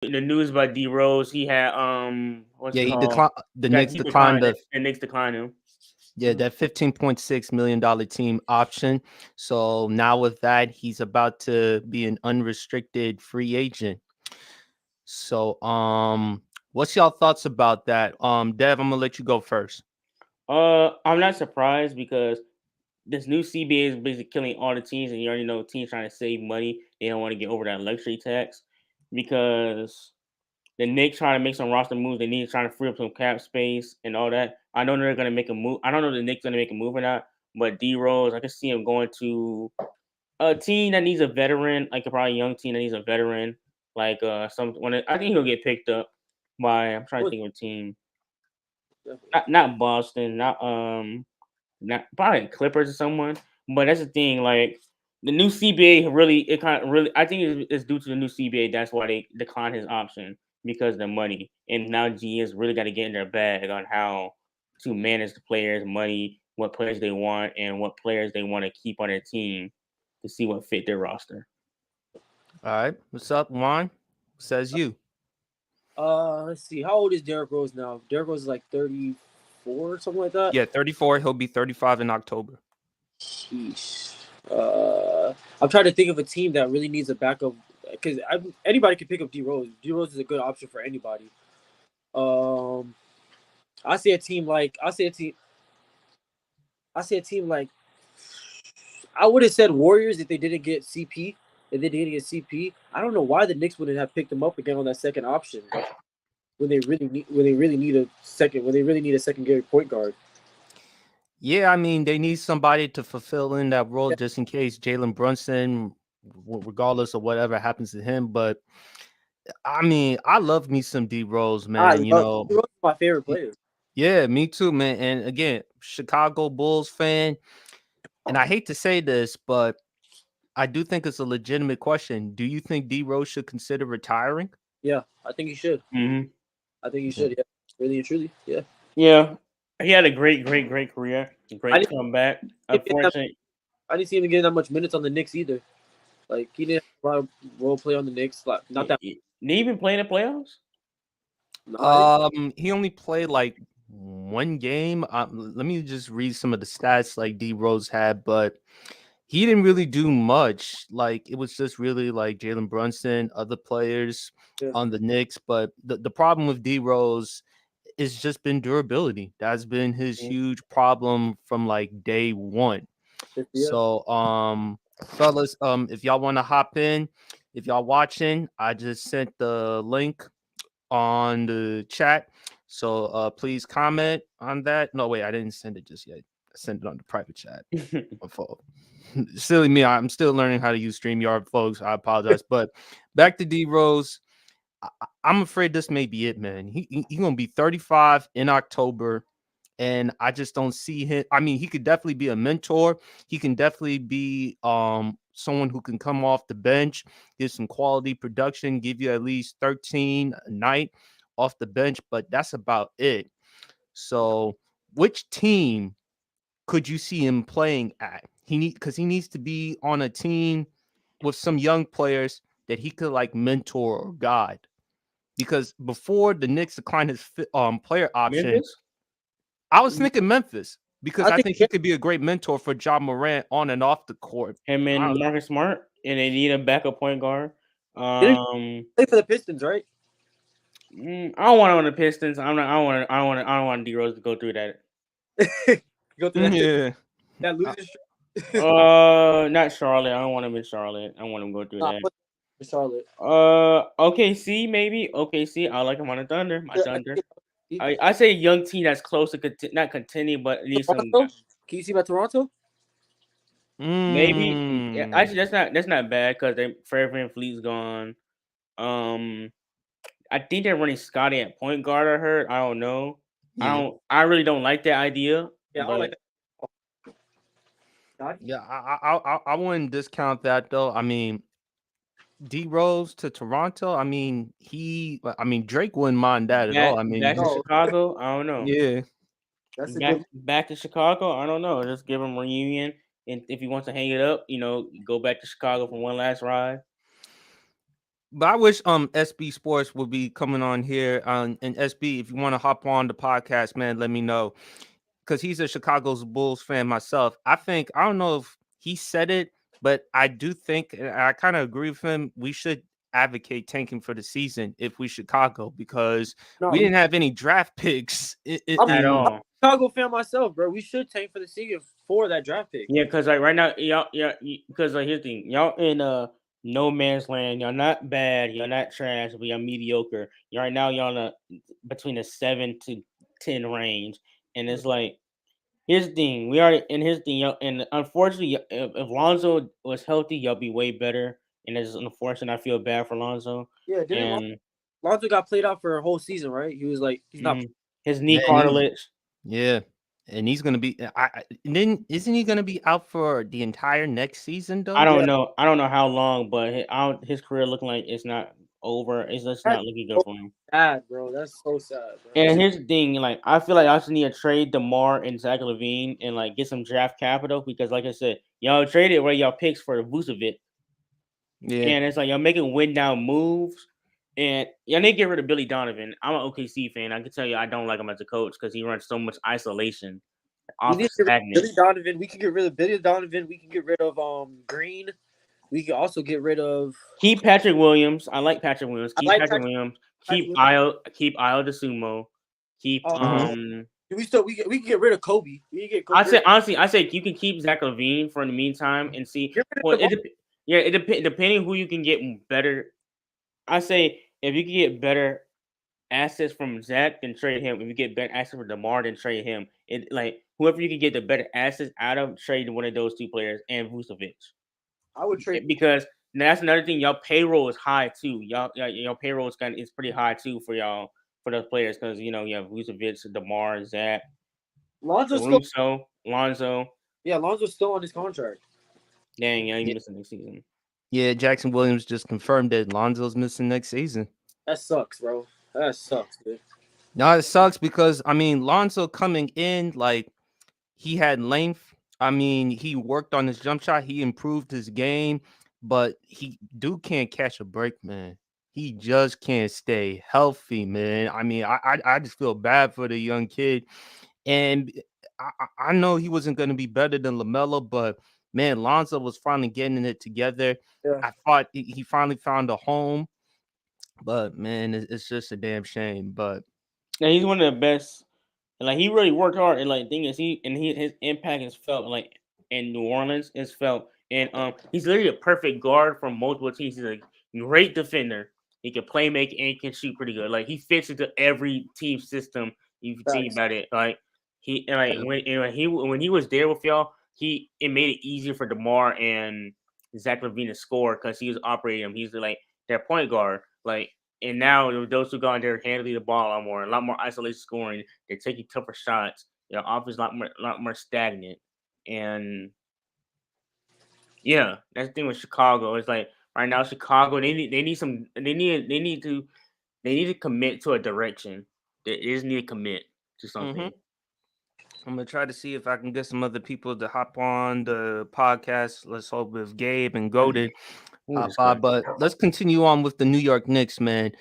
the news about D Rose. He had what's Yeah, it he called? declined. The Got Knicks he declined declined it, the and Knicks declined him. yeah that $15.6 million team option. So now with that, he's about to be an unrestricted free agent. So what's y'all thoughts about that? Dev, I'm gonna let you go first. I'm not surprised because this new CBA is basically killing all the teams, and you already know teams trying to save money. They don't want to get over that luxury tax because the Knicks trying to make some roster moves. They need trying to free up some cap space and all that. I know they're gonna make a move. I don't know if the Knicks gonna make a move or not, but D Rose, I can see him going to a team that needs a veteran, like a probably young team that needs a veteran, like I think he'll get picked up by. I'm trying to Well, think of a team, definitely. not Boston, not probably Clippers or someone. But that's the thing, like the new CBA really, it kind of really, I think it's due to the new CBA. That's why they declined his option because of the money, and now GMs really got to get in their bag on how to manage the players' money, what players they want, and what players they want to keep on their team to see what fit their roster. All right, what's up, Juan? Says you. Let's see. How old is Derrick Rose now? Derrick Rose is like 34, something like that. Yeah, 34. He'll be 35 in October. Sheesh. I'm trying to think of a team that really needs a backup because anybody can pick up D Rose. D Rose is a good option for anybody. Um, I see a team like I see a team like I would have said Warriors if they didn't get CP. If they didn't get CP, I don't know why the Knicks wouldn't have picked him up again on that second option when they really need a secondary point guard. Yeah, I mean, they need somebody to fulfill in that role just in case Jalen Brunson, regardless of whatever happens to him. But I mean, I love me some D Rose, I man. love D Rose is my favorite Y- player. yeah, me too, man. And again, Chicago Bulls fan. And I hate to say this, but I do think it's a legitimate question. Do you think D Rose should consider retiring? Yeah, I think he should. Hmm. I think he Yeah. should. Yeah, really and truly. Yeah. Yeah, he had a great career, I great didn't comeback. see him get that, Unfortunately, I didn't see him getting that much minutes on the Knicks either. Like he didn't have a lot of role play on the Knicks. Like not that. did he even play in the playoffs? No, I didn't. He only played like one game. Let me just read some of the stats like D Rose had, but he didn't really do much. Like it was just really like Jalen Brunson, other players Yeah. on the Knicks. But the problem with D Rose is just been durability. That's been his huge problem from like day one. Yeah. So fellas, if y'all want to hop in, if y'all watching, I just sent the link on the chat. So please comment on that. No, wait, I didn't send it just yet. I sent it on the private chat. My fault. Silly me. I'm still learning how to use StreamYard, folks. I apologize. But back to D Rose. I'm afraid this may be it, man. He gonna be 35 in October, and I just don't see him. I mean, he could definitely be a mentor. He can definitely be someone who can come off the bench, give some quality production, give you at least 13 a night off the bench, but that's about it. So, which team could you see him playing at? He needs to be on a team with some young players that he could like mentor or guide. Because before the Knicks declined his player option, Memphis. I was thinking Memphis because I I think think he could be a great mentor for John Morant on and off the court. Him and I, Marcus Smart, and they need a backup point guard. didn't Um, play for the Pistons, right? I don't want on the Pistons. I'm not. I don't want. I don't want. I don't want D Rose to go through that. Go through yeah. that Uh, losing streak. Not Charlotte. I don't want him in Charlotte. I don't want him to go through Nah, that. put Charlotte. OKC maybe. OKC. I like him on the Thunder. My Yeah, Thunder. I I say young team that's close to not contending, but needs some. Toronto. Can you see my Toronto? Maybe. Yeah, mm, actually, that's not bad because they Fred VanVleet's gone. Um, I think they're running Scotty at point guard. I heard. I don't know. I yeah. don't. I really don't like that idea. Yeah, I don't like But that. Yeah. I wouldn't discount that though. I mean, D Rose to Toronto. I mean Drake wouldn't mind that at all. I mean, back to No, Chicago. I don't know. yeah. that's a good. Back to Chicago. I don't know. Just give him a reunion, and if he wants to hang it up, go back to Chicago for one last ride. But I wish SB Sports would be coming on here. And SB, if you want to hop on the podcast, man, let me know. Because he's a Chicago Bulls fan myself. I don't know if he said it, but I do think, and I kind of agree with him, we should advocate tanking for the season if we Chicago, because No, we didn't have any draft picks I'm At in all. a Chicago fan myself, bro. We should tank for the season for that draft pick. Yeah, because like right now, y'all, yeah, because like here's the thing, y'all in no man's land. Y'all not bad. Y'all not trash. But y'all mediocre. Y'all right now, y'all in between the 7 to 10 range, and it's like here's the thing. We are in his thing, y'all, and unfortunately, if Lonzo was healthy, y'all be way better. And it's unfortunate. I feel bad for Lonzo. Yeah, didn't And Lonzo got played out for a whole season, right? He was like, he's not. his knee Man, cartilage. yeah. And he's gonna be. And then isn't he gonna be out for the entire next season though? I don't know. I don't know how long, but his career looking like it's not over. It's just That's not looking good so for him. sad, bro. That's so sad, bro. And here's the thing, like I feel like I also need to trade DeMar and Zach LaVine and like get some draft capital because, like I said, y'all traded where y'all picks for Vucevic, Yeah. and it's like y'all making win down moves, and y'all need to get rid of Billy Donovan. I'm an OKC fan. I can tell you I don't like him as a coach because he runs so much isolation. We need Offense to get rid of stagnant. Billy Donovan. We can get rid of Billy Donovan. We can get rid of Green. We can also get rid of. Keep Patrick Williams. I like Patrick Williams. I Keep like Patrick Patrick. Williams. Patrick Keep Io DeSumo. Keep we can get rid of Kobe. We can get Kobe. I say honestly, I say you can keep Zach LaVine for the meantime and see. Get rid Well, of it depends depending who you can get better. I say if you can get better assets from Zach, then trade him. If you get better assets for DeMar, then trade him. It like whoever you can get the better assets out of, trade one of those two players and Vucevic. I would trade Because that's another thing. Y'all payroll is high too. Y'all payroll is pretty high too for y'all for those players because you have Vucevic, DeMar, Zach, Lonzo's still. Lonzo. Yeah, Lonzo's still on his contract. Dang, yeah, he's missing next season. Yeah, Jackson Williams just confirmed that Lonzo's missing next season. That sucks, bro. That sucks, dude. No, it sucks because I mean Lonzo coming in, like he had length. I mean, he worked on his jump shot, he improved his game, but he can't catch a break, man. He just can't stay healthy, man. I mean, I just feel bad for the young kid. And I know he wasn't going to be better than LaMelo, but man, Lonzo was finally getting it together. Yeah. I thought he finally found a home, but man, it's just a damn shame. But yeah, he's one of the best. And like he really worked hard. And like thing is, his impact is felt like in New Orleans is felt. And he's literally a perfect guard from multiple teams. He's a great defender. He can play make and can shoot pretty good. Like he fits into every team system. You can think about it. Like when he was there with y'all, it made it easier for DeMar and Zach LaVine to score because he was operating him. He's like their point guard. Like and now those who got in there handling the ball a lot more isolation scoring. They're taking tougher shots. Their offense a lot more stagnant. And yeah, that's the thing with Chicago. It's like right now Chicago they need to commit to a direction. They just need to commit to something. I'm gonna try to see if I can get some other people to hop on the podcast. Let's hope with Gabe and Goated. But let's continue on with the New York Knicks, man.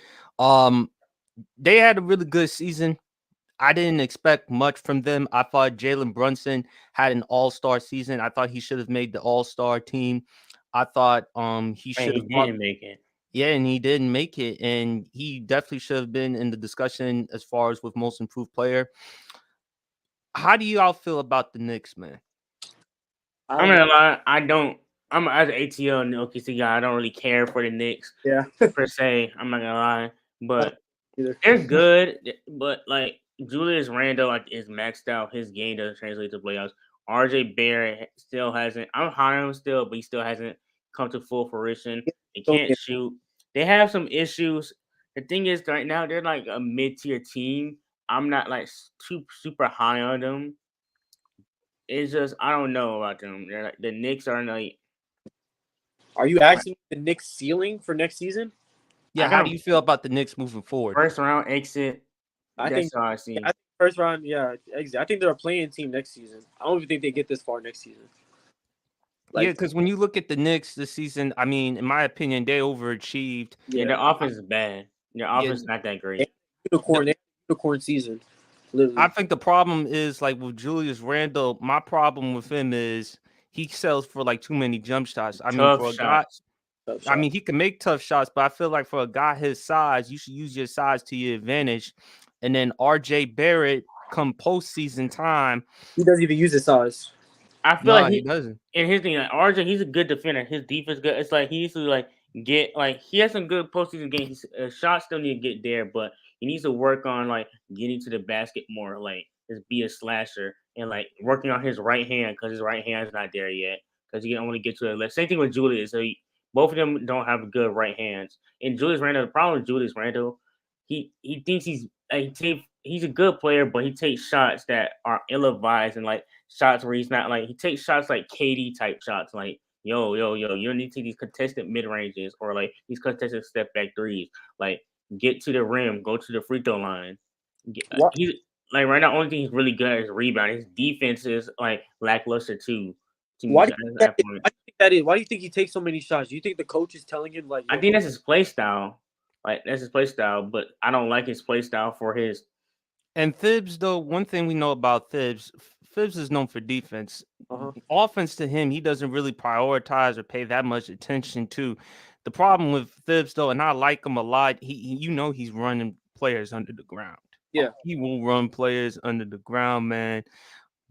They had a really good season. I didn't expect much from them. I thought Jalen Brunson had an all-star season. I thought he should have made the all-star team. I thought he should have didn't make it. Yeah, and he didn't make it. And he definitely should have been in the discussion as far as with most improved player. How do y'all feel about the Knicks, man? I'm not gonna lie, I don't. I'm as an ATL and OKC guy. I don't really care for the Knicks, per se. I'm not gonna lie, but they're good. But like Julius Randle is maxed out. His game doesn't translate to playoffs. RJ Barrett still hasn't. I'm high on him still, but he still hasn't come to full fruition. They can't shoot. They have some issues. The thing is, right now they're like a mid-tier team. I'm not like super high on them. It's just I don't know about them. They're like, the Knicks are like. Are you asking the Knicks ceiling for next season? Yeah, how do you feel about the Knicks moving forward? First round exit. That's how I see. I think first round, exit. I think they're a playing team next season. I don't even think they get this far next season. Like, because when you look at the Knicks this season, I mean, in my opinion, they overachieved. Yeah, their offense is bad. Their Yeah, offense is not that they great. had unicorn season, literally. I think the problem is like with Julius Randle. My problem with him is he sells for like too many jump shots. I mean, Tough for a guy, shots. Tough I shot. mean, he can make tough shots, but I feel like for a guy his size, you should use your size to your advantage. And then RJ Barrett, come postseason time, He doesn't even use his size. I feel no, like he doesn't. and his thing, like RJ, he's a good defender. His defense good. It's like he needs to like get like he has some good postseason games. His shots still need to get there, but he needs to work on like getting to the basket more. Like just be a slasher and like working on his right hand because his right hand's not there yet. Because he don't want to get to the left. Same thing with Julius. So both of them don't have good right hands. And Julius Randle, the problem with Julius Randle, he thinks he's a good player, but he takes shots that are ill-advised and like shots where he's not like he takes shots like KD type shots, like yo, you don't need to take these contested mid ranges or like these contested step back threes. Like get to the rim, go to the free throw line. What? He's like right now, only thing he's really good at is rebound. His defense is like lackluster too. To me, Why do so you think that's that is? point. Why do you think that is? Why do you think he takes so many shots? Do you think the coach is telling him like, I yo, think that's his play style. Like that's his play style, but I don't like his play style for his. And Thibs, though, one thing we know about Thibs, Thibs is known for defense. uh-huh. Offense to him, he doesn't really prioritize or pay that much attention to. The problem with Thibs, though, and I like him a lot, he's running players under the ground. Yeah. He will run players under the ground, man.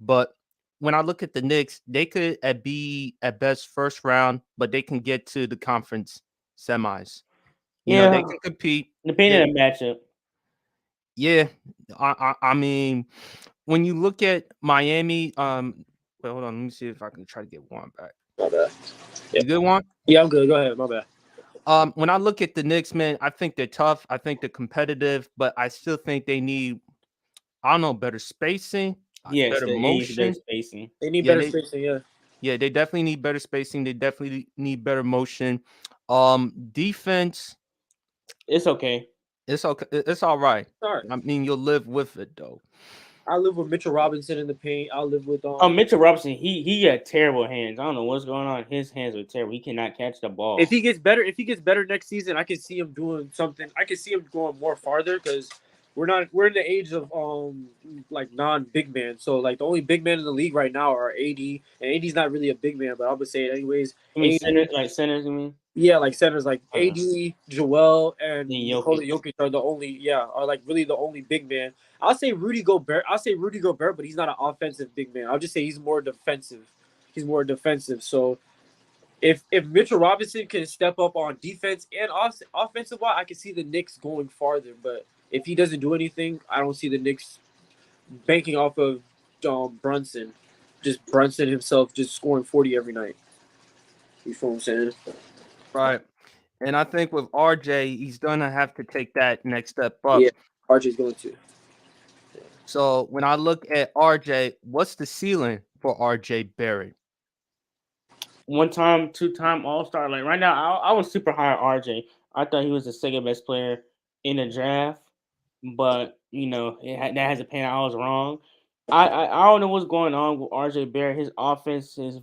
But when I look at the Knicks, they could be at best first round, but they can get to the conference semis. You know, they Yeah, can compete. depending They, on the matchup. yeah, I mean, when you look at Miami, wait, hold on, let me see if I can try to get one back. My bad. You good, one? Yeah, I'm good. Go ahead. My bad. When I look at the Knicks, man, I think they're tough. I think they're competitive, but I still think they need, I don't know, better spacing, Yes, better they need better motion. spacing. They need Yeah, better spacing. Yeah. they definitely need better spacing. They definitely need better motion. Defense, It's okay. it's okay. It's all right. All right. I mean, you'll live with it though. I live with Mitchell Robinson in the paint. I live with Mitchell Robinson, he had terrible hands. I don't know what's going on. His hands are terrible. He cannot catch the ball. If he gets better next season, I can see him doing something. I can see him going more farther because we're in the age of like non big man. So like the only big man in the league right now are AD, and AD's not really a big man, but I would say it anyways. I mean, AD, centers. I mean, yeah, like centers like AD, Joel, and Jokic. Nikola Jokic are the only are like really the only big man. I'll say Rudy Gobert, but he's not an offensive big man. I'll just say he's more defensive. So if Mitchell Robinson can step up on defense and offensive wise, I can see the Knicks going farther. But if he doesn't do anything, I don't see the Knicks banking off of Brunson. Just Brunson himself just scoring 40 every night. You feel what I'm saying? Right. And I think with RJ, he's gonna have to take that next step up. Yeah, RJ's going to. So when I look at RJ, what's the ceiling for RJ Barrett? 1-time, 2-time All-Star. Like right now, I was super high on RJ. I thought he was the second best player in the draft, but that hasn't panned out. I was wrong. I don't know what's going on with RJ Barrett. His offense is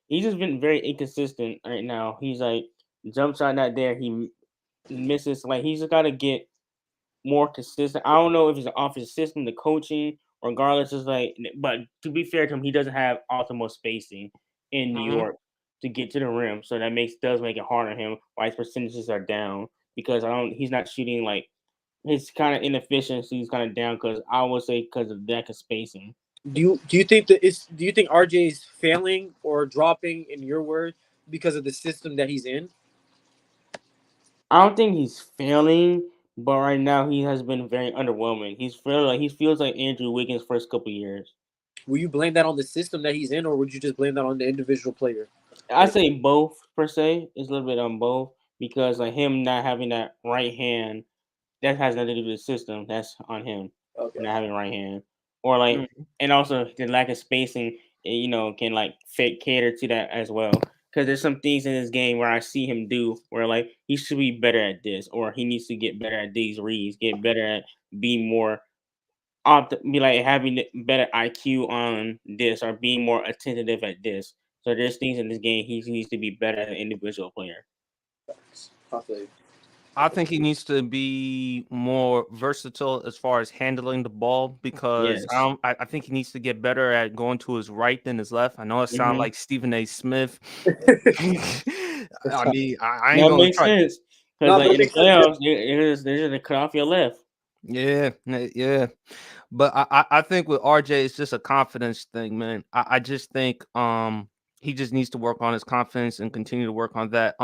he's just been very inconsistent right now. He's like jump shot not there. He misses. Like he's just got to get more consistent. I don't know if it's an offensive system, the coaching, regardless. Is like, but to be fair to him, he doesn't have optimal spacing in New York to get to the rim, so that does make it hard on him. Why his percentages are down because he's not shooting like his kind of inefficiency is kind of down because I would say because of lack of spacing. Do you think RJ is failing or dropping in your word because of the system that he's in? I don't think he's failing, but right now he has been very underwhelming. He feels like Andrew Wiggins' first couple years. Will you blame that on the system that he's in, or would you just blame that on the individual player? I say both per se. It's a little bit on both because like him not having that right hand, that has nothing to do with the system. That's on him not having right hand, or like, and also the lack of spacing. Can like cater to that as well. Because there's some things in this game where I see him do where like he should be better at this, or he needs to get better at these reads, get better at being more be like having better IQ on this, or being more attentive at this. So there's things in this game he needs to be better as an individual player. I feel you. I think he needs to be more versatile as far as handling the ball because Yes. I think he needs to get better at going to his right than his left. I know it sounds Mhm. like Stephen A. Smith. I mean, I ain't That gonna makes try. sense. No, Because like but it in the makes sense. playoffs, they're just gonna cut off your left. Yeah, yeah. But I think with RJ, it's just a confidence thing, man. I just think he just needs to work on his confidence and continue to work on that.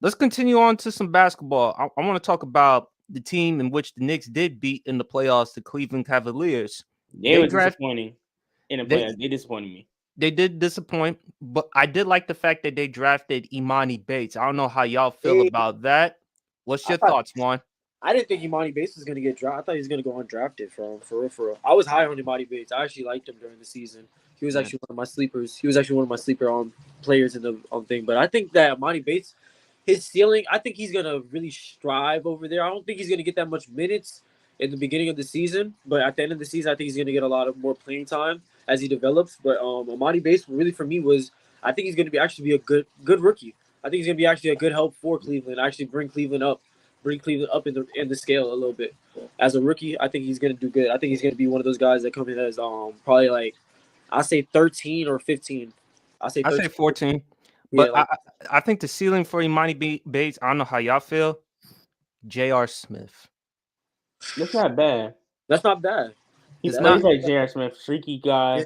Let's continue on to some basketball. I want to talk about the team in which the Knicks did beat in the playoffs, the Cleveland Cavaliers. They They were draft disappointing in the they playoffs. They disappointed me. they did disappoint, but I did like the fact that they drafted Imani Bates. I don't know how y'all feel Hey, about that. What's I your thought thoughts, Juan? I didn't think Imani Bates was gonna get drafted. I thought he was gonna go undrafted for real, for real. I was high on Imani Bates. I actually liked him during the season. He was Yeah. actually one of my sleepers. He was actually one of my sleeper players in the thing. But I think that Imani Bates, his ceiling, I think he's gonna really strive over there. I don't think he's gonna get that much minutes in the beginning of the season, but at the end of the season, I think he's gonna get a lot of more playing time as he develops. But Imani Bates really for me was I think he's gonna be actually be a good rookie. I think he's gonna be actually a good help for Cleveland. Actually bring Cleveland up in the scale a little bit. As a rookie, I think he's gonna do good. I think he's gonna be one of those guys that come in as probably like I say 13 or 15. I say I say 13. 14, Yeah, but like I think the ceiling for Imani Bates. I don't know how y'all feel. J.R. Smith. That's not bad. that's not bad. He It's That plays not. like J.R. Smith, streaky yeah, guy,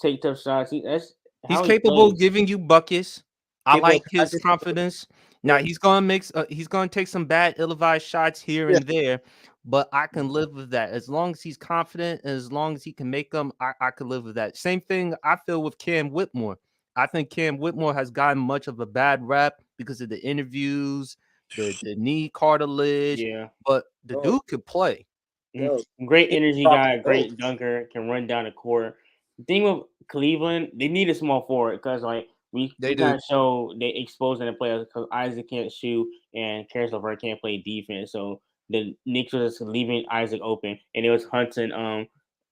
take tough shots. That's He's how he capable of plays. giving you buckets. I capable like of his passing. confidence. Now Yeah, he's gonna mix. He's gonna take some bad ill-advised shots here yeah. and there, but I can live with that as long as he's confident and as long as he can make them. I could live with that. Same thing I feel with Cam Whitmore. I think Cam Whitmore has gotten much of a bad rap because of the interviews, the knee cartilage, Yeah. but the Yo, dude could play. yo, Great he energy dropping guy, dope. great dunker, can run down the court. The thing with Cleveland, they need a small forward because like They we kind do. of show they exposed in the playoffs because Isaac can't shoot and Karis LeVert can't play defense. So the Knicks was leaving Isaac open and it was hunting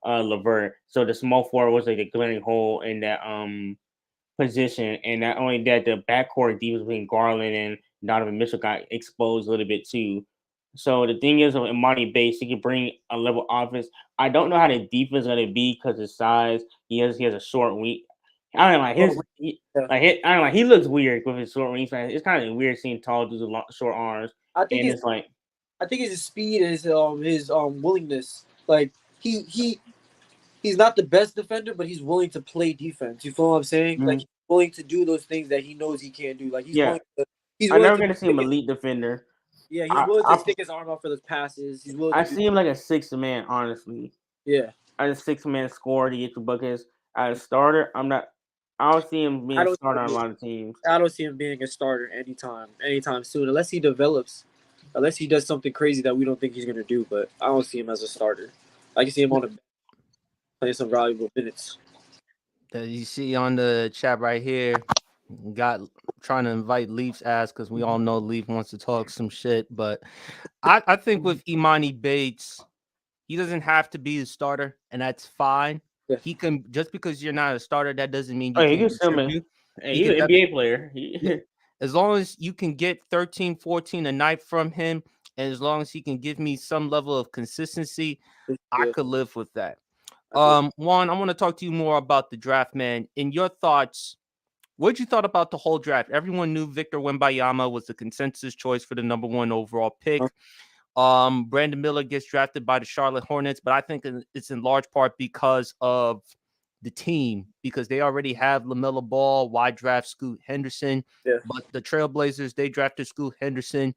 LeVert. So the small forward was like a glaring hole in that position. And not only that, the backcourt defense between Garland and Donovan Mitchell got exposed a little bit too. So the thing is, with Imani Bates, he can bring a level offense. I don't know how the defense is going to be because his size. He has a short wing. I don't know, like Oh, yeah. I don't know, he looks weird with his short wingspan. It's kind of weird seeing tall dudes with short arms, I think and his it's like I think his speed and his willingness. Like he's not the best defender, but he's willing to play defense. You feel what I'm saying? Like mhm. he's willing to do those things that he knows he can't do. Like Yeah, he's I'm willing never to gonna see stick him his elite defender. yeah, he's I willing to I, stick his arm out for those passes. He's willing I to do see him like a sixth man, honestly. yeah. As a six-man scorer to get your buckets. As a starter, I'm not. I don't see him being I a don't starter on a lot of teams. I don't see him being a starter anytime soon unless he develops, unless he does something crazy that we don't think he's gonna do. But I don't see him as a starter. I can see him on the bench playing some valuable minutes. That you see on the chat right here, got trying to invite Leaf's ass because we all know Leaf wants to talk some shit. But I think with Imani Bates, he doesn't have to be a starter, and that's fine. Yeah. He can just because you're not a starter, that doesn't mean Oh, you he can't can still man. contribute. Hey, He he's could an def- NBA player. yeah, as long as you can get 13, 14 a night from him, and as long as he can give me some level of consistency, I Yeah, could live with that. I feel Juan, I want to talk to you more about the draft, man. In your thoughts, what you thought about the whole draft? Everyone knew Victor Wembanyama was the consensus choice for the number 1 overall pick. Brandon Miller gets drafted by the Charlotte Hornets, but I think it's in large part because of the team, because they already have LaMelo Ball. Why draft Scoot Henderson? yeah. But the Trailblazers, they drafted Scoot Henderson,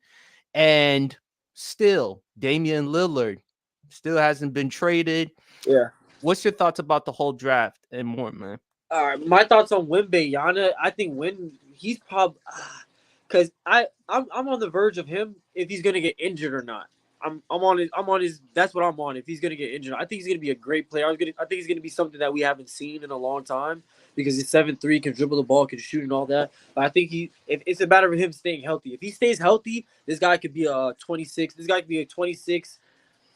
and still Damian Lillard still hasn't been traded. Yeah. What's your thoughts about the whole draft and more, man? All right, my thoughts on Wembanyama. I think he's probably because I'm on the verge of him if he's gonna get injured or not. I'm on his. That's what I'm on. If he's gonna get injured, I think he's gonna be a great player. I think he's gonna be something that we haven't seen in a long time because he's 7'3", can dribble the ball, can shoot, and all that. But I think if it's a matter of him staying healthy. If he stays healthy, this guy could be a 26. This guy could be a 26,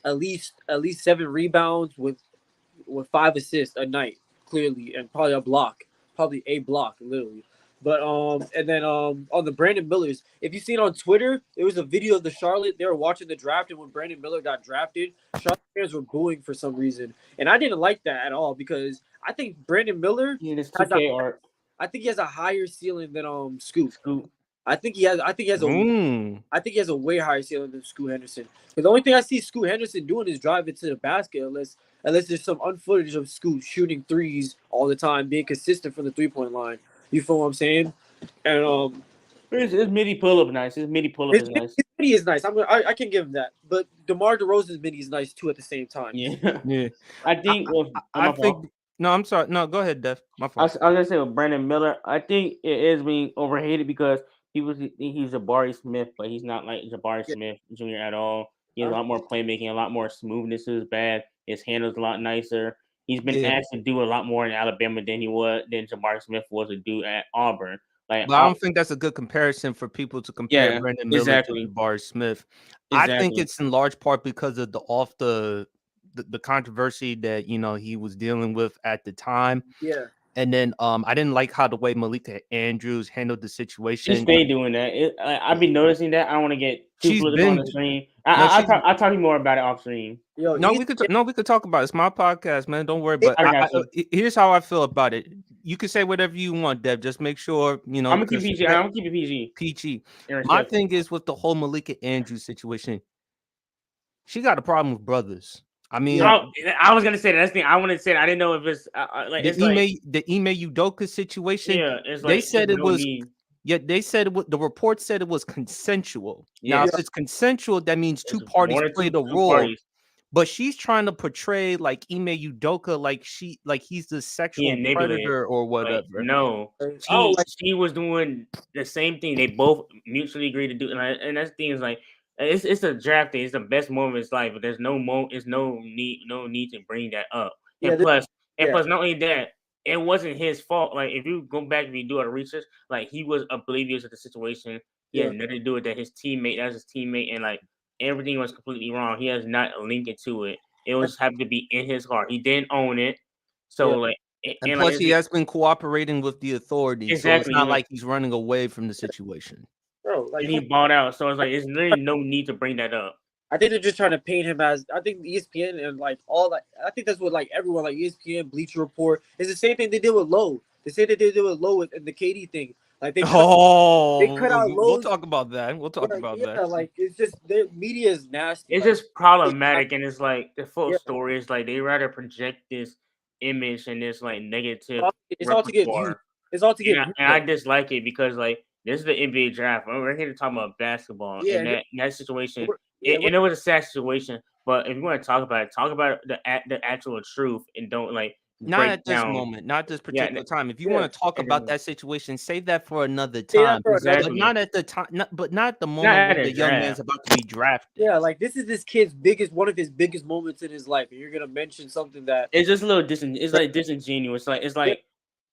at least 7 rebounds with 5 assists a night, clearly, and probably a block. probably A block, literally. But and then on the Brandon Millers, if you seen on Twitter, there was a video of the Charlotte. They were watching the draft, and when Brandon Miller got drafted, Charlotte fans were booing for some reason, and I didn't like that at all because I think Brandon Miller Yeah, this has a, 2K art. I think he has a higher ceiling than Scoot. Scoot. I think he has Mm. I think he has a way higher ceiling than Scoot Henderson. Because the only thing I see Scoot Henderson doing is drive it to the basket, unless there's some unfootage of Scoot shooting threes all the time, being consistent from the 3-point line. You feel what I'm saying? And His midi pull up nice. His midi pull up is nice. his midi is nice. I can give him that. But DeMar DeRozan's midi is nice too at the same time. Yeah. I think. I think. No, I'm sorry. No, go ahead, Def. My I fault. was gonna say with Brandon Miller, I think it is being overhated because he's Jabari Smith, but he's not like Jabari Smith Jr. at all. He has a lot more playmaking, a lot more smoothness to his bag. His handle's a lot nicer. He's been asked to do a lot more in Alabama than Jabari Smith was to do at Auburn. Like, But I don't think that's a good comparison for people to compare Brandon Miller to Jabari Smith. I think it's in large part because of the controversy that he was dealing with at the time. Yeah. And then I didn't like how the way Malika Andrews handled the situation. She's been doing that. I've been noticing that. I don't want to get too political on the stream. I'll talk to you more about it off stream. We could talk about it. It's my podcast, man. Don't worry. But here's how I feel about it. You can say whatever you want, Dev. Just make sure I'm gonna keep PG. I'm gonna keep it PG. PG. My thing is with the whole Malika Andrews situation. She got a problem with brothers. I mean, I was gonna say that. That's the thing. I wanted to say that. I didn't know if it's like the Ime Udoka situation. Yeah, it's they said it was. Yeah, they said the report said it was consensual. Yeah. Now, if it's consensual, that means two parties played a role. But she's trying to portray like Ime Udoka like he's the sexual predator or whatever. Like, no, she was doing the same thing. They both mutually agreed to do, and that's the thing is like. It's a draft day. It's the best moment of his life, but there's no need to bring that up. And plus, not only that, it wasn't his fault. Like if you go back and you do a research, like he was oblivious of the situation. He had nothing to do with that. That's his teammate, and like everything was completely wrong. He has not linked it to it. It was happened to be in his heart. He didn't own it. So like, and plus he has been cooperating with the authorities. Exactly. So it's not like he's running away from the situation. Bro, like he bought out, so it's like it's literally no need to bring that up. I think they're just trying to paint him as. I think ESPN and like all that. I think that's what like everyone like ESPN, Bleacher Report. It's the same thing they did with Lowe. They say that they did with Lowe and the KD thing. Like they cut out Lowe. We'll talk about that. That. Like it's just their media is nasty. It's just problematic, and it's like the full story is like they rather project this image and this like negative. It's all to get views. It's all to get. And I dislike it because like. This is the NBA draft. We're here to talk about basketball. Yeah, in that situation, and it was a sad situation. But if you want to talk about the actual truth, and don't like not at this moment, not this particular time. If you want to talk about that situation, save that for another time. But not at the time. Not at the moment when the young man's about to be drafted. Yeah, like this is this kid's one of his biggest moments in his life, and you're gonna mention something that it's just a little It's like disingenuous.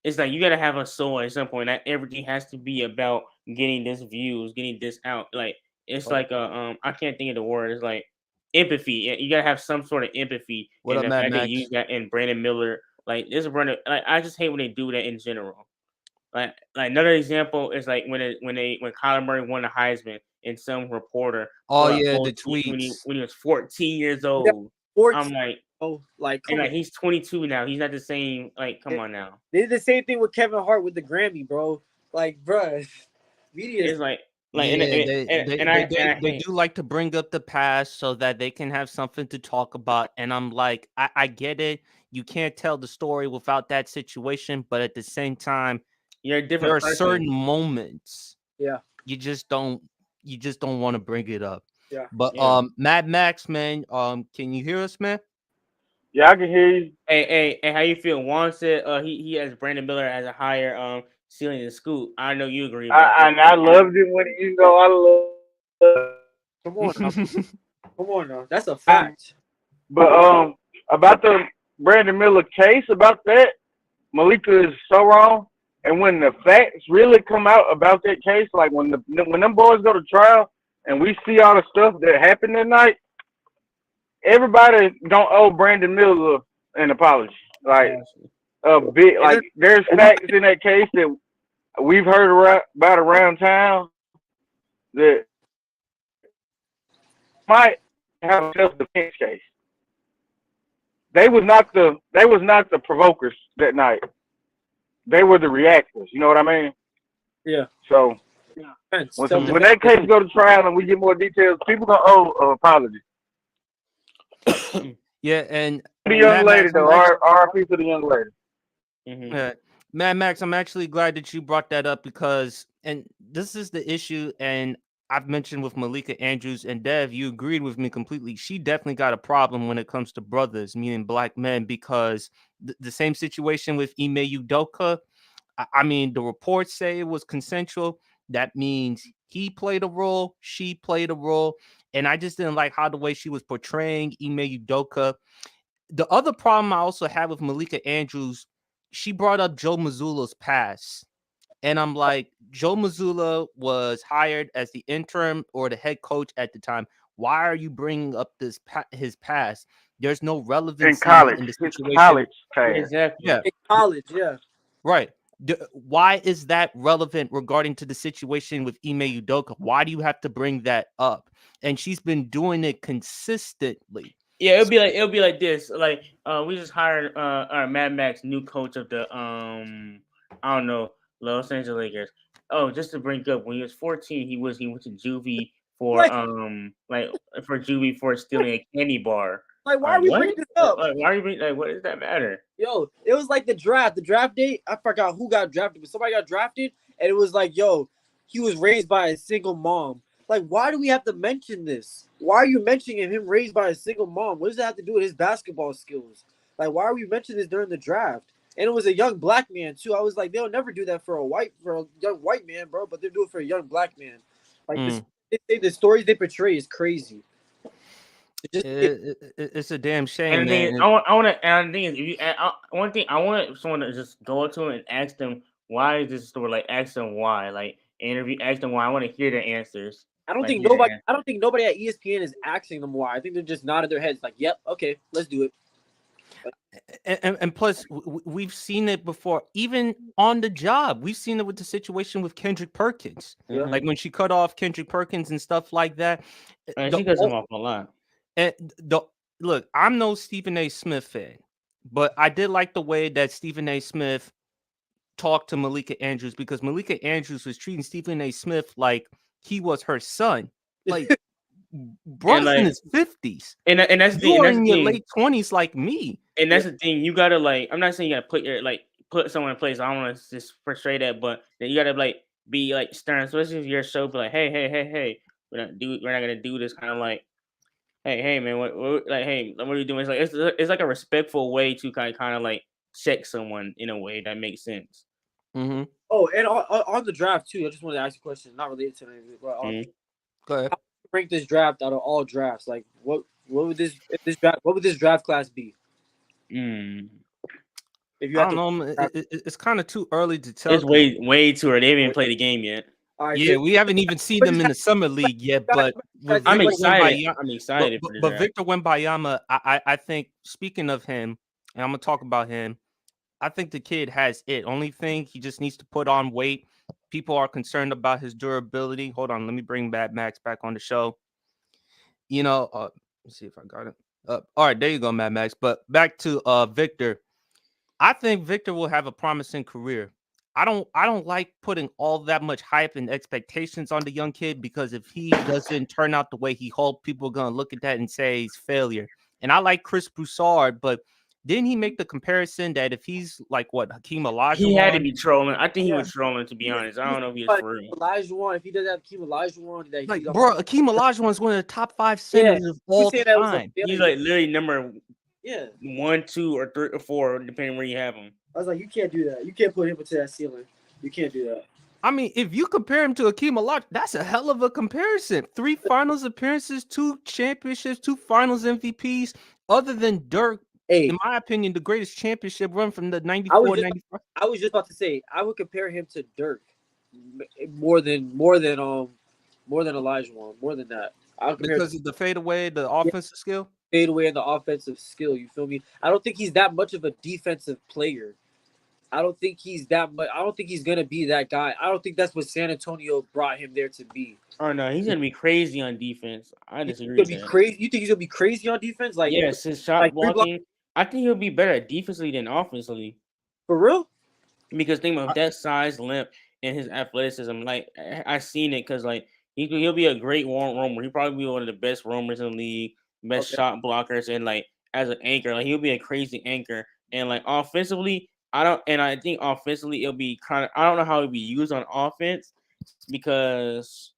It's like you gotta have a soul at some point. Not everything has to be about getting this views, getting this out. Like it's like I can't think of the word. It's like empathy. You gotta have some sort of empathy. What and up, the fact Max? they use that in Brandon Miller. Like this is Brandon. Like I just hate when they do that in general. Like another example is like when Kyler Murray won the Heisman and some reporter. The tweets when he was 14 years old. I'm like. Oh, like, and like he's 22 now. He's not the same. Like, come on now. They did the same thing with Kevin Hart with the Grammy, bro. Like, bro, media is like, they do like to bring up the past so that they can have something to talk about. And I'm like, I get it. You can't tell the story without that situation, but at the same time, you're a different. There are certain moments. Yeah, you just don't want to bring it up. Yeah, but Mad Max, man, can you hear us, man? Yeah, I can hear you. Hey, how you feel? Juan said he has Brandon Miller as a higher ceiling than Scoot. I know you agree. I loved it when I love. Come on now. That's a fact. But about the Brandon Miller case, about that, Malika is so wrong. And when the facts really come out about that case, like when them boys go to trial and we see all the stuff that happened that night. Everybody don't owe Brandon Miller an apology. Like a bit like there's facts in that case that we've heard about around town that might have a self-defense case. They was not the provokers that night. They were the reactors. You know what I mean? Yeah. So when that case go to trial and we get more details, people gonna owe an apology. Yeah, and The young lady, though, RP to the young lady. Yeah. Mad Max, I'm actually glad that you brought that up because, and this is the issue, and I've mentioned with Malika Andrews and Dev, you agreed with me completely. She definitely got a problem when it comes to brothers, meaning black men, because the same situation with Ime Udoka. I mean, the reports say it was consensual. That means he played a role, she played a role, and I just didn't like how the way she was portraying Ime Udoka. The other problem I also had with Malika Andrews, she brought up Joe Mazzulla's past. And I'm like, Joe Mazzulla was hired as the interim or the head coach at the time. Why are you bringing up his past? There's no relevance in the situation. College past. Exactly. Yeah. In college, yeah. Right. Why is that relevant regarding to the situation with Ime Udoka? Why do you have to bring that up? And she's been doing it consistently. Yeah, it'll be like this. Like, we just hired our Mad Max new coach of the I don't know, Los Angeles Lakers. Oh, just to bring up, when he was 14, he went to juvie for for juvie for stealing a candy bar. Like, why are we bringing this up? Like, why are you bringing? Like, what does that matter? Yo, it was like the draft date. I forgot who got drafted, but somebody got drafted, and it was like, yo, he was raised by a single mom. Like, why do we have to mention this? Why are you mentioning him raised by a single mom? What does that have to do with his basketball skills? Like, why are we mentioning this during the draft? And it was a young black man too. I was like, they'll never do that for a young white man, bro. But they do it for a young black man. Like, the stories they portray is crazy. It's a damn shame. And man. I want to. And the thing is, one thing I want someone to just go up to him and ask them why is this story. Like, ask them why. Like, ask them why. I want to hear their answers. I don't think nobody at ESPN is asking them why. I think they're just nodding their heads like, "Yep, okay, let's do it." And plus, we've seen it before, even on the job. We've seen it with the situation with Kendrick Perkins, like when she cut off Kendrick Perkins and stuff like that. She cuts him off a lot. And look, I'm no Stephen A. Smith fan, but I did like the way that Stephen A. Smith talked to Malika Andrews, because Malika Andrews was treating Stephen A. Smith like he was her son. Like, bro's in his 50s. And that's the thing. You're in your late 20s like me. And that's the thing. You gotta, like, I'm not saying you gotta put someone in place. I don't want to just portray that, but then you gotta be stern, especially if your show be like, hey, we're not gonna do this, kind of like, hey man, what are you doing? It's like a respectful way to kind of like check someone in a way that makes sense. Mm-hmm. Oh, and on the draft too, I just wanted to ask a question, not related to anything, but go ahead. How would you rank this draft out of all drafts? Like, what would this draft class be? If you I don't know, it's kind of too early to tell. It's way too early. They haven't even played the game yet. Yeah, we haven't even seen them in the summer league yet, but I'm excited. But Victor Wembanyama, I think, speaking of him, and I'm gonna talk about him, I think the kid has it. Only thing, he just needs to put on weight. People are concerned about his durability. Hold on, let me bring Max back on the show. Let's see if I got it. All right, there you go, Max. But back to Victor. I think Victor will have a promising career. I don't like putting all that much hype and expectations on the young kid, because if he doesn't turn out the way he hoped, people are gonna look at that and say he's failure. And I like Chris Broussard, but didn't he make the comparison that if he's like Hakeem Olajuwon? He had to be trolling. I think he was trolling, to be honest. I don't know if he was for real. Olajuwon, if he doesn't have Hakeem Olajuwon, bro, Hakeem Olajuwon is one of the top 5 centers of all time. He's like literally number 1, 2, or 3 or 4, depending where you have him. I was like, you can't do that. You can't put him into that ceiling. You can't do that. I mean, if you compare him to Hakeem Olajuwon, that's a hell of a comparison. 3 finals appearances, 2 championships, 2 finals MVPs. Other than Dirk, in my opinion, the greatest championship run from the 94-95. I was just about to say, I would compare him to Dirk more than Olajuwon, more than that. Because of the fadeaway, the offensive skill? Fadeaway and the offensive skill, you feel me? I don't think he's that much of a defensive player. I don't think he's that much. I don't think he's gonna be that guy. I don't think that's what San Antonio brought him there to be. Oh no, he's gonna be crazy on defense. I He's disagree gonna with be that. crazy. You think he's gonna be crazy on defense? Yes, his shot like three block blocking. I think he'll be better defensively than offensively for real? because think about that size, length, and his athleticism. Like I seen it because like he'll be a great roamer. He'll probably be one of the best roamers in the league, best Okay. shot blockers, and like as an anchor, like he'll be a crazy anchor. And like offensively, I think offensively it'll be kind of. I don't know how it'll be used on offense because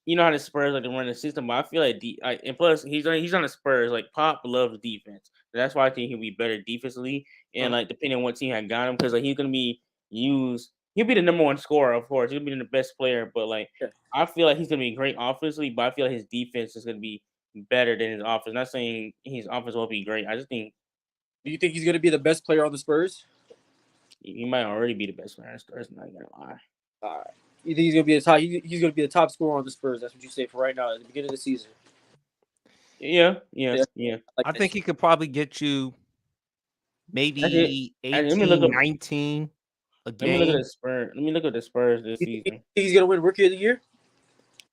you know how the Spurs like to run the system, but I feel like and plus he's on the Spurs. Like Pop loves defense, that's why I think he'll be better defensively. And like depending on what team had got him, because like he's gonna be used. He'll be the number one scorer, of course. He'll be the best player, but like Yeah. I feel like he's gonna be great offensively, but I feel like his defense is gonna be better than his offense. Not saying his offense will be great. I just think Do you think he's gonna be the best player on the Spurs? he might already be the best player on the Spurs. Not gonna lie. All right. You think he's gonna be the top? He's gonna be the top scorer on the Spurs. That's what you say for right now at the beginning of the season. Yeah. I think he could probably get you maybe Let 18, me look up- 19 a Let me look at game. the Spurs. Let me look at the Spurs this You think season. he's gonna win Rookie of the Year?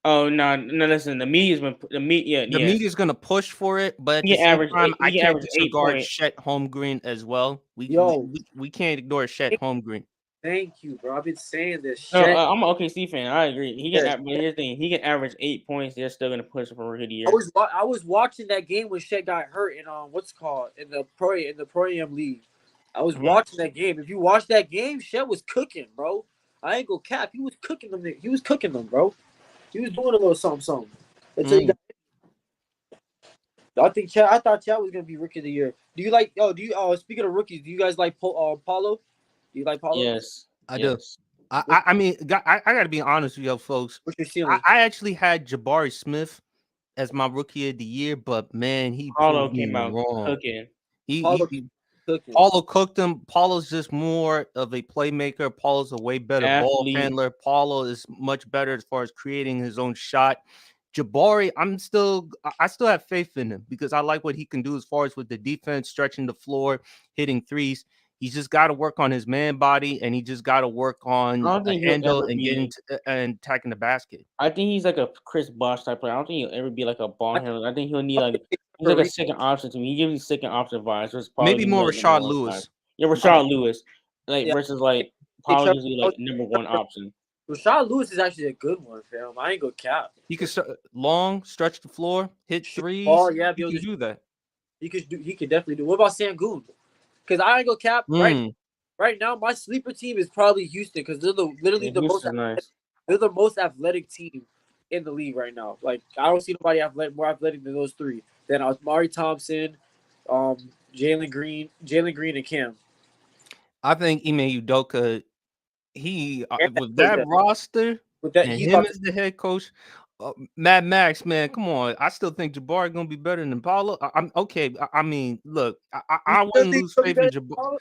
Oh no! Listen, the media's been The yes. media's gonna push for it, but at He the same averaged time, eight- I he can't averaged 8 disregard points. Chet Holmgren as well. Yo. We can't ignore Chet Holmgren. Thank you, bro. I've been saying this No, shit. I'm an OKC fan. I agree. He can. Yeah. But here's the thing: he can average 8 points. They're still gonna push for Rookie of the Year. I was watching that game when Shet got hurt in what's it called in the Pro Am League. I was watching that game. If you watch that game, Shet was cooking, bro. I ain't go cap. He was cooking them. He was cooking them, bro. He was doing a little something. Until he got. I thought Chet was gonna be Rookie of the Year. Do you like? Speaking of rookies, do you guys like Paulo? Do you like Paulo? Yes, I do. I mean, I gotta be honest with you, folks. What's your ceiling? I actually had Jabari Smith as my Rookie of the Year, but man, he Paulo proved me came out wrong. cooking. Paulo cooked him. Paulo's just more of a playmaker. Paulo's a way better ball handler. Paulo is much better as far as creating his own shot. Jabari, I still have faith in him because I like what he can do as far as with the defense, stretching the floor, hitting threes. He's just got to work on his man body, and he just got to work on the handle and getting and attacking the basket. I think he's like a Chris Bosh type player. I don't think he'll ever be like a ball handler. I think he'll need he's like a second option to me. He gives me second option vibes. Maybe more Rashard Lewis. Yeah, Rashard Lewis. Versus like Paulo usually like number one option. Rashard Lewis is actually a good one, fam. I ain't gonna cap. He could stretch the floor, hit threes. Oh yeah, he could do that. He could definitely do. What about Sengun? Because I ain't gonna cap. Right now, my sleeper team is probably Houston because they're literally the most. Nice. They're the most athletic team in the league right now. Like I don't see nobody more athletic than those three. Than Amari Thompson, Jalen Green, and Cam. I think Ime Udoka. With that roster, and him as the head coach, Mad Max, man, come on. I still think Jabari gonna be better than Paulo. I'm okay. I mean, look, I wouldn't lose faith in Jabari.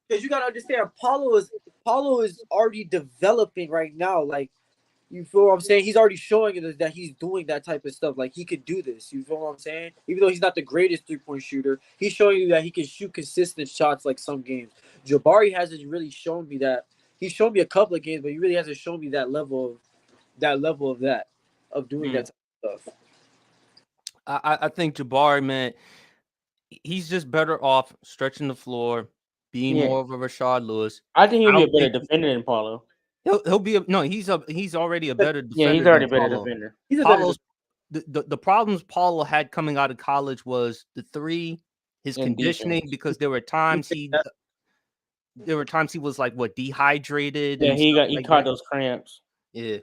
Because you gotta understand, Paulo is already developing right now. Like, you feel what I'm saying? He's already showing that he's doing that type of stuff. Like, he could do this. You feel what I'm saying? Even though he's not the greatest 3-point shooter, he's showing you that he can shoot consistent shots like some games. Jabari hasn't really shown me that. He's shown me a couple of games, but he really hasn't shown me that level of doing that type of stuff. I think Jabari, man, he's just better off stretching the floor, being more of a Rashard Lewis. I think he'll be a better defender than Paulo. He'll be he's already a better defender. Yeah, he's already a better defender. The problems Paulo had coming out of college was the three, his conditioning, because there were times he was like dehydrated. Yeah, he caught those cramps. Yeah.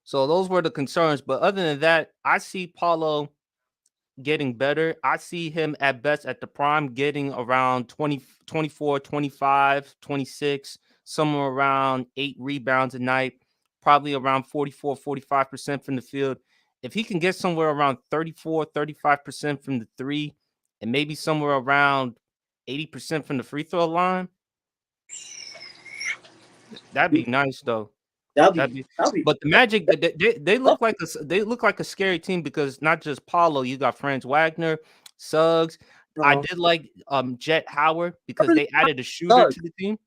So those were the concerns. But other than that, I see Paulo getting better. I see him at best at the prime getting around 20, 24, 25, 26. Somewhere around 8 rebounds a night, probably around 44, 45% from the field. If he can get somewhere around 34, 35% from the three, and maybe somewhere around 80% from the free throw line, that'd be nice, though. But the Magic, they look like a scary team because not just Paulo, you got Franz Wagner, Suggs. I No, did like Jet Howard I'm because really they high added a on shooter Suggs. to the team.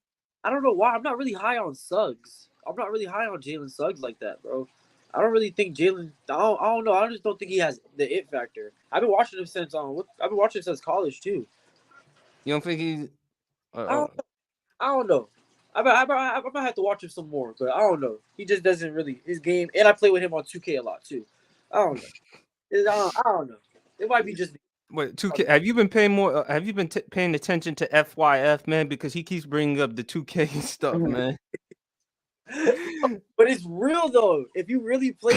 I don't know why. I'm not really high on Suggs. I'm not really high on Jalen Suggs like that, bro. I don't really think Jalen. I don't know. I just don't think he has the it factor. I've been watching him since I've been watching him since college too. You don't think he? I don't. I don't know. I might have to watch him some more, but I don't know. He just doesn't really his game. And I play with him on 2K a lot too. I don't know. I don't know. It might be just. Wait, 2K. Have you been paying more? Have you been paying attention to FYF, man? Because he keeps bringing up the 2K stuff, man. But it's real though. If you really play,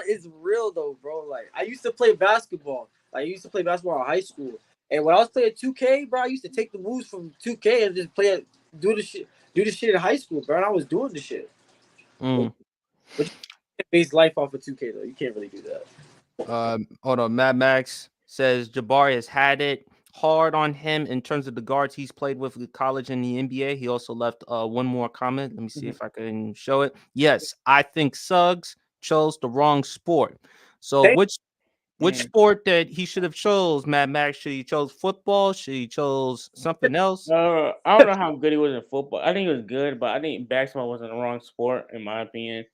it's real though, bro. Like I used to play basketball. Like I used to play basketball in high school, and when I was playing 2K, bro, I used to take the moves from 2K and just play it, do the shit in high school, bro. And I was doing the shit. Mm. But you can't base life off of 2K though. You can't really do that. Hold on. Mad Max says Jabari has had it hard on him in terms of the guards he's played with in college and the NBA. He also left one more comment. Let me see if I can show it. Yes, I think Suggs chose the wrong sport. So Thank- which sport that he should have chose, Mad Max? Should he chose football? Should he chose something else? I don't know how good he was in football. I think he was good, but I think basketball was in the wrong sport, in my opinion.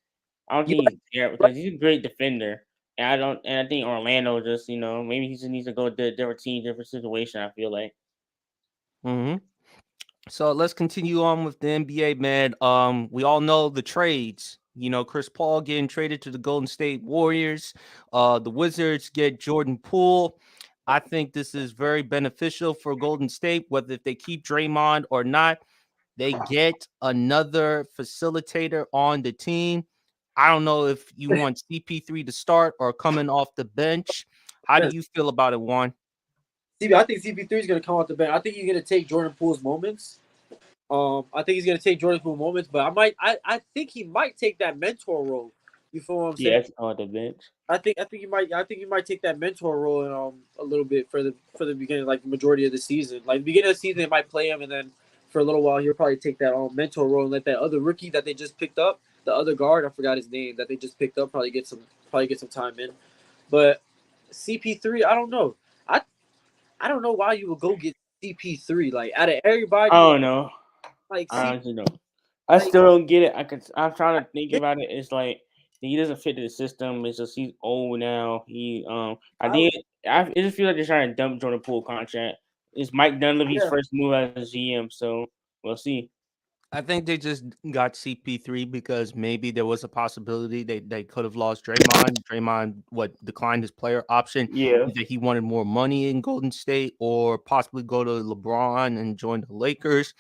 I don't think he's terrible because he's a great defender. And I think Orlando just, maybe he just needs to go to a different team, different situation, I feel like. Mm-hmm. So let's continue on with the NBA, man. We all know the trades. Chris Paul getting traded to the Golden State Warriors. The Wizards get Jordan Poole. I think this is very beneficial for Golden State, whether if they keep Draymond or not. They get another facilitator on the team. I don't know if you want CP3 to start or coming off the bench. How do you feel about it, Juan? I think CP3 is gonna come off the bench. I think he's gonna take Jordan Poole's moments. I think he's gonna take Jordan Poole moments, but I think he might take that mentor role. You feel what I'm saying? Yeah, on the bench. I think he might take that mentor role in a little bit for the beginning, like the majority of the season. Like the beginning of the season, they might play him, and then for a little while, he'll probably take that mentor role and let that other rookie that they just picked up, the other guard, I forgot his name, that they just picked up, probably get some time in. But CP3, I don't know. I don't know why you would go get CP3. Like out of everybody, I don't know. like I honestly don't. I still don't get it. I'm trying to think about it. It's like he doesn't fit the system. It's just he's old now. I just feel like they're trying to dump Jordan Poole contract. It's Mike Dunleavy's first move as GM, so we'll see. I think they just got CP3 because maybe there was a possibility they could have lost Draymond. Draymond declined his player option. Yeah. Either he wanted more money in Golden State or possibly go to LeBron and join the Lakers.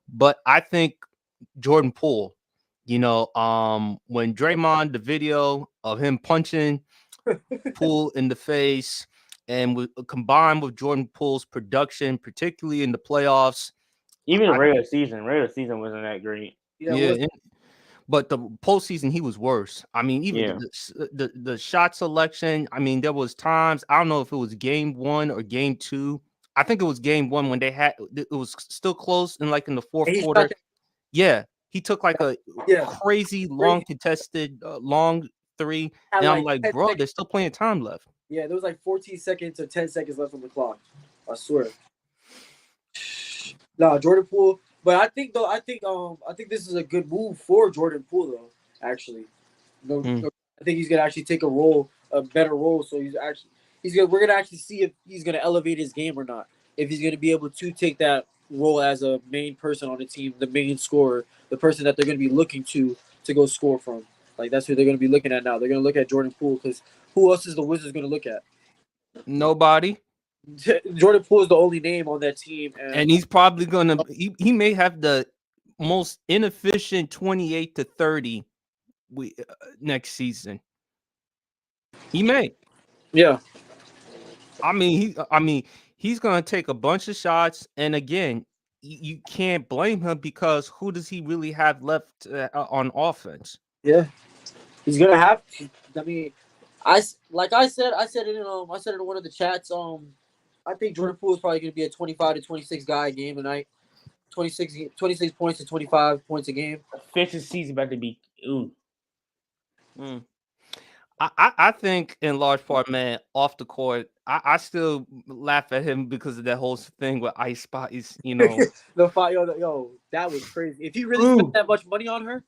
But I think Jordan Poole, when Draymond, the video of him punching Poole in the face, and combined with Jordan Poole's production, particularly in the playoffs. Even the regular season wasn't that great. Yeah, but the postseason he was worse. I mean, even the shot selection. I mean, there was times I don't know if it was game 1 or game 2. I think it was game 1 when it was still close in the fourth quarter. Yeah, he took like a crazy long contested long 3, and I'm like, bro, seconds. There's still plenty of time left. Yeah, there was like 14 seconds or 10 seconds left on the clock. I swear. No, Jordan Poole. But I think this is a good move for Jordan Poole though. Actually, I think he's gonna actually take a better role. So we're gonna actually see if he's gonna elevate his game or not. If he's gonna be able to take that role as a main person on the team, the main scorer, the person that they're gonna be looking to go score from. Like that's who they're gonna be looking at now. They're gonna look at Jordan Poole because who else is the Wizards gonna look at? Nobody. Jordan Poole is the only name on that team, and he's probably gonna. He may have the most inefficient 28 to 30 next season. He may. Yeah. I mean, he's gonna take a bunch of shots, and again, you can't blame him because who does he really have left on offense? Yeah, he's gonna have. I mean, I said it in one of the chats. I think Jordan Poole is probably going to be a 25 to 26 guy a game tonight. 26 points to 25 points a game. Fifth season about to be. Ooh. I think in large part, man, off the court, I still laugh at him because of that whole thing with Ice Spice. You know, The fight, yo, that was crazy. If he really Ooh. spent that much money on her,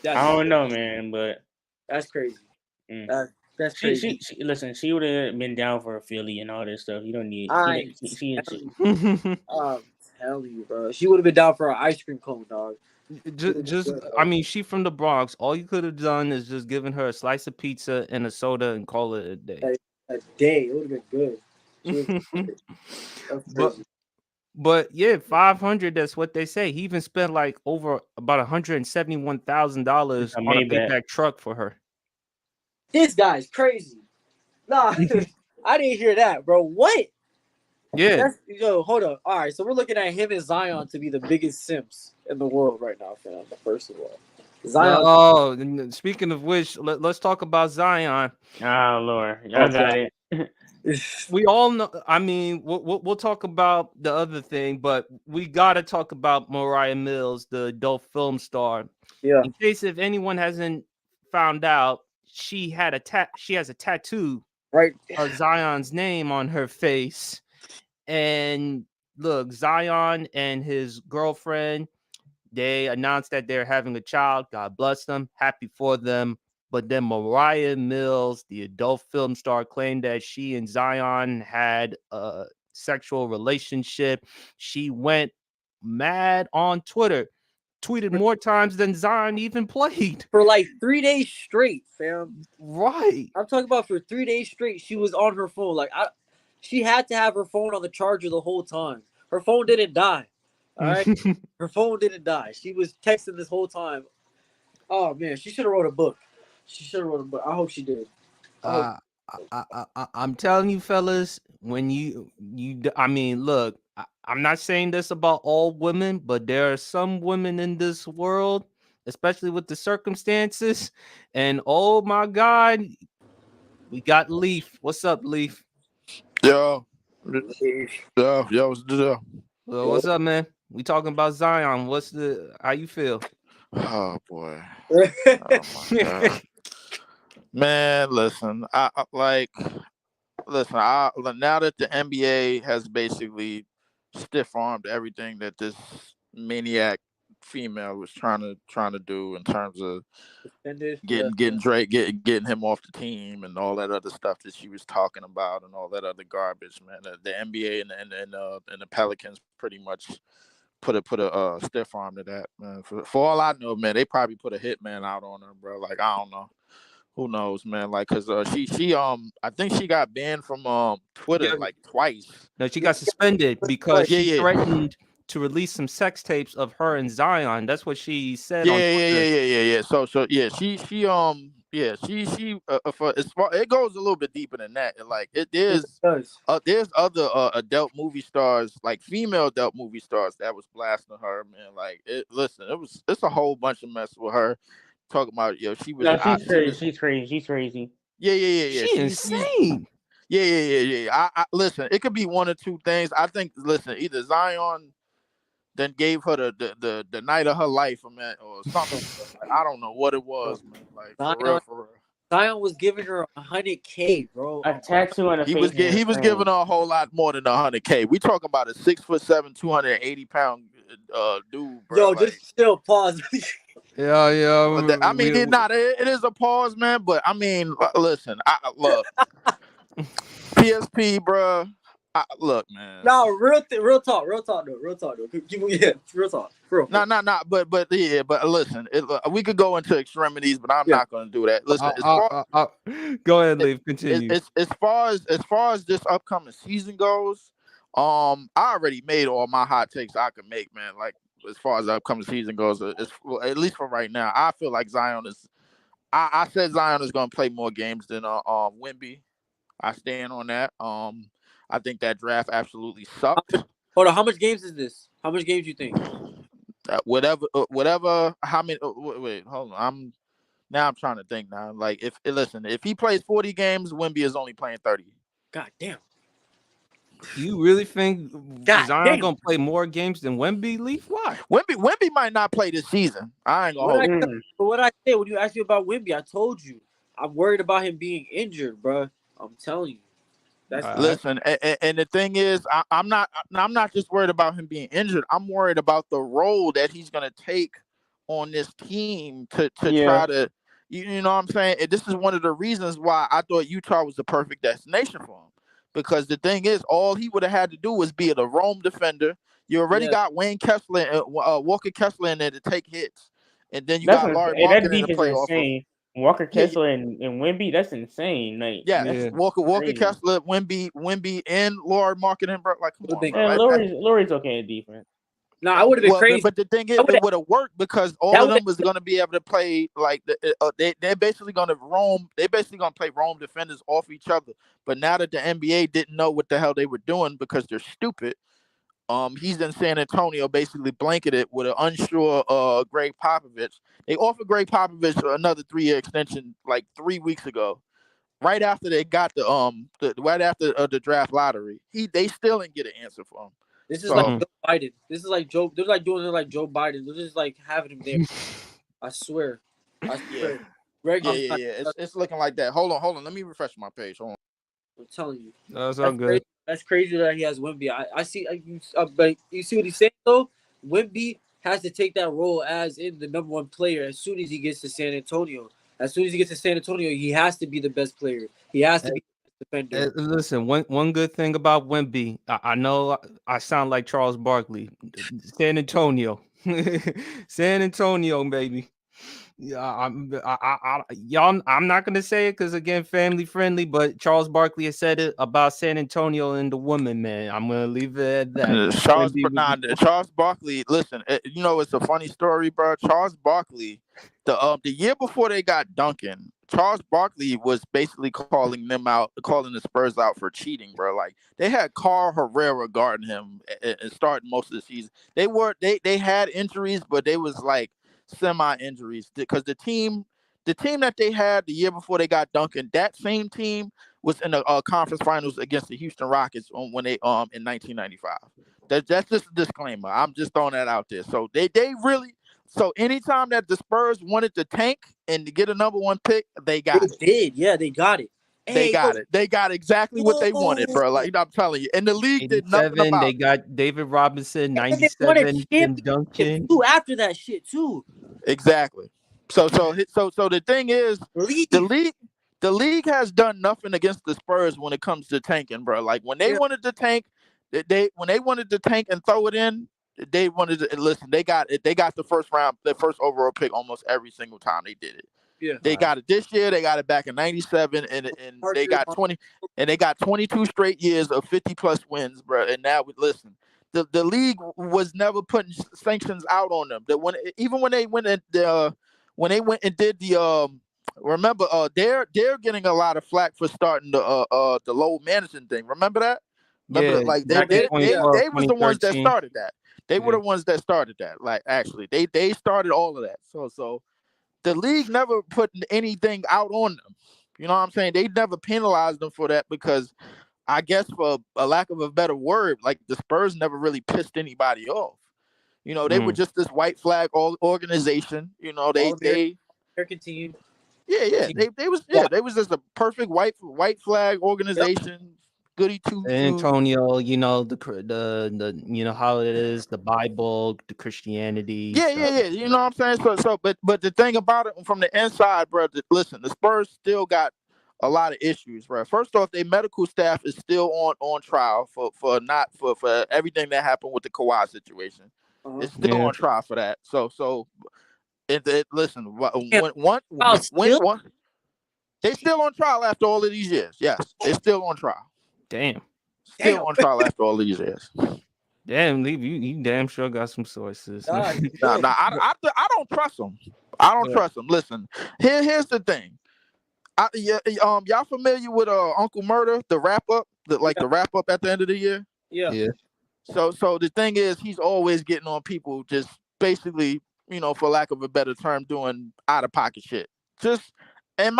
that's I don't know, man, but that's crazy. mm. That's she crazy. listen. She would have been down for a Philly and all this stuff. You don't need. I'm She telling you, bro. She would have been down for an ice cream cone, dog. just I mean, she from the Bronx. All you could have done is just given her a slice of pizza and a soda and call it a day. A day, it would have been good. But yeah, 500. That's what they say. He even spent like over about $171,000 on a Maybach truck for her. This guy's crazy. Nah, I didn't hear that, bro. What? Yeah. Yo, hold up. All right, so we're looking at him and Zion to be the biggest simps in the world right now, fam. First of all, Zion. Oh, speaking of which, let's talk about Zion. Oh Lord, y'all got it. We all know. I mean, we'll talk about the other thing, but we gotta talk about Mariah Mills, the adult film star. Yeah. In case if anyone hasn't found out, she has a tattoo right of Zion's name on her face. And look, Zion and his girlfriend, they announced that they're having a child. God bless them. Happy for them. But then Mariah Mills, the adult film star, claimed that she and Zion had a sexual relationship. She went mad on Twitter, tweeted more times than Zion even played. For like 3 days straight, fam. Right. I'm talking about for 3 days straight, she was on her phone. Like, she had to have her phone on the charger the whole time. Her phone didn't die. All right? Her phone didn't die. She was texting this whole time. Oh, man. She should have wrote a book. I hope she did. I'm telling you, fellas, when I mean, look, I'm not saying this about all women, but there are some women in this world, especially with the circumstances. And oh my God, we got Leaf. What's up, Leaf? Yo, what's the Well, what's up, man? We talking about Zion. How you feel? Oh boy. Oh my God. Man, listen. Now that the NBA has basically stiff-armed everything that this maniac female was trying to do in terms of getting Drake, getting him off the team and all that other stuff that she was talking about and all that other garbage, man. The NBA and the Pelicans pretty much put a stiff arm to that, man. For all I know, man, they probably put a hitman out on her, bro. Like, I don't know. Who knows, man? Like, cause she I think she got banned from Twitter like twice. No, she got suspended because she threatened to release some sex tapes of her and Zion. That's what she said. Yeah. So yeah, she for as far, it goes a little bit deeper than that. Like there's other adult movie stars, like female adult movie stars that was blasting her, man. Like it's a whole bunch of mess with her. Talking about she was. No, she's crazy. Yeah. She's insane. Yeah. I listen. It could be one or two things. I think. Listen, either Zion then gave her the night of her life, man, or something. Like, I don't know what it was, man. Like for real. Zion was giving her $100K, bro. A tattoo on her face. He was giving her a whole lot more than $100K. We talking about a 6'7", 280-pound dude, bro. Yo, just still pause. Yeah. I mean, it is a pause, man. But I mean, listen, look, PSP, bro. Look, man. No, real talk, though. Real talk. No. But listen, we could go into extremities, but I'm not going to do that. Listen, go ahead, Leave. Continue. As far as this upcoming season goes, I already made all my hot takes I could make, man. Like as far as the upcoming season goes, at least for right now, I feel like Zion is. I said Zion is going to play more games than Wemby. I stand on that. I think that draft absolutely sucked. Hold on, how much games is this? How much games you think? Whatever. How many? Wait, hold on. I'm trying to think now. Like, if he plays 40 games, Wemby is only playing 30. God damn. You really think Zion gonna play more games than Wemby, Leaf? Why? Wemby might not play this season. I ain't gonna hold. But what I said when you asked me about Wemby, I told you I'm worried about him being injured, bro. I'm telling you. That's Listen, and the thing is, I'm not just worried about him being injured. I'm worried about the role that he's gonna take on this team to try to, you know what I'm saying? And this is one of the reasons why I thought Utah was the perfect destination for him. Because the thing is, all he would have had to do was be a roam defender. You already got Wayne Kessler, Walker Kessler in there to take hits, and then you got Larry Markkinen in the defense is playoff. insane. Walker Kessler and Wemby, that's insane. Like, yeah, Walker Kessler, Wemby, and Larry Markkinen, bro. Like, come on, bro. Laury's okay at defense. No, I would have been crazy. But the thing is, it would have worked because all of them was going to be able to play like they're basically going to roam. They're basically going to play roam defenders off each other. But now that the NBA didn't know what the hell they were doing because they're stupid, he's in San Antonio basically blanketed with an unsure Greg Popovich. They offered Greg Popovich another 3-year extension like 3 weeks ago, right after they got right after the draft lottery. They still didn't get an answer for him. This is like Joe Biden. This is like Joe. They're like doing it like Joe Biden. They're just like having him there. I swear. Greg, It's looking like that. Hold on. Let me refresh my page. Hold on. I'm telling you. That's all good. That's crazy that he has Wemby. I see. But you see what he's saying though. Wemby has to take that role as in the number one player as soon as he gets to San Antonio. As soon as he gets to San Antonio, he has to be the best player. He has to be the best defender. Listen, one good thing about Wemby, I know I sound like Charles Barkley. San Antonio, San Antonio, baby. Yeah, I'm not gonna say it because again, family friendly. But Charles Barkley has said it about San Antonio and the woman. Man, I'm gonna leave it at that. Charles Barkley. Listen, you know it's a funny story, bro. Charles Barkley, the year before they got Duncan, Charles Barkley was basically calling the Spurs out for cheating, bro. Like they had Carl Herrera guarding him and starting most of the season. They had injuries, but they was like semi-injuries because the team that they had the year before they got Duncan, that same team was in the conference finals against the Houston Rockets when they in 1995. That's just a disclaimer. I'm just throwing that out there. So they really anytime that the Spurs wanted to tank and to get a number one pick, they got it. They got it. They got it. They got exactly what they wanted, bro. Like I'm telling you. And the league did nothing about They got David Robinson, 97, and Duncan. After that shit too. Exactly. So the thing is, the league has done nothing against the Spurs when it comes to tanking, bro. Like when they wanted to tank, when they wanted to tank and throw it in, they wanted to listen. They got the first overall pick almost every single time they did it. Yeah, they got it this year. They got it back in '97, and they got 22 straight years of 50+ wins, bro. And now, listen, the league was never putting sanctions out on them. That when they went and did the remember they're getting a lot of flack for starting the load management thing. Remember that? Remember, like they was the ones that started that. They were the ones that started that. Like actually, they started all of that. So. The league never put anything out on them. You know what I'm saying? They never penalized them for that because I guess for a lack of a better word, like the Spurs never really pissed anybody off. You know, they were just this white flag organization. You know, they American team. Yeah. They was just a perfect white flag organization. Yep. Goody two. San Antonio, you know the you know how it is, the Bible, the Christianity. Yeah. You know what I'm saying? But the thing about it from the inside, bro. Listen, the Spurs still got a lot of issues, bro. First off, their medical staff is still on trial for everything that happened with the Kawhi situation. It's still on trial for that. Listen, they still on trial after all of these years. Yes, they're still on trial. Damn. Still on trial after all these years. Damn, you damn sure got some sources. Nah, I don't trust them. I don't trust them. Listen, here's the thing. Y'all familiar with Uncle Murder, the wrap up, the wrap up at the end of the year? Yeah. So the thing is, he's always getting on people, just basically, you know, for lack of a better term, doing out of pocket shit. And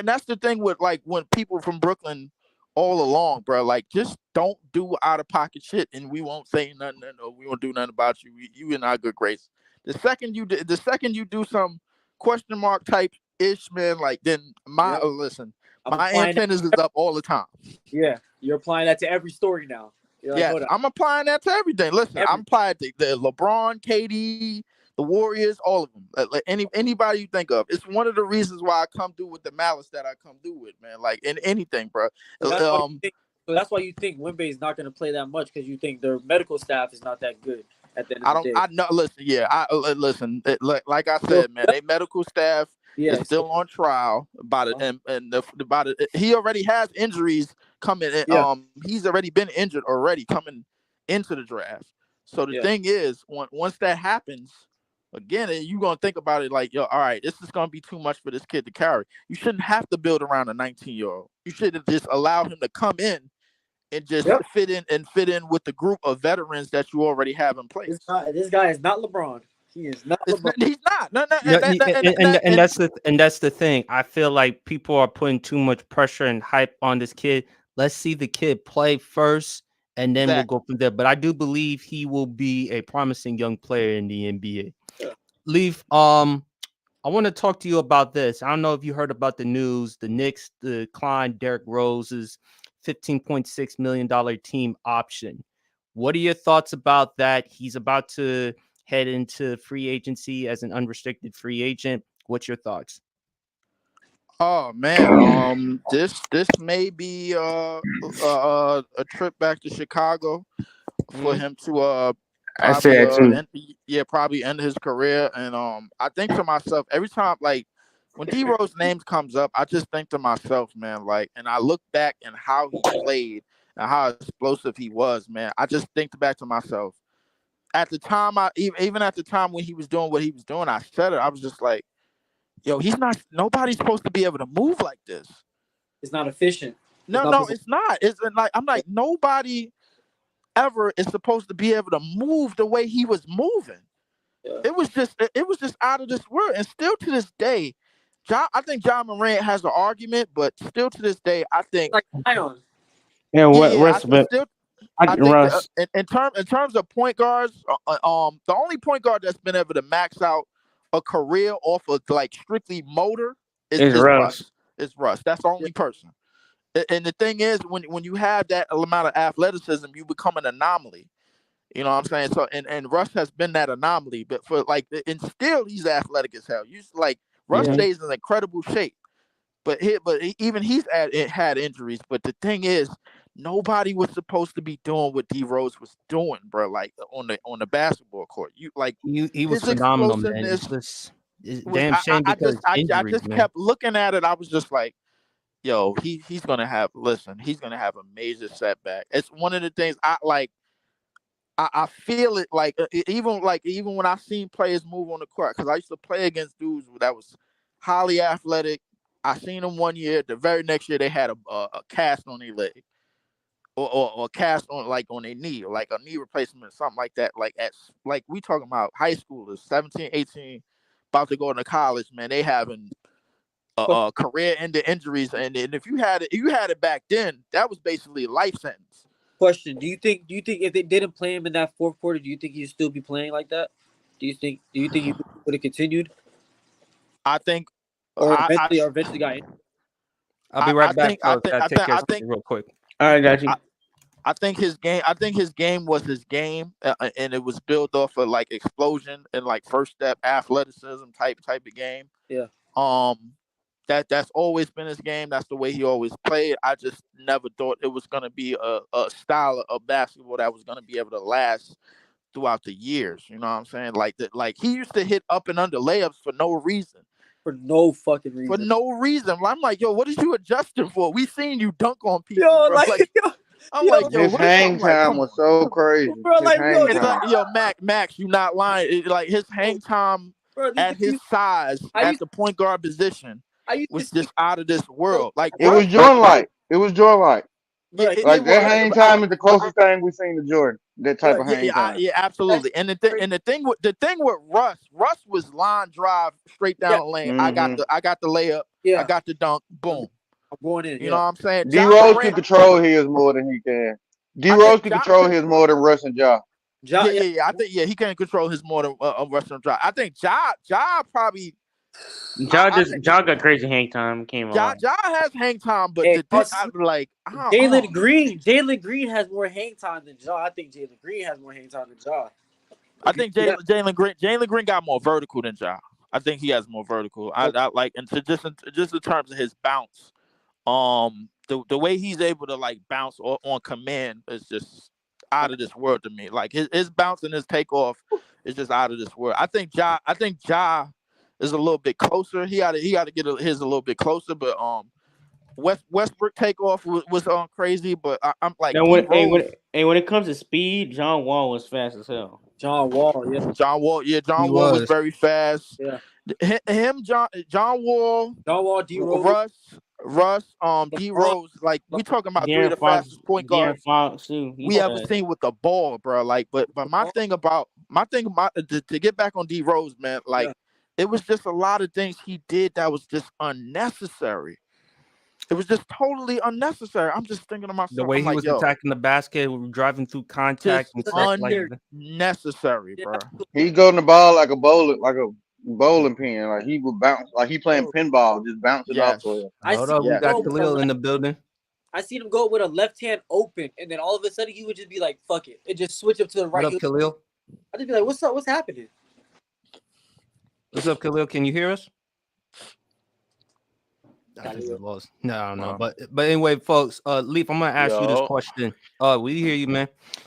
that's the thing with like when people from Brooklyn. All along, bro, like just don't do out of pocket shit, and we won't say nothing, or we won't do nothing about you. You in our good grace. The second you do some question mark type ish, man, like then my antennas is up all the time. Yeah, You're applying that to every story now. You're like, Yes, hold on. I'm applying that to everything. Listen, I'm applying to the LeBron, KD, the Warriors, all of them. Like anybody you think of. It's one of the reasons why I come through with the malice that I come through with, man. Like in anything, bro. So that's why you think Wemby is not going to play that much, because you think their medical staff is not that good at the end of the day. I know. Listen, yeah. Listen. Like I said, man, they medical staff is still on trial about it, and about it. He already has injuries coming. He's already been injured already coming into the draft. So the thing is, once that happens, again, you're gonna think about it like, yo, all right, this is gonna be too much for this kid to carry. You shouldn't have to build around a 19-year-old. You should have just allowed him to come in and just fit in with the group of veterans that you already have in place. This guy is not LeBron. He is not LeBron. He's not. No. And that's the thing. I feel like people are putting too much pressure and hype on this kid. Let's see the kid play first, and then we'll go from there. But I do believe he will be a promising young player in the NBA. Leaf, I want to talk to you about this. I don't know if you heard about the news. The Knicks declined Derrick Rose's $15.6 million team option. What are your thoughts about that? He's about to head into free agency as an unrestricted free agent. What's your thoughts? Oh man, this may be a trip back to Chicago for him to I say that too. probably end his career. And I think to myself every time, like when D Rose name comes up, I just think to myself, man, like, and I look back and how he played and how explosive he was, man. I just think back to myself. At the time, even at the time when he was doing what he was doing, I said it. I was just like, yo, nobody's supposed to be able to move like this. It's not efficient. It's not. It's like, I'm like, nobody ever is supposed to be able to move the way he was moving. Yeah. It was just out of this world. And still to this day, I think John Morant has an argument, but still to this day, I think like Zion. Yeah, Russ, in terms of point guards, the only point guard that's been able to max out a career off of like strictly motor is Russ. It's Russ. That's the only person. And the thing is, when you have that amount of athleticism, you become an anomaly. You know what I'm saying? So and Russ has been that anomaly, but and still he's athletic as hell. Russ stays in incredible shape, but even he's had injuries. But the thing is, nobody was supposed to be doing what D Rose was doing, bro. Like on the basketball court, he was phenomenal, man. It's damn shame because I just kept looking at it. I was just like, yo, he's gonna have a major setback. It's one of the things I feel it even when I seen players move on the court, because I used to play against dudes that was highly athletic. I seen them one year. The very next year they had a cast on their leg, or a cast on on their knee, or like a knee replacement, something like that. Like we talking about high schoolers, 17, 18, about to go into college. Man, they having career-ending injuries, and if you had it back then, that was basically a life sentence. Question: Do you think if they didn't play him in that fourth quarter, do you think he'd still be playing like that? Do you think he would have continued? I think, or eventually got injured. I'll be right back. I think real quick. All right, got you. I think his game was his game, and it was built off of like explosion and like first step athleticism type of game. Yeah. That's always been his game. That's the way he always played. I just never thought it was gonna be a style of basketball that was gonna be able to last throughout the years. You know what I'm saying? Like he used to hit up and under layups for no reason. For no fucking reason. For no reason. I'm like, yo, what is you adjusting for? We seen you dunk on people. Yo, bro. His hang time was so crazy. Bro, Max, you not lying. His hang time at his size at the point guard position was just out of this world. It was Jordan-like. That hang time is the closest thing we've seen to Jordan. That type of hang time. Yeah, absolutely. And the thing with Russ was line drive straight down the lane. Mm-hmm. I got the layup. Yeah. I got the dunk. Boom. I'm going in. You know what I'm saying? D Rose can control his more than he can. D Rose can control his more than Russ and Ja. I think he can control his more than Russ and Ja. I think Ja probably Ja got crazy hang time. Came Ja on. has hang time, but Hey, Jalen Green has more hang time than Ja. I think Jalen Green has more hang time than Ja. I think Jalen Green got more vertical than Ja. I think he has more vertical. I like, and just in terms of his bounce, the way he's able to like bounce on command is just out of this world to me. Like his bounce and his takeoff is just out of this world. I think Ja is a little bit closer. He got to get his a little bit closer, but Westbrook takeoff was crazy, but I'm like, Now, when it comes to speed, John Wall was fast as hell. John Wall, yeah. John Wall was very fast. Yeah. John Wall, D Rose, Russ, D Rose. Like we talking about three of the fastest point guards we ever seen with the ball, bro. Like, but my thing about to get back on D Rose, man. Like, it was just a lot of things he did that was just unnecessary. It was just totally unnecessary. I'm just thinking to myself, the way he was attacking the basket, driving through contact, and stuff unnecessary, bro. He going the ball like a bowling pin, like he would bounce, like he playing pinball, just bouncing off to it. Hold up, we got Khalil in the building. I seen him go with a left hand open, and then all of a sudden he would just be like, "Fuck it," and just switch up to the right. What up, Khalil? I'd just be like, "What's up? What's happening?" What's up, Khalil? Can you hear us? I think we lost. No. But anyway, folks, Leaf, I'm gonna ask you this question. We hear you, man.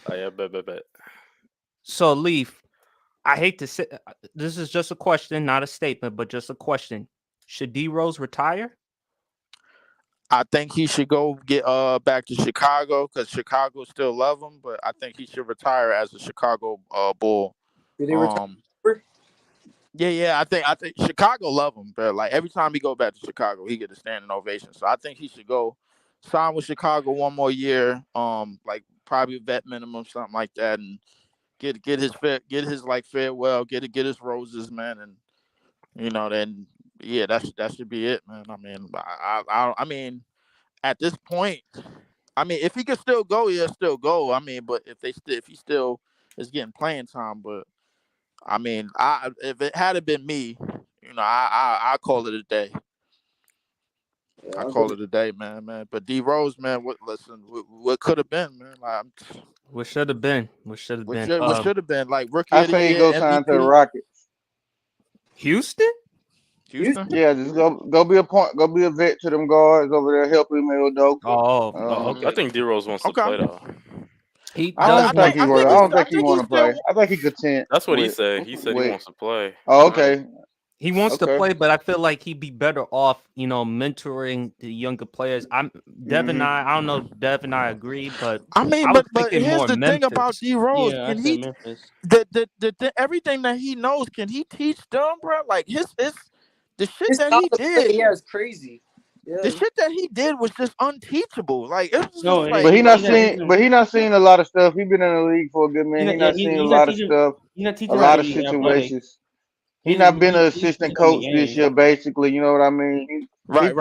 Yeah, bet. So, Leaf, I hate to say this is just a question, not a statement, but just a question. Should D Rose retire? I think he should go get back to Chicago because Chicago still love him, but I think he should retire as a Chicago Bull. Did they retire? Yeah. I think Chicago love him, but like every time he go back to Chicago, he get a standing ovation. So I think he should go sign with Chicago one more year, like probably vet minimum, something like that, and get his like farewell, get his roses, man, and then that should be it, man. I mean, at this point, I mean, if he could still go, he'll still go. I mean, but if he still is getting playing time, but I mean, if it had been me, I call it a day. I call it a day, man. But D Rose, man, what could have been, man? Like, what should have been? What should have been? What should have been? Like rookie. I say he go sign to the Rockets. Houston? Yeah, just go be a vet to them guards over there, help him I think D Rose wants to play though. I don't think he want to play. I think he content. That's what he said. He said he wants to play. Oh, okay. He wants to play, but I feel like he'd be better off, mentoring the younger players. Devin, I don't know if Devin and I agree, but I mean, but here's the thing about D Rose. Yeah, can he the everything that he knows, can he teach them, bro? Like the shit that he did. Yeah, it's crazy. Yeah. The shit that he did was just unteachable. Like it was but he not seen a lot of stuff. He been in the league for a good minute. He not seen a lot of stuff. A lot of situations. He not been an assistant coach this year, basically. You know what I mean? Right.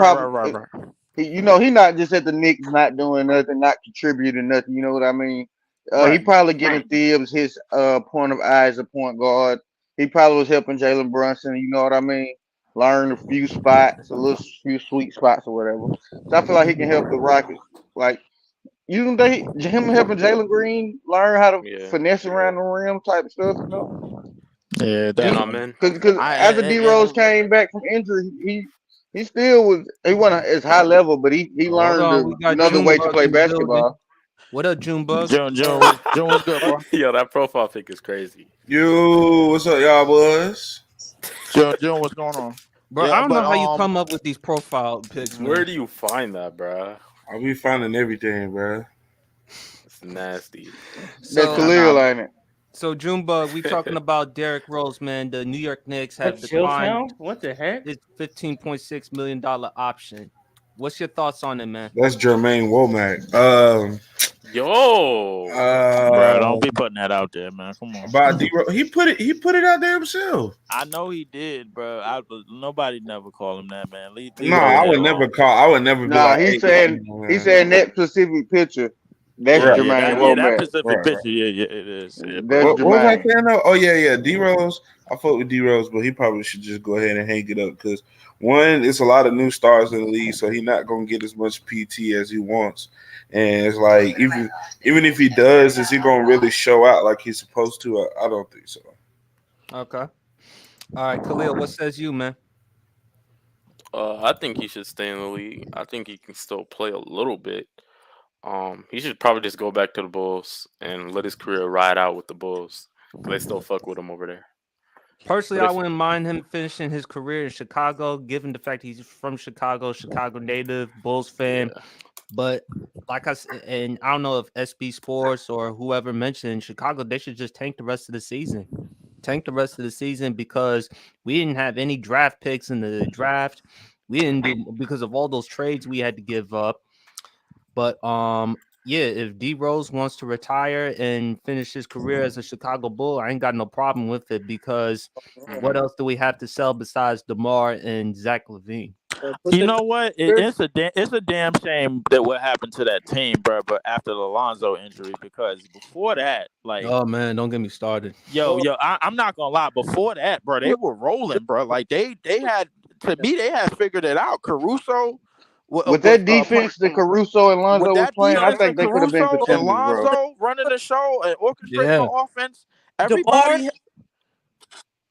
He not just at the Knicks, not doing nothing, not contributing nothing. You know what I mean? He probably getting Thibs his point of eye as a point guard. He probably was helping Jalen Brunson. You know what I mean? Learn a few spots, few sweet spots or whatever. So I feel like he can help the Rockets. Like, you don't think him helping Jalen Green learn how to finesse around the rim type of stuff, Yeah, because after D Rose came back from injury, he still was. He wasn't as high level, but he learned another way to play basketball. What up, Junebug? June was good, bro. Yo, that profile pic is crazy. Yo, what's up, y'all boys? June, what's going on? Bro, I don't know how you come up with these profile pics. Where do you find that, bro? I be finding everything, bro. It's nasty. That's Khalil, ain't it? So, Junebug, we talking about Derrick Rose, man. The New York Knicks have declined. What the heck? It's $15.6 million option. What's your thoughts on it, man? That's Jermaine Womack. Bro, don't be putting that out there, man. Come on. About he put it out there himself. I know he did, bro. Nobody never call him that, man. I would never be like, he said that specific picture. That's Right. Jermaine that Womack. specific Right. picture, yeah, it is. Yeah, That's What was I Jermaine. saying though? Oh yeah. D Rose. I fuck with D Rose, but he probably should just go ahead and hang it up because one, it's a lot of new stars in the league, so he's not gonna get as much PT as he wants. And it's like even if he does, is he gonna really show out like he's supposed to? I don't think so. Okay. All right, Khalil, what says you, man? I think he should stay in the league. I think he can still play a little bit. He should probably just go back to the Bulls and let his career ride out with the Bulls. They still fuck with him over there. Personally, But I if- wouldn't mind him finishing his career in Chicago, given the fact he's from Chicago native, Bulls fan. Yeah. But like I said, and I don't know if SB Sports or whoever mentioned Chicago, they should just tank the rest of the season. Tank the rest of the season because we didn't have any draft picks in the draft. We didn't do because of all those trades we had to give up. But yeah, if D Rose wants to retire and finish his career as a Chicago Bull, I ain't got no problem with it because what else do we have to sell besides DeMar and Zach LaVine? You know what? It's a damn shame that what happened to that team, bro. But after the Lonzo injury, because before that, like, Oh man, don't get me started. I'm not gonna lie. Before that, bro, they were rolling, bro. Like they had figured it out. Caruso. With that defense that Caruso and Lonzo was playing, I think they could have been Caruso contenders, and bro. Lonzo running the show and orchestrating Yeah. the offense. Everybody,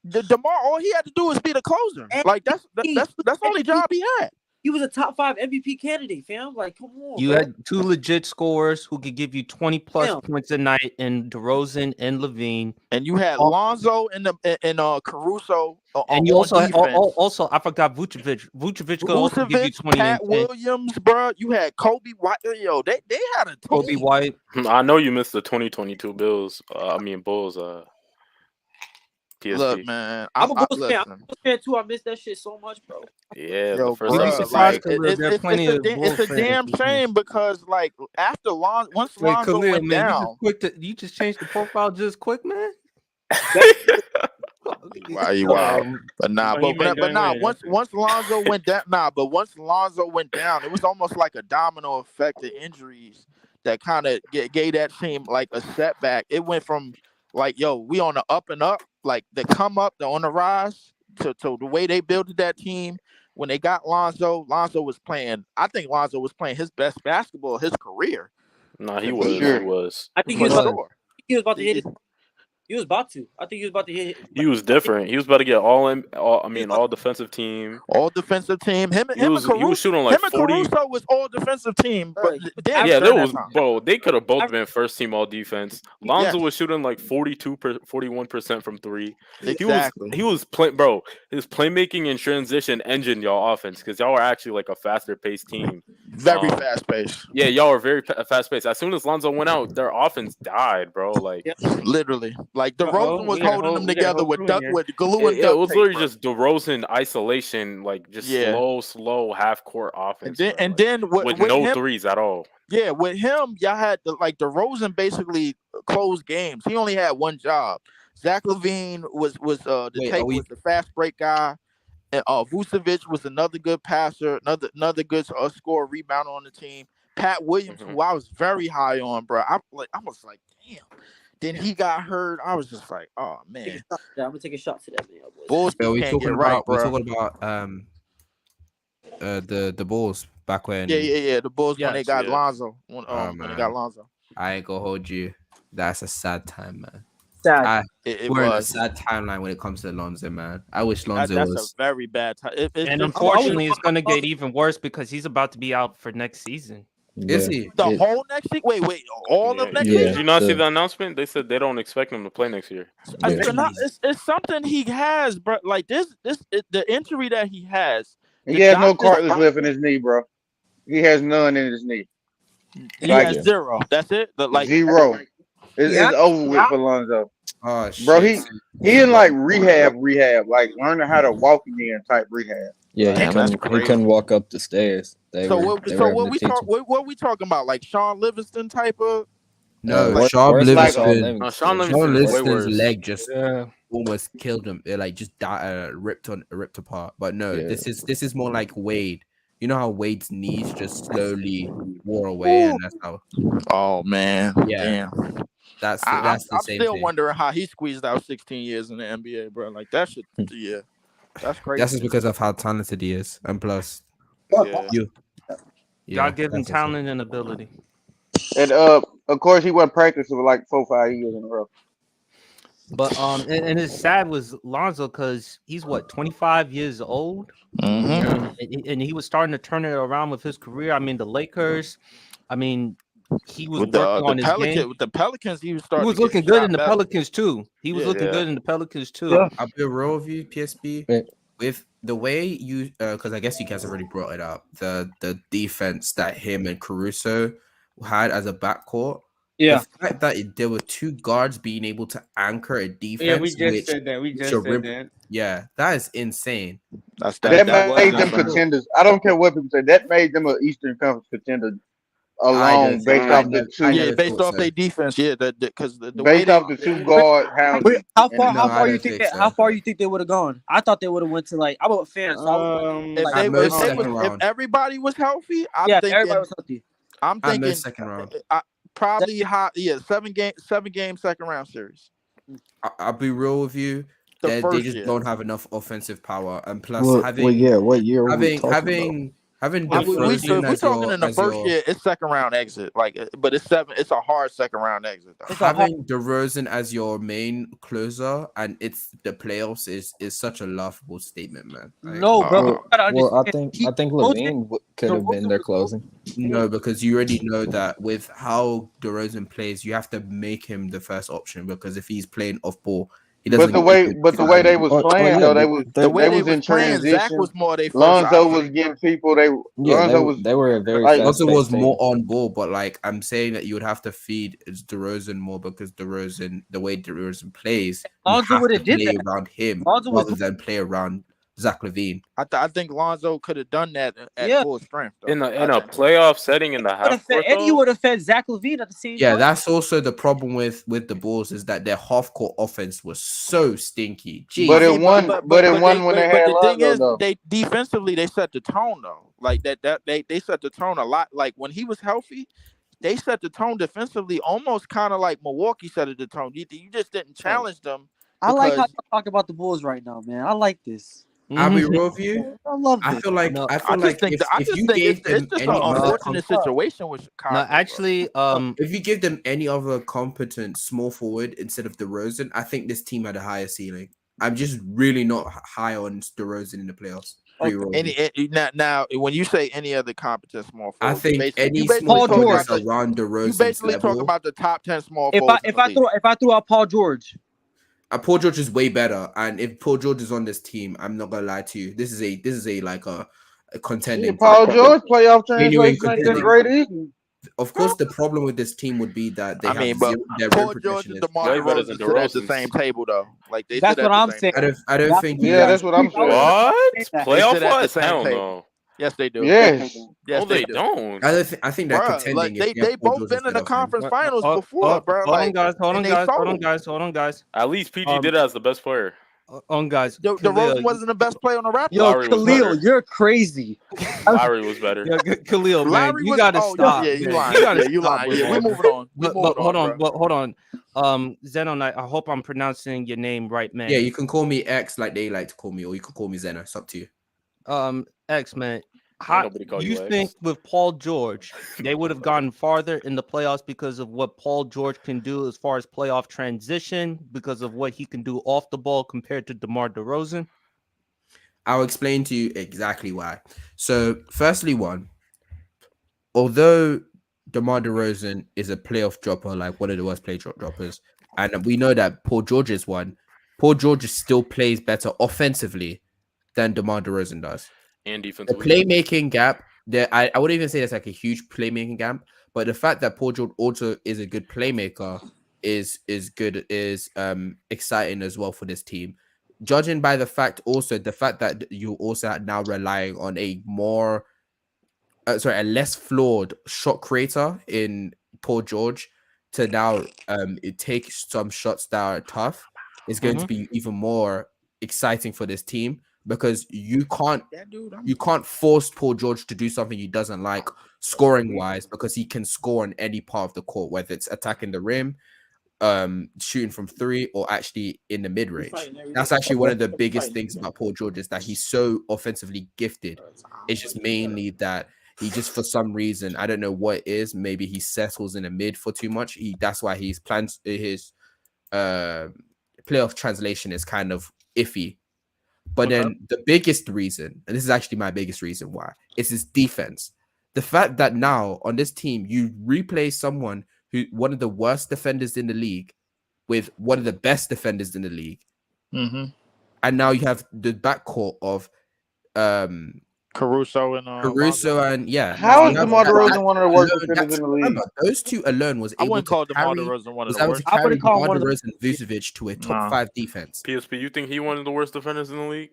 DeMar, all he had to do was be the closer. Like that's the only job he had. He was a top 5 MVP candidate, fam. Like, come on. You bro. had two legit scorers who could give you 20 plus points a night in DeRozan and LaVine. And you had Lonzo and Caruso. And you on also had, defense. also I forgot Vucevic. Vucevic could also give you 20 Pat and Williams, bro. You had Kobe White. Yo, they had a team. Kobe White. I know you missed the 2022 Bulls. PSG. Look, man, I'm a Bulls fan. listen. I'm a Bulls fan too. I miss that shit so much, bro. Yeah, Yo, the first bruh, You'd be time. surprised, like, Khalil, there are plenty of Bulls it's a fans damn who- shame because like after once Wait, Lonzo Khalil, went man, down. you just changed the profile just quick, man. Wow, you wild. But nah, But he been but doing nah. right, Once Lonzo went down, once Lonzo went down, it was almost like a domino effect of injuries that kind of gave that team like a setback. It went from like, yo, we on the up and up, like the come up, the on the rise, to the way they built that team. When they got Lonzo was playing. I think Lonzo was playing his best basketball of his career. Nah, he For was. sure. He was. I think For he was, sure. he was about to hit it. He was about to. I think he was about to hit. He was different. He was about to get all defensive team. All defensive team. Him He was and Caruso. shooting like Him and 40. Caruso was all defensive team. But then Yeah, during there that was, time. bro. They could have both been first team all defense. Lonzo Yes. was shooting like 41% from three. Exactly. He was playing, bro. His playmaking and transition engine y'all offense because y'all are actually like a faster paced team. Very fast paced. Yeah, y'all are very fast paced. As soon as Lonzo went out, their offense died, bro. Like Literally. Like DeRozan was we got a holding whole- them we got a together whole with crew duck in here. with glue and it duct was tape, literally bro. just DeRozan isolation, like just Yeah. slow half court offense. And bro, then like, with with no him, threes at all. yeah, with him, y'all had DeRozan basically closed games. He only had one job. Zach LaVine was the Wait, tape are we- was the fast break guy. And Vucevic was another good passer, another good scorer, rebounder on the team. Pat Williams, Mhm. who I was very high on, bro. I was like, damn. Then he got hurt. I was just like, oh man. I'm gonna take a shot to that man. Boys. Bulls Yeah, we're can't talking get right, about bro. the Bulls back when Yeah. The Bulls when they Yes, got yeah. Lonzo. When they man. got Lonzo. I ain't gonna hold you. That's a sad time, man. Sad. It We're in a was. sad timeline when it comes to Lonzo, man. I wish Lonzo That's was. a very bad time. And unfortunately, it's going to get even worse because he's about to be out for next season. Is he? The whole next week? Wait, all of next Did week? you not see the announcement? They said they don't expect him to play next year. It's something he has, bro. Like the injury that he has. He has no cartilage left in his knee, bro. He has none in his knee. He Like- has zero. That's it. Zero. It's over with for Lonzo. Oh shit. Bro, he in like rehab, like learning how to walk again type rehab. Yeah, Damn, that's he crazy. couldn't walk up the stairs. What we talking about? Like Sean Livingston type of? No, What- Sean worse than Sean Livingston. Livingston. Sean Sean Livingston is way Livingston's worse. leg just almost killed him. It like just ripped apart. But no, Yeah. this is more like Wade. you know how Wade's knees just slowly wore away, and that's how. Oh man, Yeah, damn. that's I'm the same still thing. wondering how he squeezed out 16 years in the NBA, bro. Like that shit. Yeah, that's crazy. That's just because of how talented he is, and plus, Yeah. God given that's also- talent and ability. And of course, he wasn't practicing for like 4-5 years in a row. But and it's sad was Lonzo because he's what 25 years old, Mm-hmm. and he was starting to turn it around with his career. I mean, the Lakers. I mean, he was With working on his game. with the Pelicans, he was He starting. was to get looking his good shot in the better. Pelicans too. He was Yeah. looking Yeah. good in the Pelicans too. Yeah. I'll be real with you, PSB. Wait. With the way you, because I guess you guys already brought it up, the defense that him and Caruso had as a backcourt. Yeah. The fact that there were two guards being able to anchor a defense. Yeah, we just which said that. We keeps just your said rim- that. Yeah, that is insane. That's That that was made them number. contenders. I don't care what people say. That made them an Eastern Conference contender alone, based I off the never- two. I Yeah, never based thought off so. their defense. Yeah, because the way Based they, off the two guard houses. How and far? No, How I far you don't think think that? so. How far you think they would have gone? I thought they would have went to like. I'm a fan. So I was if like, they, At if most they second was, if round. everybody was healthy, I'm yeah, if thinking everybody was healthy. I'm At thinking most second round. probably high. Yeah, 7-game second round series. I'll be real with you. The They first just year. don't have enough offensive power, and plus Well, having yeah. What year are we having talking having having If DeRozan we're as talking your in the first year, it's second round exit. Like, but it's a hard second round exit. Though. It's a hard. having DeRozan as your main closer, and it's the playoffs is such a laughable statement, man. Like, No, bro. about? You gotta Well, I understand. think Levine could have been their closing. no, because you already know that with how DeRozan plays, you have to make him the first option, because if he's playing off ball, he doesn't. But the way they was playing though, they was The way they was in playing, Zach transition. was more their first Lonzo option. was getting people. They were a very like, fast Lonzo was team. more on ball, but like I'm saying that you would have to feed DeRozan more, because DeRozan, the way DeRozan plays, you Lonzo have would to have did play that. around him Lonzo was rather than play around Zach LaVine. I think Lonzo could have done that at Yeah. full strength. Though. In a playoff setting in the half court, and you though, would have fed Zach LaVine at the same Yeah, time. that's also the problem with the Bulls, is that their half court offense was so stinky. Jeez. But it won. But it won when they had the thing Lonzo is, though. they defensively they set the tone though. Like they set the tone a lot. Like when he was healthy, they set the tone defensively, almost kind of like Milwaukee set the tone. You just didn't challenge them. I like how because- you talk about the Bulls right now, man. I like this. I'll be real with you. I love I this. feel like No, I I feel just like think if you gave them it's just any an other unfortunate situation with Chicago. No, actually, if you give them any other competent small forward instead of DeRozan, I think this team had a higher ceiling. I'm just really not high on DeRozan in the playoffs. Pretty real with you. Now, when you say any other competent small I forward, think basically- any you basically small Paul talking forward George. about around you DeRozan's basically level. talking about the top 10 small If forwards. I threw out Paul George, Paul George is way better, and if Paul George is on this team, I'm not gonna lie to you. This is a like a contending. Paul George playoff Genuine translation ain't that contending. great either. Of course, the problem with this team would be that they I have mean, but their Paul rim George protection and is DeMar way better DeRozan than sit at the DeRozan's. same table, though. Like they that's sit at what the I'm same saying. table. I don't think you Yeah, guys. that's what I'm saying. What? They sit at Playoff the wise? same Hell table. no. Yes, they do. Yes. Yes, No, they do. don't. I think they're Bruh, contending. like if they have Paul both George been in the instead of him. conference finals Hold- before, hold- bro. Hold on, Like, guys. Hold on, and they guys. Hold on, sold. guys. Hold on, guys. At least PG did it as the best player. Hold on, guys. DeRozan Khalil, wasn't the best player on the Raptors. Yo, Lowry was better. Khalil, you're crazy. Lowry was better. Yeah, Khalil, man, Lowry you was. gotta Oh, stop. yeah, you man. lying. You gotta Yeah, you stop, lying. Yeah, man. we moving on. We But moving hold on, on, bro. but hold on. Zenon, I hope I'm pronouncing your name right, man. Yeah, you can call me X like they like to call me, or you can call me Zeno. It's up to you. X, man. Ain't nobody call You you X. think with Paul George, they would have gotten farther in the playoffs because of what Paul George can do as far as playoff transition, because of what he can do off the ball compared to DeMar DeRozan? I'll explain to you exactly why. So, firstly, although DeMar DeRozan is a playoff dropper, like one of the worst droppers, and we know that Paul George is one, Paul George still plays better offensively than DeMar DeRozan does. And The defensively. playmaking gap, I wouldn't even say that's like a huge playmaking gap, but the fact that Paul George also is a good playmaker is exciting as well for this team. Judging by the fact that you also are now relying on a less flawed shot creator in Paul George to now take some shots that are tough is going to be even more exciting for this team. because you can't force Paul George to do something he doesn't like scoring wise, because he can score on any part of the court, whether it's attacking the rim, shooting from three, or actually in the mid range. That's actually one of the biggest things about Paul George, is that he's so offensively gifted. It's just mainly that he just, for some reason, I don't know what it is, maybe he settles in the mid for too much. That's why his playoff translation is kind of iffy. But then the biggest reason, and this is actually my biggest reason why, is his defense. The fact that now on this team you replace someone who one of the worst defenders in the league with one of the best defenders in the league, and now you have the backcourt of Caruso and How is DeMar DeRozan one of the worst defenders in the league? Remember, those two alone was able to DeMar carry, DeRozan one of was the able worst. to carry DeMar DeRozan and Vucevic to a top 5 defense. PSP, you think he one of the worst defenders in the league?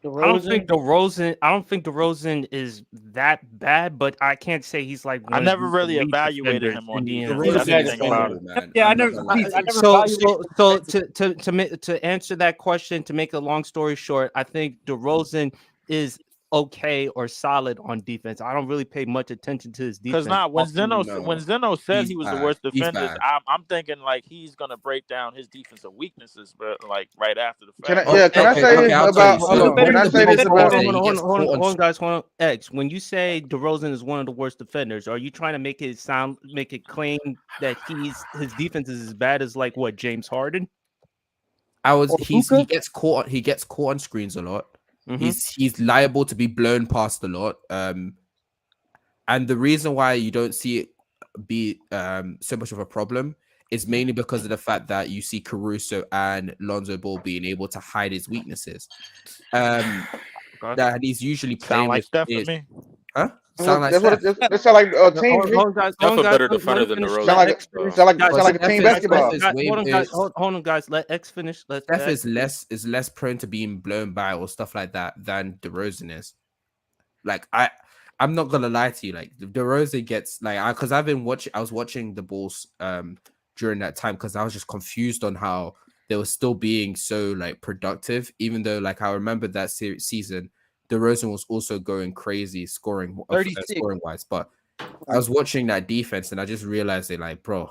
I don't think DeRozan is that bad, but I can't say he's like. I never really evaluated him on defense. Yeah, I never. So to answer that question, to make a long story short, I think DeRozan is okay or solid on defense. I don't really pay much attention to his defense. Because when Zeno said he was the worst defender, I'm thinking like he's gonna break down his defensive weaknesses, but like right after the fact. Hold on, guys. Hold on. X, when you say DeRozan is one of the worst defenders, are you trying to make it claim that his defense is as bad as like what, James Harden? He gets caught on screens a lot. He's liable to be blown past a lot. And the reason why you don't see it be so much of a problem is mainly because of the fact that you see Caruso and Lonzo Ball being able to hide his weaknesses. That he's usually playing like with Steph to me. Huh? Sound like Steph. That sound like a team. That's a better defender than DeRozan. Sound like a team basketball. Hold on, guys. Let X finish. Steph is less prone to being blown by or stuff like that than DeRozan is. Like I'm not gonna lie to you. Like DeRozan gets like because I was watching the Bulls during that time because I was just confused on how they were still being so like productive, even though like I remember that season. DeRozan was also going crazy scoring wise, but I was watching that defense and I just realized like, bro,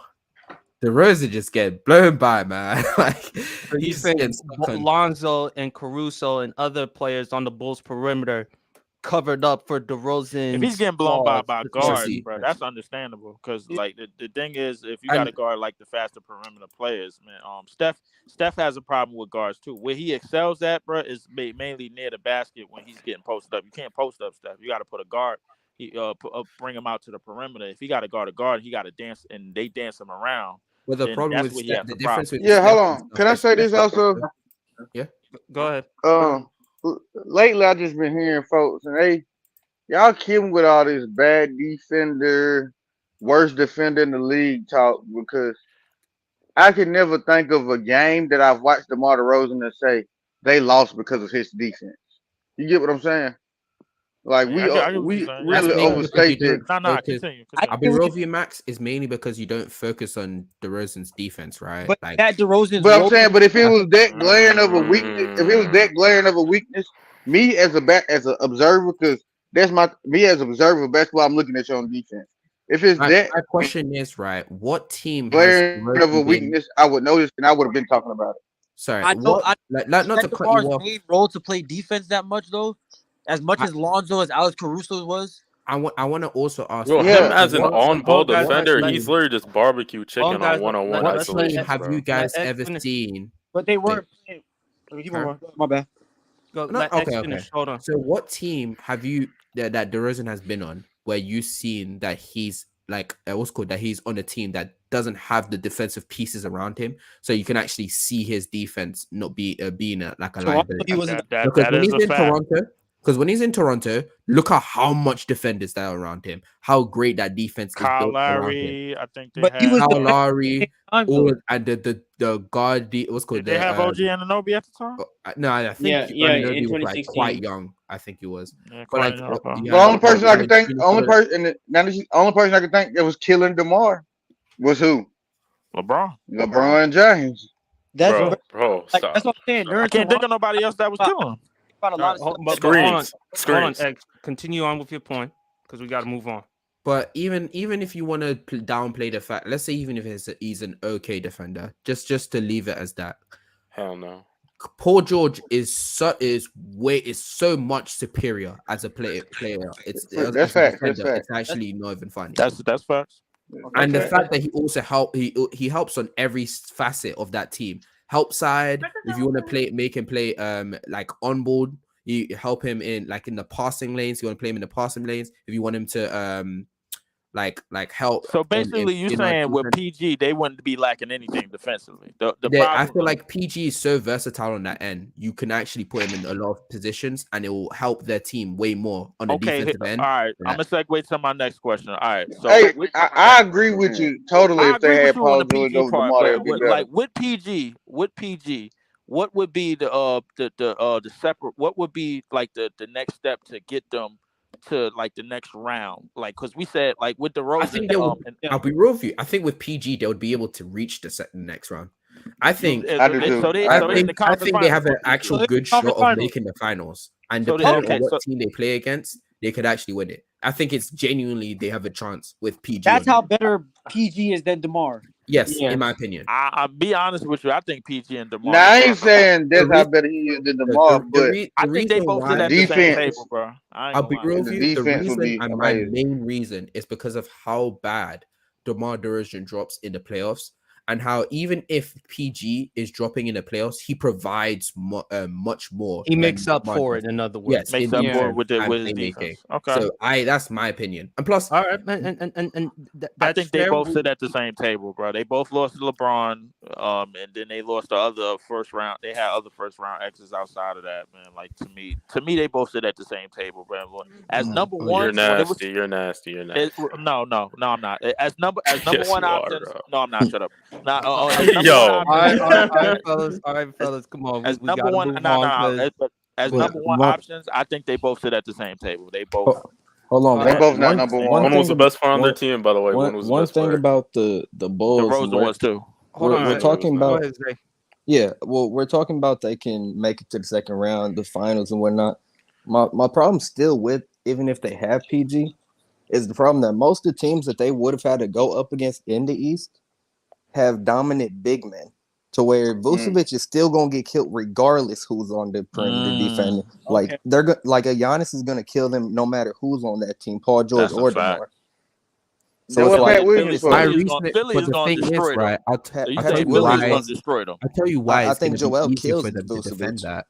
DeRozan just get blown by, man. Like he's saying Lonzo and Caruso and other players on the Bulls perimeter covered up for DeRozan. If he's getting blown by guards, bro, that's understandable. Because like the thing is, if you got a guard like the faster perimeter players, man, Steph has a problem with guards too. Where he excels at, bro, is mainly near the basket when he's getting posted up. You can't post up Steph. You got to put a guard. Bring him out to the perimeter. If he got to guard a guard, he got to dance, and they dance him around. Well, the problem with Steph, the difference with hold on. Can I say this also? Yeah, go ahead. Lately, I just been hearing folks, and y'all kidding with all this bad defender, worst defender in the league talk, because I can never think of a game that I've watched DeMar DeRozan and say they lost because of his defense. You get what I'm saying? Like we really overstate it. Continue. I'll be real with you, Max. Is mainly because you don't focus on DeRozan's defense, right? But like that DeRozan's. But I'm saying, but if it was that glaring of a weakness, me as an observer, because that's me as an observer of basketball, I'm looking at you on defense. If it's my question is right, what team glaring of a weakness, I would notice, and I would have been talking about it. Sorry, I know. not to cut you off. Main role to play defense that much though. As much as Lonzo, as Alex Caruso was. I want to also ask. Him as an on-ball defender, he's literally just barbecue chicken on one-on-one isolation. Have you guys ever seen? But they weren't. My bad. Okay. Hold on. So, what team have you that DeRozan has been on where you've seen that he's like that he's on a team that doesn't have the defensive pieces around him, so you can actually see his defense not being a liability? Because when he's in Toronto, look at how much defenders that are around him, how great that defense is. Kyle Lowry, I think they had Kyle Lowry, and the guard. What's called? Did they have OG Anunoby at the time? No, I think Anunoby was like quite young. I think he was. Yeah, but the only person I can think, that was killing DeMar was who? LeBron James. Bro, that's what I'm saying. I can't think of nobody else that was killing him. About a lot of Hold on, Screens. hold on, X. Continue on with your point because we got to move on. But even if you want to downplay the fact, let's say even if he's an okay defender, just to leave it as that. Hell no. Paul George is so much superior as a player. It's That's fact. It's actually not even funny. That's facts. And the fact that he also he helps on every facet of that team. Help side, if you want to make him play like on board, you help him in the passing lanes. You want to play him in the passing lanes. If you want him to like help. So basically, you're saying with PG, they wouldn't be lacking anything defensively. I feel like PG is so versatile on that end. You can actually put him in a lot of positions, and it will help their team way more on the defensive end. All right, I'm gonna segue to my next question. All right, so hey, I agree with you totally. If they had Paul George over DeMar, like with PG, what would be the separate? What would be like the next step to get them to like the next round? Like, because we said like with the Rose, I'll be real with you. I think with PG they would be able to reach the next round. I think they have an actual good shot of making the finals, and depending on what team they play against, they could actually win it. I think it's genuinely they have a chance with PG. That's how better PG is than DeMar. Yes, in my opinion. I'll be honest with you. I think PG and DeMar. Now, I ain't saying that's how better he is than DeMar, but I think they both sit at the same table, bro. I'll be real with you. The reason and my main reason is because of how bad DeMar DeRozan drops in the playoffs, and how even if PG is dropping in the playoffs, he provides much more. He makes up for it, in other words. Yes, makes up for it with his defense. Okay, so that's my opinion. And plus, all right, and I think they both sit at the same table, bro. They both lost to LeBron, and then they lost the other first round. They had other first round exits outside of that, man. Like to me, they both sit at the same table, bro. As number one, you're nasty. You're nasty. No, I'm not. As number one option. No, I'm not. Shut up. All right, fellas, come on. As number one, as number one options, I think they both sit at the same table. They both. Hold on, they both not number one. One was the best player on their team, by the way. One thing about the Bulls. The Rose was too. We're talking about. Yeah, well, we're talking about they can make it to the second round, the finals, and whatnot. My problem still with even if they have PG, is the problem that most of the teams that they would have had to go up against in the East have dominant big men, to where Vucevic is still gonna get killed regardless who's on the perimeter defending. Like like a Giannis is gonna kill them no matter who's on that team, Paul George or DeMar. So it's like Philly is going to destroy them. Right? I'll tell you why. I think Joel kills for them to defend that,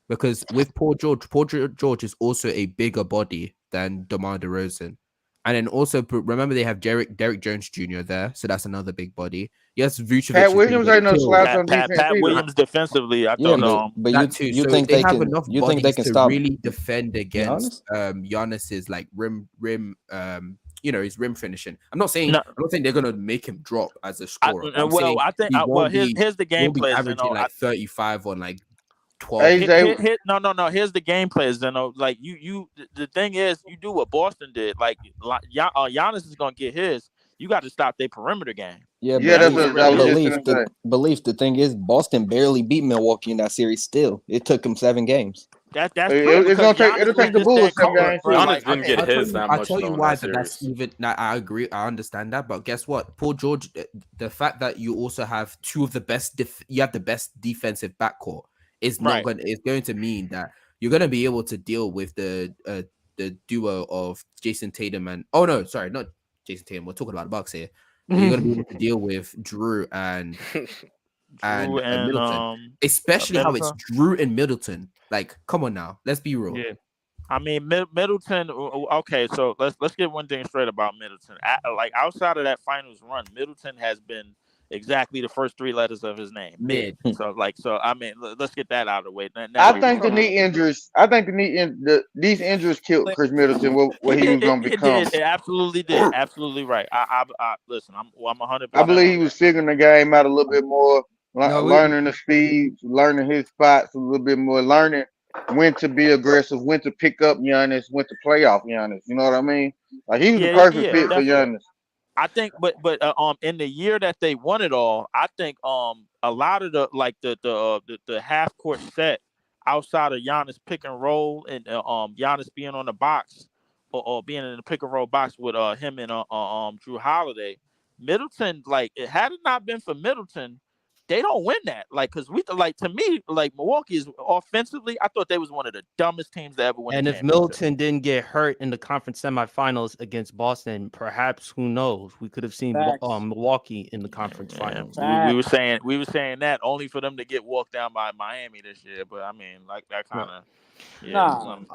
because with Paul George is also a bigger body than DeMar DeRozan. And then also remember they have Derek Jones Jr. there, so that's another big body. Yes, Vucevic. Pat Williams ain't no slouch on defense. Pat Williams defensively, I don't but you think they have can? Enough you think they can to stop really defend against Giannis's like rim his rim finishing. I'm not saying they're gonna make him drop as a scorer. Here's the game plan. Averaging like 35 on like 12. Here's the game players. Like you. The thing is, you do what Boston did. Like Giannis is gonna get his. You got to stop their perimeter game. That's what I was belief. The thing is, Boston barely beat Milwaukee in that series. Still, it took them 7 games. That's true. It'll take the Bulls 7 games. Giannis didn't get his that much. I'll tell you why. That's even. I agree. I understand that. But guess what? Paul George. The fact that you also have two of the best. You have the best defensive backcourt. It's going to mean that you're going to be able to deal with the duo of Jason Tatum and not Jason Tatum. We're talking about the Bucks here. You're going to be able to deal with Drew and Middleton, especially how it's Drew and Middleton. Like, come on now, let's be real. Yeah. I mean, Middleton. Okay, so let's get one thing straight about Middleton. Like outside of that finals run, Middleton has been exactly the first 3 letters of his name. Mid. So I mean, let's get that out of the way. I think the knee injuries. These injuries killed Chris Middleton. What he was going to become. It absolutely did. Absolutely right. I listen. I'm 100%. I believe he was figuring the game out a little bit more, learning the speed, learning his spots a little bit more, learning when to be aggressive, when to pick up Giannis, when to play off Giannis. You know what I mean? Like he was the perfect fit for Giannis. I think, but in the year that they won it all, I think a lot of the half court set, outside of Giannis pick and roll and Giannis being on the box or being in the pick and roll box with him and Drew Holiday, Middleton, like, had it not been for Middleton, they don't win that. Like, because to me, like, Milwaukee is offensively, I thought they was one of the dumbest teams to ever win. And if Middleton didn't get hurt in the conference semifinals against Boston, perhaps, who knows, we could have seen Milwaukee in the conference finals. We were saying that only for them to get walked down by Miami this year. But I mean, like, that kind of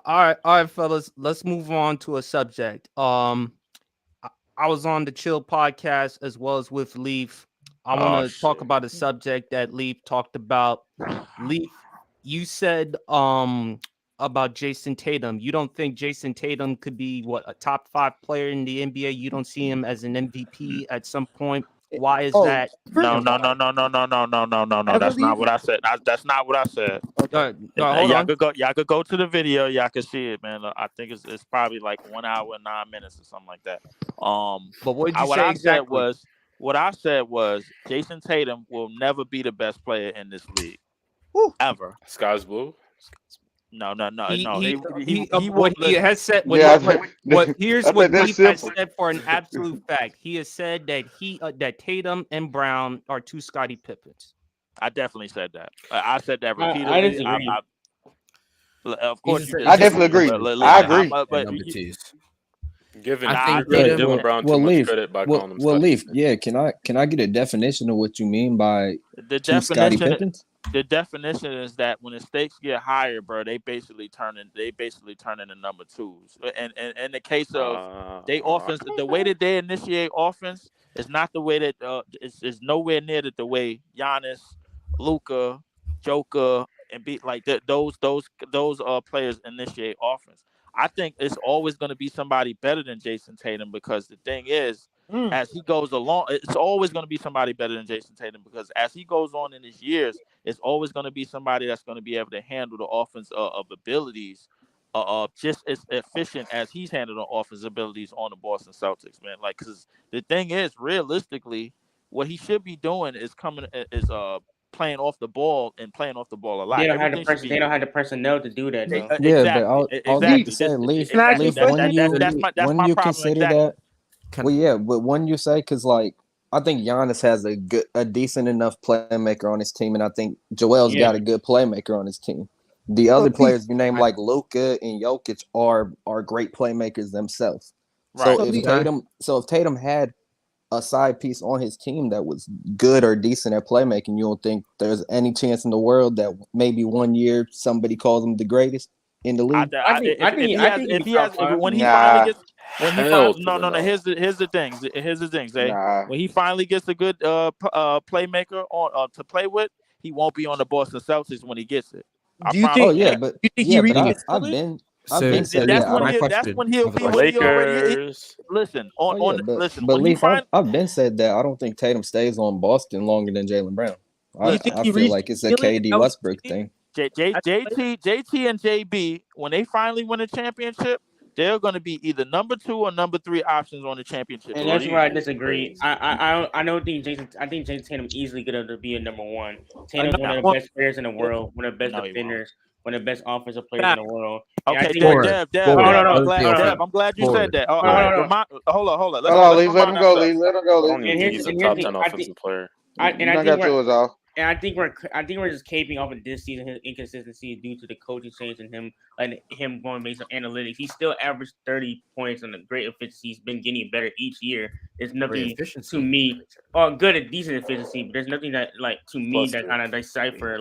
All right, fellas, let's move on to a subject. I was on the Chill podcast as well as with Leaf. I want to talk about a subject that Leaf talked about. Leaf, you said about Jason Tatum. You don't think Jason Tatum could be a top 5 player in the NBA? You don't see him as an MVP at some point? Why is that? No. That's not what I said. That's not what I said. Y'all could go to the video. Y'all can see it, man. I think it's probably like 1 hour and 9 minutes or something like that. But what did you say exactly? What I said was Jason Tatum will never be the best player in this league. Ever. Sky's blue. No. What he has said. Here's what Leaf has said for an absolute fact. He has said that that Tatum and Brown are 2 Scottie Pippins. I definitely said that. I said that repeatedly. I disagree. Of course, I definitely agree. I agree. Giving Brown well, too Leaf, much credit by well, calling him well, Scottie Leaf, Pippen. yeah. Can I get a definition of what you mean by the 2 Scottie Pippins? The definition is that when the stakes get higher, bro, they basically turn into number 2s. And in the case of they offense, the way that they initiate offense is not the way that is nowhere near the way Giannis, Luka, Joker, and those players initiate offense. I think it's always going to be somebody better than Jason Tatum, because the thing is, as he goes along, it's always going to be somebody better than Jason Tatum, because as he goes on in his years, it's always going to be somebody that's going to be able to handle the offense of abilities just as efficient as he's handled the offense abilities on the Boston Celtics, man. Like, because the thing is, realistically, what he should be doing is playing off the ball and playing off the ball a lot. They don't have the personnel to do that, though. Yeah, but I was about to say, Leaf, when you consider that, well, yeah, but when you say, because like, I think Giannis has a decent enough playmaker on his team, and I think Joel's got a good playmaker on his team. The other players you name, like Luka and Jokic, are great playmakers themselves. Right. So if Tatum had a side piece on his team that was good or decent at playmaking, you don't think there's any chance in the world that maybe one year somebody calls him the greatest in the league? Here's the thing. When he finally gets a good playmaker on to play with, he won't be on the Boston Celtics when he gets it. Do you think? Oh yeah, but you think he really gets I've been said that's when he'll be Lakers. Listen, but Leaf, I've been said that I don't think Tatum stays on Boston longer than Jaylen Brown. I feel like it's a KD Westbrook thing. JT and JB, when they finally win a championship, they're going to be either number 2 or number 3 options on the championship. And that's where I disagree. I don't think Jason. I think Jason Tatum easily going to be a number 1. Tatum's one of the best players in the world, one of the best defenders, one of the best offensive players in the world. Okay, Deb, I'm glad you said that. Hold on. Let him go. He's a top 10 offensive player. I think we're just caping off of this season. His inconsistency due to the coaching change and him going based on analytics. He still averaged 30 points on a great efficiency. He's been getting better each year. There's nothing to me, good and decent efficiency, but there's nothing that to me that kind of decipher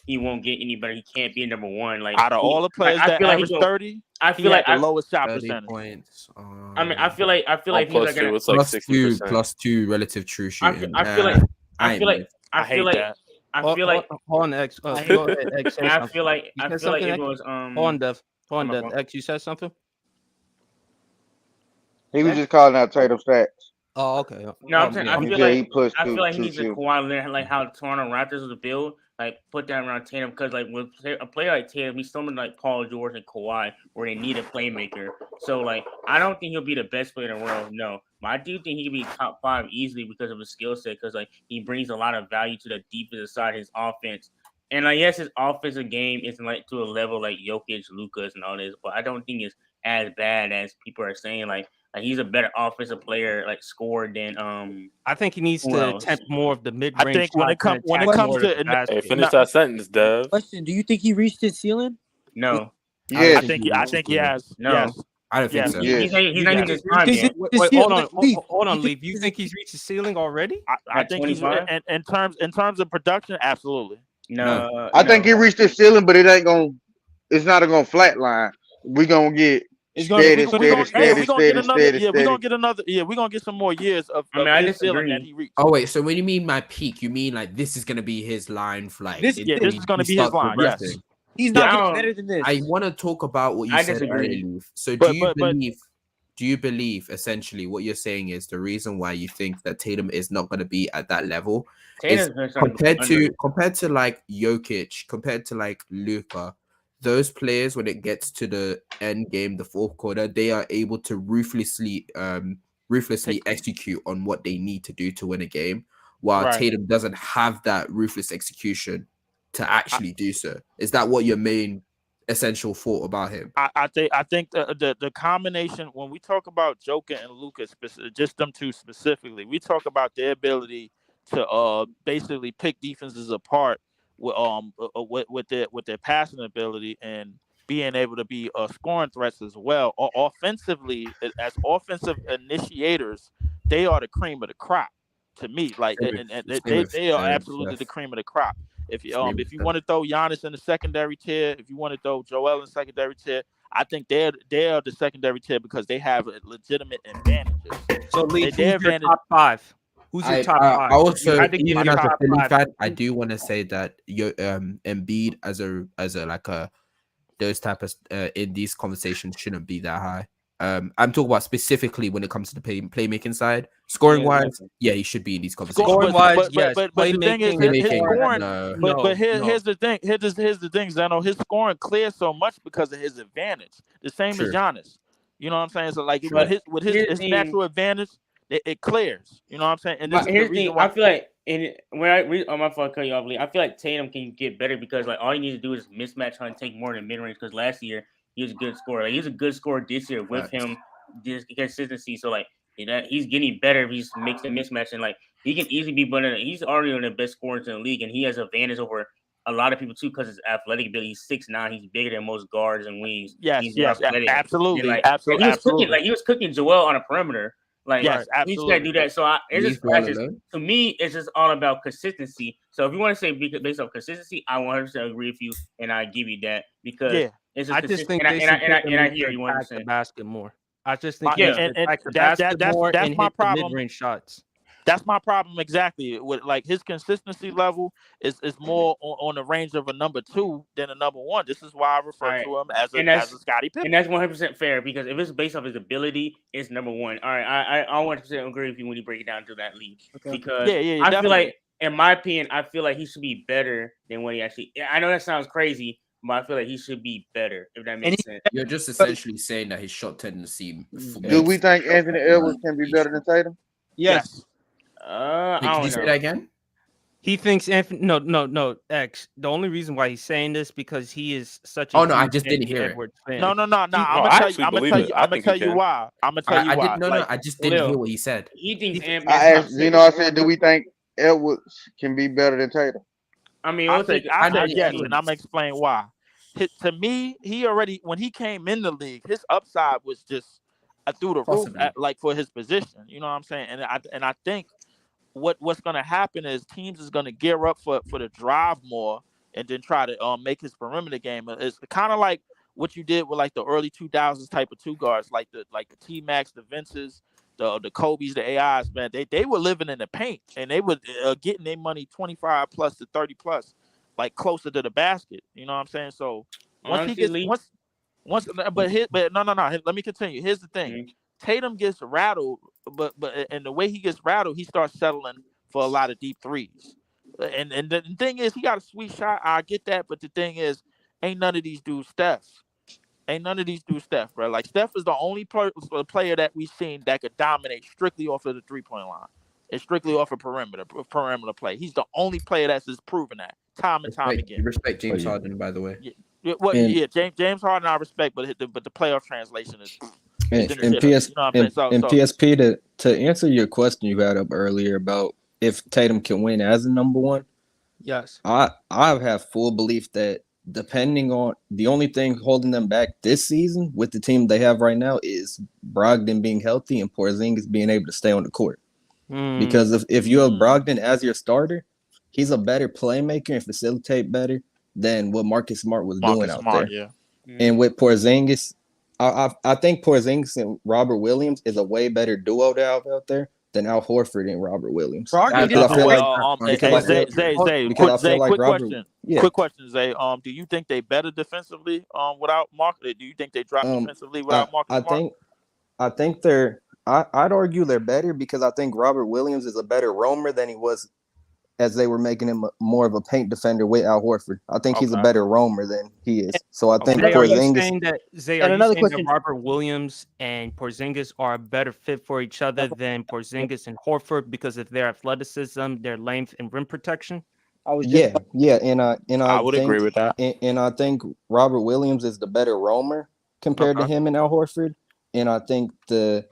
he won't get any better. He can't be a number 1. Out of all the players that average 30, I feel like the lowest shot percentage. Points. I feel like plus two, it's like 60%. Plus 2 relative true shooting. I feel like hold on, X. I feel like it was Hold on, Dev. X, you said something? He was just calling out Tatum stats. Oh, okay. No, I'm saying I feel like he needs to Kawhi Leonard, how the Toronto Raptors was built. Put that around Tatum, because with a player like Tatum, he's someone like Paul George and Kawhi, where they need a playmaker. So I don't think he'll be the best player in the world, no. But I do think he can be top 5 easily because of his skill set, because he brings a lot of value to the defensive side of his offense. And like, yes, his offensive game isn't like to a level like Jokic, Lucas, and all this, but I don't think it's as bad as people are saying. Like he's a better offensive player, like scorer than I think he needs who to else? attempt more of the mid I range. think when it comes to Hey, finish that sentence, Dev. Question: do you think he reached his ceiling? No, Yes. I think he has. no. Yes. I don't think Yes. so. He's not even in his prime This yet. is- Wait, hold on, Leaf, hold on, you Leaf. You think he's reached the ceiling already? I At think he's 25? in terms of production, absolutely. No, I think he reached his ceiling, but it's not gonna flatline. We gonna get It's gonna- steady, we gonna- steady, We're gonna steady. we're gonna get some more years of I mean, I his ceiling disagree. that he reached. Oh wait, so when you mean my peak, you mean like this is gonna be his line for like This- Yeah, this is gonna he be his starts line. Yes. progressing? He's Yeah, not I getting don't- better than this. I want to talk about what you I said disagree. earlier, Leaf. So But- do you believe essentially what you're saying is the reason why you think that Tatum is not going to be at that level is Tatum's gonna start compared to like Jokic, compared to like Luka, those players when it gets to the end game, the fourth quarter, they are able to ruthlessly execute on what they need to do to win a game, while Right. Tatum doesn't have that ruthless execution to actually do so. Is that what your main essential thought about him? I think the combination when we talk about Joker and Lucas, just them two specifically, we talk about their ability to basically pick defenses apart with their passing ability and being able to be scoring threats as well. Offensively, as offensive initiators, they are the cream of the crop to me. Like, and they are absolutely the cream of the crop. If you want to throw Giannis in the secondary tier, if you want to throw Joel in the secondary tier, I think they're the secondary tier because they have legitimate advantages. So, Leaf, Their who's your top five? Who's your top five? I also, You had to give even your as a top Philly five. fan, I do want to say that Embiid as a like a those type of in these conversations shouldn't be that high. I'm talking about specifically when it comes to the playmaking side. Scoring wise, yeah, he should be in these conversations. Scoring wise, yes. But the thing is, his scoring. no. Here's the thing. Here's the thing, Zeno. His scoring clears so much because of his advantage. The same True. as Giannis. You know what I'm saying? So like with here's his the thing. natural advantage, it clears. You know what I'm saying? And this is Here's the the reason thing. why. I feel like when I read on my phone, cut you off, Lee, I feel like Tatum can get better because like all you need to do is mismatch hunt, take more than mid range. Because last year he was a good scorer. Like, he was a good scorer this year with him this consistency. So like he's getting better if he's mixing mismatch and like he can easily be better. He's already one of the best scorers in the league, and he has advantage over a lot of people too because his athletic ability. He's 6'9". He's bigger than most guards and wings. Yes, he's absolutely, And, absolutely. He was cooking Joel on a perimeter. Like, Yes, he just gotta do that. So to me, it's just all about consistency. So if you want to say based on consistency, I 100% agree with you, and I give you that because it's just I just think and I hear you attack the basket more. I just think that's my problem. Mid-range shots. That's my problem exactly. With like his consistency level is more on the range of a number 2 than a number 1. This is why I refer to him as a Scottie Pippen. And that's 100% fair because if it's based off his ability, it's number 1. All right, I 100% agree with you when you break it down to that league. Okay. Because I feel like, in my opinion, I feel like he should be better than what he actually. I know that sounds crazy, but I feel like he should be better. If that makes sense. You're just essentially saying that his shot tendency. Do we think Anthony Edwards can be better than Tatum? Yes. Can you say that again? He thinks Anthony. No. X. The only reason why he's saying this because he is such. Oh no, I just didn't hear it. No. I'm gonna tell you why. I'm gonna tell you why. No, I just didn't hear what he said. He thinks I asked, I said, do we think Edwards can be better than Tatum? I mean, I said yes, and I'm gonna explain why. To me, he already when he came in the league, his upside was just through the roof, like for his position. You know what I'm saying? And I think what's gonna happen is teams is gonna gear up for the drive more and then try to make his perimeter game. It's kind of like what you did with like the early 2000s type of 2 guards, like the T-Max, the Vinces, the Kobe's, the AIs, man. They were living in the paint and they were getting their money 25 plus to 30 plus, like closer to the basket. You know what I'm saying? So once he gets let me continue. Here's the thing. Mm-hmm. Tatum gets rattled, but and the way he gets rattled, he starts settling for a lot of deep threes. And the thing is, he got a sweet shot. I get that, but the thing is, ain't none of these dudes Steph. Bro. Like Steph is the only player that we've seen that could dominate strictly off of the 3-point line. It's strictly off of perimeter play. He's the only player that's just proven that. time and time again. You respect James Harden, by the way. James Harden I respect, but the playoff translation is and different. You know what I'm saying? And PSP to answer your question you had up earlier about if Tatum can win as a number one. Yes. I have full belief that depending on the only thing holding them back this season with the team they have right now is Brogdon being healthy and Porzingis being able to stay on the court. Because if you have Brogdon as your starter, he's a better playmaker and facilitate better than what Marcus Smart was doing out there. Yeah. And with Porzingis, I think Porzingis and Robert Williams is a way better duo to have out there than Al Horford and Robert Williams. Quick question, Zay. Do you think they better defensively without Marcus? Do you think they drop defensively without Marcus Smart? I think I'd argue they're better because I think Robert Williams is a better roamer than he was as they were making him more of a paint defender with Al Horford. I think he's a better roamer than he is. So I think Porzingis Robert Williams and Porzingis are a better fit for each other than Porzingis and Horford because of their athleticism, their length, and rim protection? I would agree with that. And I think Robert Williams is the better roamer compared to him and Al Horford. And I think the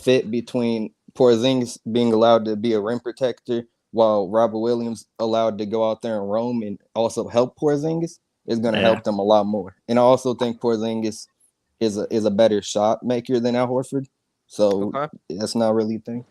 fit between Porzingis being allowed to be a rim protector while Robert Williams allowed to go out there and roam and also help Porzingis is going to help them a lot more. And I also think Porzingis is a better shot maker than Al Horford. So that's not really a thing.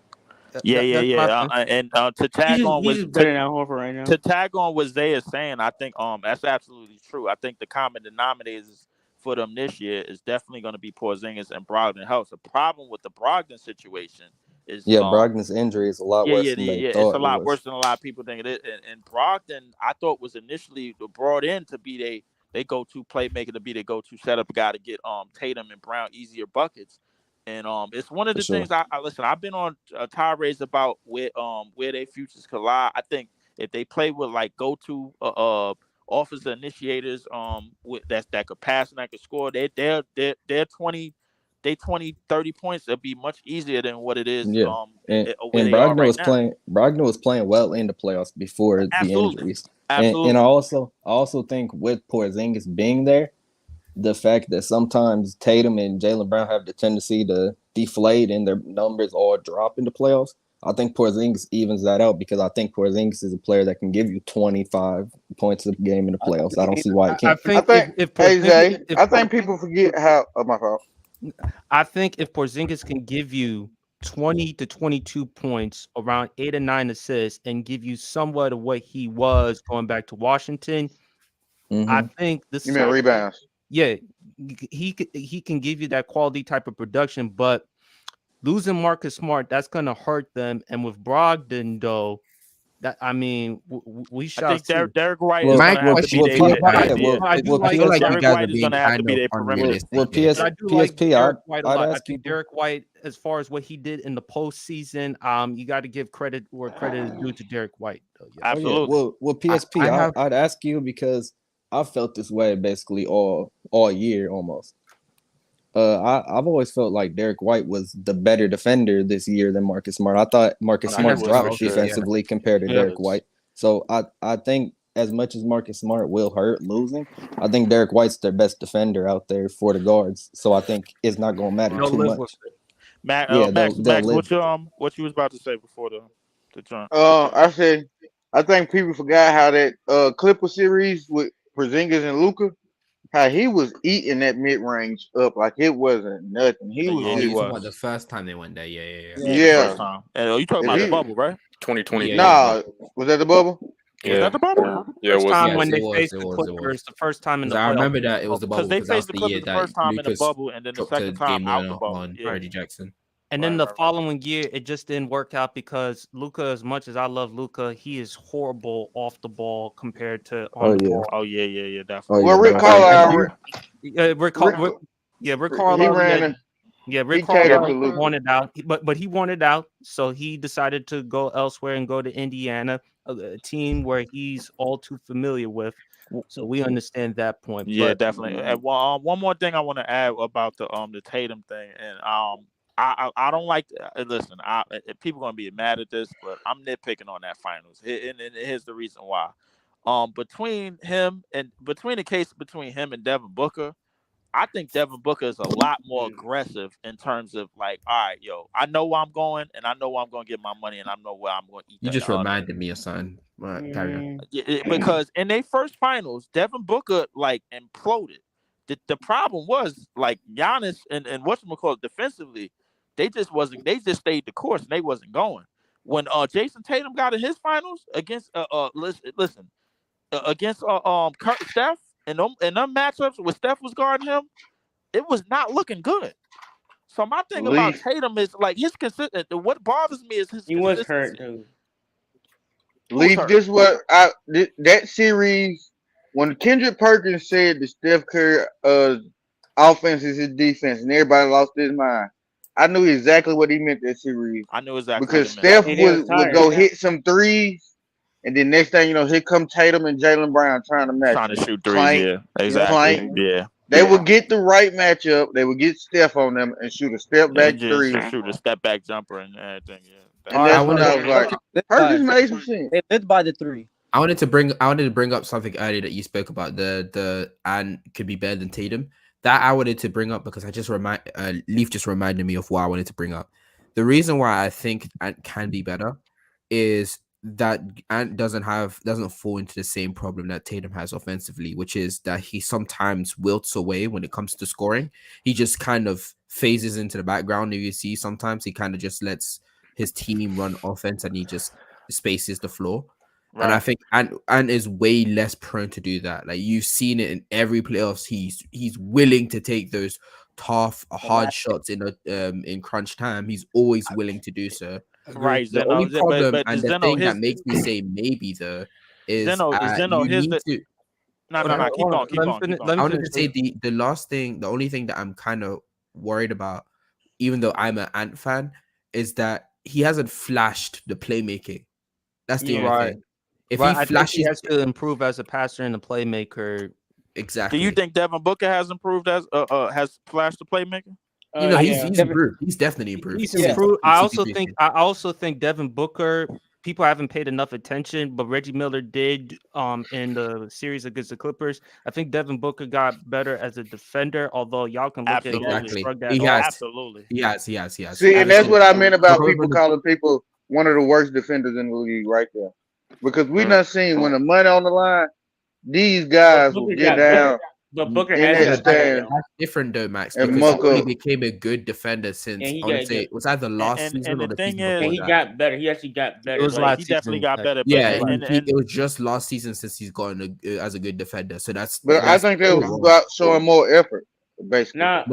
And to tag on with better than Al Horford right now. To tag on what Zay is saying, I think that's absolutely true. I think the common denominators for them this year is definitely going to be Porzingis and Brogdon helps. The problem with the Brogdon situation is Brogdon's injury is a lot worse than they thought. It's a lot worse than a lot of people think it is. And Brogdon, I thought was initially brought in to be they go-to playmaker, to be the go-to setup guy to get Tatum and Brown easier buckets. And it's one of the things I listen. I've been on tirades about where their futures collide. I think if they play with like go-to offensive initiators that could pass and that could score, they're 20, 30 points, it'll be much easier than what it is. And Brogdon was playing well in the playoffs before the injuries. And I also think with Porzingis being there, the fact that sometimes Tatum and Jaylen Brown have the tendency to deflate and their numbers all drop in the playoffs, I think Porzingis evens that out because I think Porzingis is a player that can give you 25 points a game in the playoffs. I don't see why he can't. I think people forget how. Oh, my fault. I think if Porzingis can give you 20 to 22 points, around 8 or 9 assists, and give you somewhat of what he was going back to Washington, I think this. You mean rebounds? Yeah, he can give you that quality type of production, but losing Marcus Smart, that's going to hurt them. And with Brogdon, though, that I mean, we shall. I think Derek White is going to have to be their perimeter. I think Derek White, as far as what he did in the postseason, you got to give credit where credit is due to Derek White. Absolutely. Well, PSP, I'd ask you because I felt this way basically all year almost. I've always felt like Derek White was the better defender this year than Marcus Smart. I thought Marcus Smart dropped defensively compared to Derek White. So I think as much as Marcus Smart will hurt losing, I think Derek White's their best defender out there for the guards. So I think it's not going to matter too much. Max, what you was about to say before the turn? I think people forgot how that Clipper series with Porzingis and Luka, how he was eating that mid range up like it wasn't nothing. He was the first time they went there. Yeah. First time. And you talking about the bubble, right? 2020. Nah, was that the bubble? Yeah. Was that the bubble? Yeah, it was. When they faced the Clippers, the first time in the I remember that it was the bubble because they faced the Clippers the first time in the bubble, and then the second time out the bubble on Reggie Jackson. And then the following year, it just didn't work out because Luka, as much as I love Luka, he is horrible off the ball compared to on the ball. Oh yeah, definitely. Well, Rick Carlisle. Rick Carlisle. Rick Carlisle wanted out, but he wanted out, so he decided to go elsewhere and go to Indiana, a team where he's all too familiar with. So we understand that point. Yeah, definitely. And one more thing I want to add about the Tatum thing, and I don't like. Listen, people gonna be mad at this, but I'm nitpicking on that finals, and here's the reason why. between the case between him and Devin Booker, I think Devin Booker is a lot more aggressive in terms of like, all right, yo, I know where I'm going, and I know where I'm going to get my money, and I know where I'm going to eat. You just reminded me of something. Right, carry on. Because in their first finals, Devin Booker like imploded. The problem was like Giannis and whatchamacallit defensively, they just stayed the course and they wasn't going. When Jason Tatum got in his finals against against Steph and them matchups where Steph was guarding him, it was not looking good. So my thing about Tatum is like his consistent. What bothers me is his. He was hurt, dude. Leaf, this what that series when Kendrick Perkins said the Steph Curry offense is his defense, and everybody lost his mind. I knew exactly what he meant that series. I knew exactly because Steph would go hit some threes, and then next thing you know, here come Tatum and Jaylen Brown trying to shoot threes. Exactly. Yeah. They would get the right matchup. They would get Steph on them and shoot a step back three, shoot a step back jumper and everything. Yeah. And that's when I was like, Perkins made some sense. They lived by the three. I wanted to bring up something earlier that you spoke about the and could be better than Tatum. That I wanted to bring up because I just Leaf just reminded me of what I wanted to bring up. The reason why I think Ant can be better is that Ant doesn't fall into the same problem that Tatum has offensively, which is that he sometimes wilts away when it comes to scoring. He just kind of phases into the background. If you see, sometimes he kind of just lets his team run offense and he just spaces the floor. Right. And I think Ant is way less prone to do that. Like you've seen it in every playoffs. He's willing to take those tough, hard shots in crunch time. He's always willing to do so. Right. The only problem and the thing that makes me say maybe though is Keep on. I wanted to say the only thing that I'm kind of worried about, even though I'm an Ant fan, is that he hasn't flashed the playmaking. That's the only thing. If he flashes, he has to improve as a passer and a playmaker. Exactly. Do you think Devin Booker has improved as has flashed the playmaker? He's improved. He's definitely improved. He's improved. I also think Devin Booker. People haven't paid enough attention, but Reggie Miller did in the series against the Clippers. I think Devin Booker got better as a defender, although y'all can look at it. He has. Absolutely. He has. See, and that's what I meant about people calling people one of the worst defenders in the league right there. Because we not seen when the money on the line, these guys will get down. But Booker has that's different though, Max. Because he became a good defender since I would say it was either last season or the season before. He got better. He actually got better. It was last he definitely got better. Yeah, it was just last season since he's gotten as a good defender. So that's. But I think they was about showing more effort. Basically, I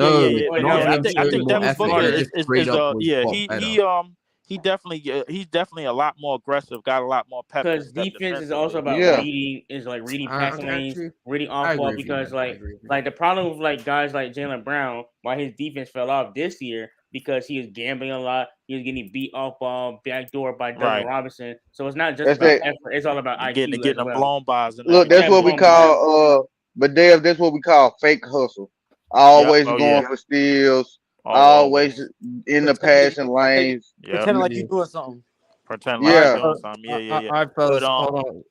think Devin Booker is he's definitely a lot more aggressive, got a lot more pep. Because defense is also about reading passing lanes, reading off ball. Because like the problem with like guys like Jaylen Brown, why his defense fell off this year, because he was gambling a lot. He was getting beat off ball, backdoor by Duncan Robinson. So it's not just about effort; it's all about IQ. Getting them blown bys. Look, that's what we call but Dave, that's what we call fake hustle. Always going for steals. Always in the passing lanes. Pretending like you're doing something. Pretending like you're doing something. Yeah. All right, fellas. Hold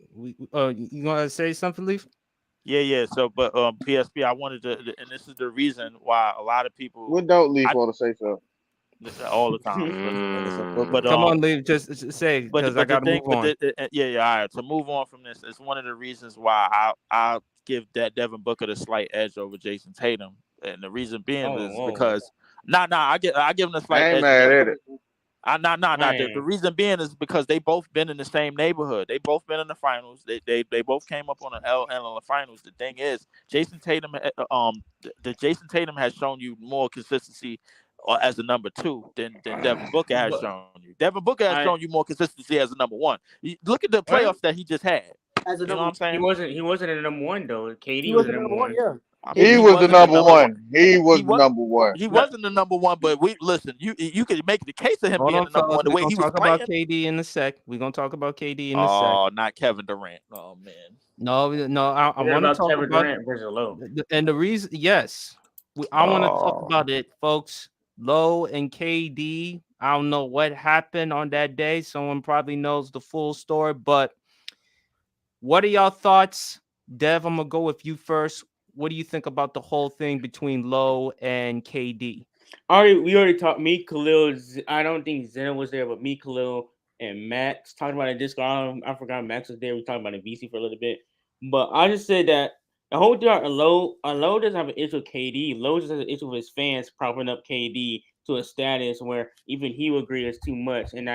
on. You gonna say something, Leaf? Yeah. So, but PSP, I wanted to, and this is the reason why a lot of people. What don't Leaf want to say so? All the time. But come on, Leaf. Just say because I got to move on. All right. To move on from this, it's one of the reasons why I'll give that Devin Booker the slight edge over Jason Tatum, and the reason being is because. I give them the slight. I ain't mad at it. The reason being is because they both been in the same neighborhood. They both been in the finals. They both came up on an L in the finals. The thing is, Jason Tatum has shown you more consistency as a number 2 than Devin Booker has shown you. Devin Booker has shown you more consistency as a number 1. Look at the playoffs that he just had. As a you know what I'm saying? He wasn't a number 1 though. KD was the number 1. Yeah. He was the number 1. He was the number 1. He wasn't the number 1, but you could make the case of him being the number 1 the way he was playing. About KD in a sec. We're gonna talk about KD in a sec. Oh, not Kevin Durant. Oh man. No. I want to talk Kevin about Durant versus Low. And the reason, yes, I want to talk about it, folks. Low and KD. I don't know what happened on that day. Someone probably knows the full story, but What are y'all thoughts? Dev, I'm gonna go with you first. What do you think about the whole thing between Low and KD? We already talked. Me, Khalil. I don't think Zena was there, but me, Khalil, and Max talked about it in Discord. I forgot Max was there. We talked about it in VC for a little bit, but I just said that the whole thing. Low doesn't have an issue with KD. Low just has an issue with his fans propping up KD to a status where even he would agree it's too much, and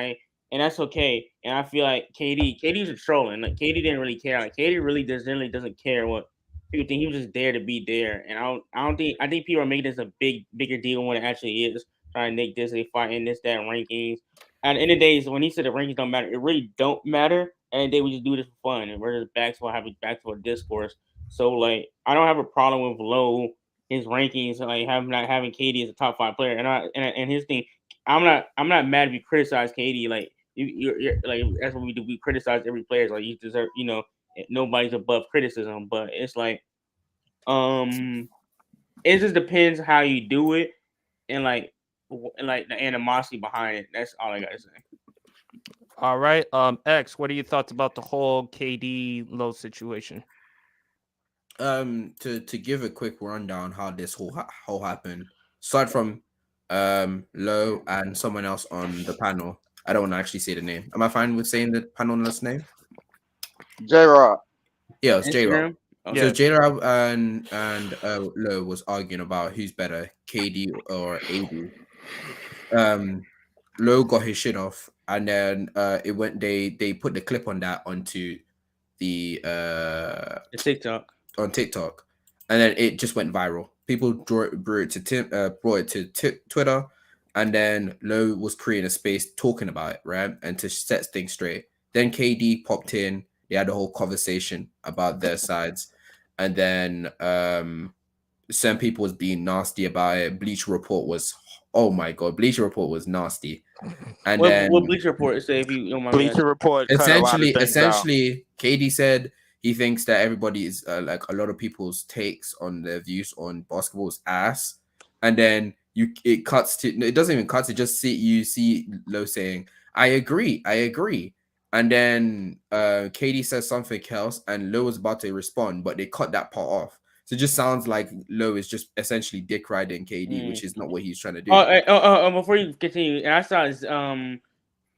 that's okay. And I feel like KD's a trolling. Like KD didn't really care. Like KD really doesn't care what people think. He was just there to be there. And I think people are making this a bigger deal than what it actually is. Trying to make this a fight in this, that rankings. At the end of the day, when he said the rankings don't matter, it really don't matter. And they would just do this for fun. And we're just having back to a discourse. So like I don't have a problem with Low his rankings, like not having KD as a top 5 player. And his thing, I'm not mad if you criticize KD. Like you're like that's what we do. We criticize every player. Like you deserve, nobody's above criticism. But it's like, it just depends how you do it, and like the animosity behind it. That's all I gotta say. All right, X, what are your thoughts about the whole KD Low situation? To give a quick rundown how this whole happened. Start from Low and someone else on the panel. I don't want to actually say the name. Am I fine with saying the panelist's name? J-Rob. Yeah, it's J-Rob. Okay. So J-Rob and Low was arguing about who's better, KD or AD. Low got his shit off, and then it went. They put the clip on that onto the TikTok. On TikTok, and then it just went viral. People brought it to Twitter, and then Low was creating a space talking about it, right? And to set things straight. Then KD popped in. They had a whole conversation about their sides, and then some people was being nasty about it. Bleacher Report was, oh my god, Bleacher Report was nasty. And what Bleacher Report say? If you don't mind me asking? Bleacher Report essentially, out. KD said he thinks that everybody is like a lot of people's takes on their views on basketball is ass, and then it cuts to, it doesn't even cut, it just you see Low saying I agree, and then KD says something else, and Low was about to respond, but they cut that part off. So it just sounds like Low is just essentially dick riding KD, which is not what he's trying to do. Before you continue, and I saw his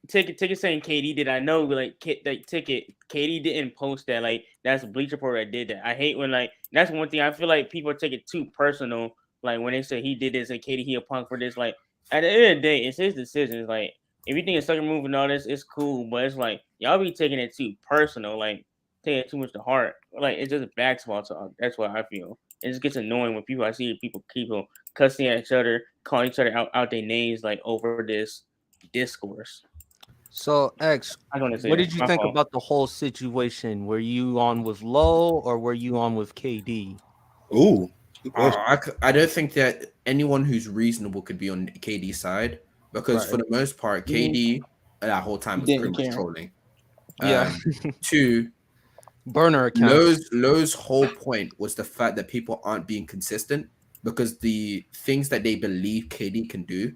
Ticket saying KD did. I know like Ticket KD didn't post that. Like that's a Bleacher Report that did that. I hate when like that's one thing I feel like people take it too personal. Like when they say he did this and KD he a punk for this. Like at the end of the day, it's his decision. It's like if you think it's sucker move and all this, it's cool. But it's like y'all be taking it too personal. Like taking it too much to heart. Like it's just basketball talk. That's what I feel. It just gets annoying when I see people keep cussing at each other, calling each other out their names like over this discourse. So X, what did you think about the whole situation? Were you on with Low or were you on with KD? Ooh, I don't think that anyone who's reasonable could be on KD's side, because for the most part, KD that whole time was pretty much trolling. Yeah. Two, burner accounts. Low's whole point was the fact that people aren't being consistent, because the things that they believe KD can do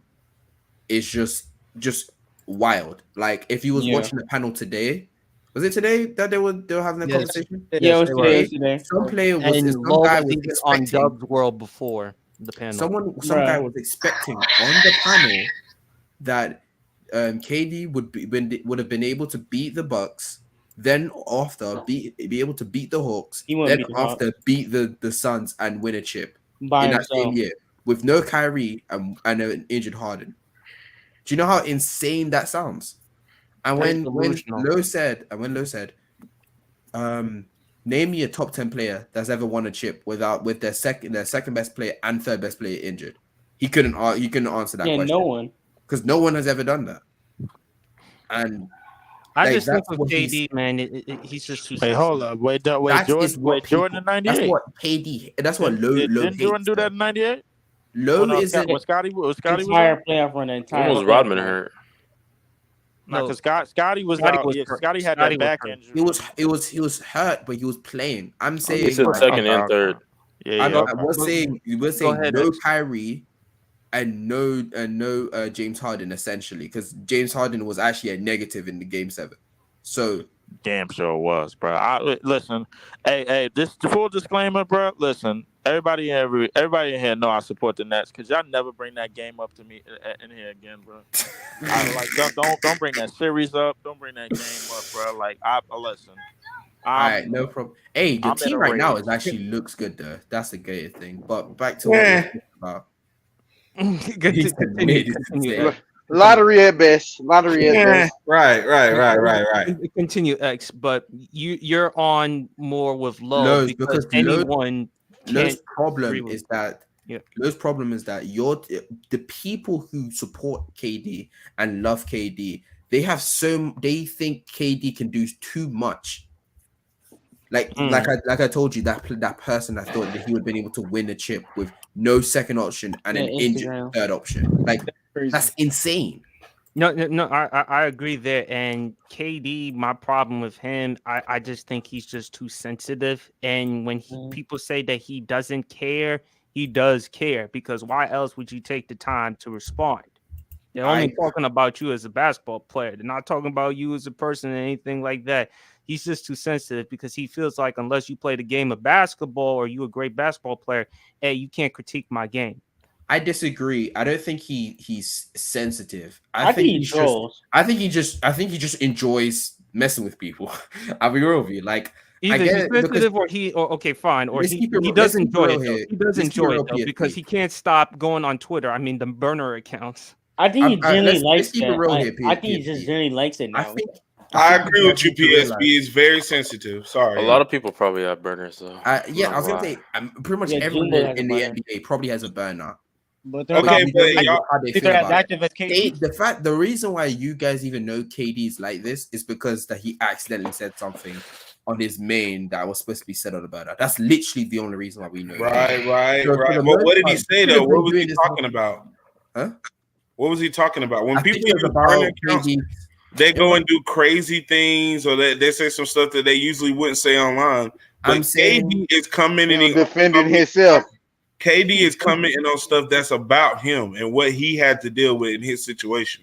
is just wild. Like if you was watching the panel today, was it today that they were having a conversation? Yeah, it was today. Some player was, and some guy was on Dub's World before the panel. Some guy was expecting on the panel that KD would have been able to beat the Bucks, then after be able to beat the Hawks, then after beat the Suns and win a chip in that same year with no Kyrie and an injured Harden. Do you know how insane that sounds? And when Low said, name me a top 10 player that's ever won a chip with their second best player and third best player injured, he couldn't answer that question. No one, because no one has ever done that. And I just think with KD, man, he's just too. Hey, hold up, wait, Jordan in '98. That's what KD. That's what Low. Didn't Jordan do that in '98? Low isn't. Was Scotty entire playoff run? Entire. Was Rodman hurt? No, because Scotty was out. Scotty had that back injury. He was hurt, but he was playing. I'm saying he said second and third. We're saying no Kyrie and no James Harden essentially, because James Harden was actually a negative in the game 7. So Damn sure was, bro. Listen, hey, this full disclaimer, bro. Listen, everybody in here know I support the Nets because y'all never bring that game up to me in here again, bro. Don't bring that series up. Don't bring that game up, bro. Like I listen. All right, no problem. Hey, the I'm in team a right now rage. is actually looks good though. That's the great thing. But back to what we're talking about. Continue. Lottery at best. Lottery at best. Right. Continue, X. But you're on more with Lowe because anyone. Lowe's problem is that Lowe's problem is that the people who support KD and love KD, they think KD can do too much. Like I told you, that person I thought that he would have been able to win a chip with no second option and an injured third option. Like that's insane. No, I agree there. And KD, my problem with him, I just think he's just too sensitive. And when people say that he doesn't care, he does care, because why else would you take the time to respond? They're only talking about you as a basketball player. They're not talking about you as a person or anything like that. He's just too sensitive because he feels like unless you play the game of basketball or you a great basketball player, hey, you can't critique my game. I disagree. I don't think he's sensitive. I think he trolls. I think he just enjoys messing with people. I'll be real with you. Like either he's sensitive or okay, fine, or he does enjoy it. He does enjoy it though, because he can't stop going on Twitter. I mean, the burner accounts. I think he generally likes that. I think he just generally likes it now. I agree with you, PSP. He's very sensitive. Sorry. A lot of people probably have burners though. I was gonna say pretty much everyone in the NBA probably has a burner. But the reason why you guys even know KD's like this is because that he accidentally said something on his main that was supposed to be said on the burner. That's literally the only reason why we know. Right. What did he say though? What was he talking about? Huh? What was he talking about? When people use burner accounts, they go and do crazy things, or they say some stuff that they usually wouldn't say online. But I'm saying KD is commenting, defending himself. KD is commenting on stuff that's about him and what he had to deal with in his situation.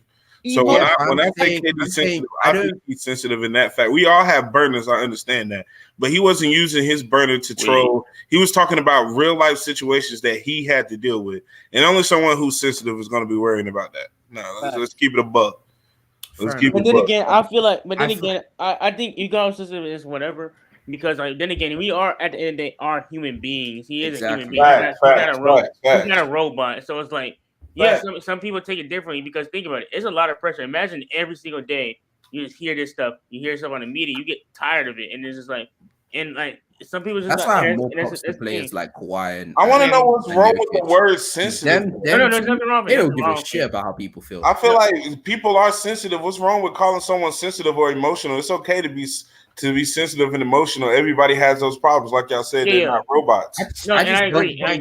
So when I say KD's sensitive, I think he's sensitive in that fact. We all have burners, I understand that. But he wasn't using his burner to troll. He was talking about real life situations that he had to deal with. And only someone who's sensitive is going to be worrying about that. No, let's keep it a buck. But then again, I feel like, I think you guys is whatever. Because then again, we are at the end of the day are human beings. He is a human being. He's not a robot. So it's like, some people take it differently because think about it. It's a lot of pressure. Imagine every single day you just hear this stuff. You hear stuff on the media. You get tired of it, and it's just like, some people just. That's why more props to players like Kawhi. And I want to know what's wrong with the word sensitive. No, there's nothing wrong with it. They don't give a shit about how people feel. I feel like people are sensitive. What's wrong with calling someone sensitive or emotional? It's okay to be sensitive and emotional. Everybody has those problems, like y'all said. They're not robots. I agree. As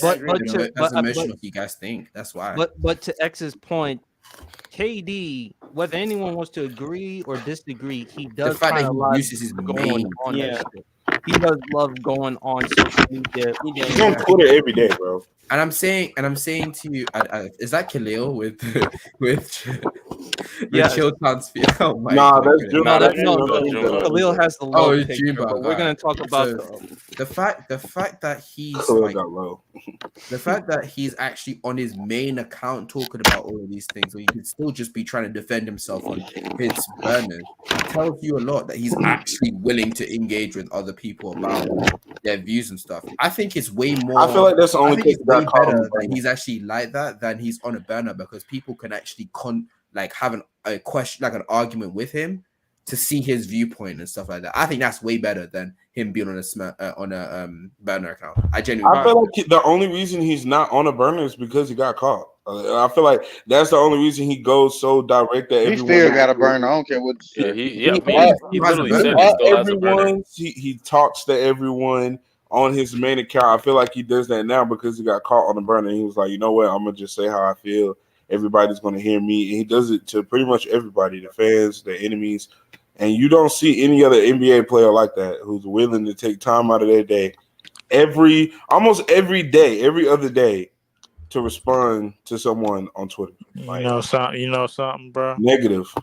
emotional as you guys think. That's why. But to X's point, KD, whether anyone wants to agree or disagree, he does. The fact that he uses his main. He does love going on social media. He's on Twitter every day, bro. And I'm saying to you, is that Khalil with Chilltown's fear? Oh my God. That's June. No, Khalil has the low picture, but we're gonna talk about the fact that he's the fact that he's actually on his main account talking about all of these things, or he could still just be trying to defend himself on his burners. It tells you a lot that he's actually willing to engage with other people about their views and stuff. I think it's way more. I feel like that's the only case better that he's actually like that than he's on a burner, because people can actually have a question, like an argument with him, to see his viewpoint and stuff like that. I think that's way better than him being on a burner account. I feel like the only reason he's not on a burner is because he got caught. I feel like that's the only reason he goes so direct at everyone. He still got a burner. I don't care what. He literally said he still has a burner. He talks to everyone on his main account. I feel like he does that now because he got caught on the burner. He was like, you know what? I'm gonna just say how I feel. Everybody's gonna hear me. And he does it to pretty much everybody, the fans, the enemies. And you don't see any other NBA player like that who's willing to take time out of their day, almost every day, every other day, to respond to someone on Twitter. You know something, bro. Negative.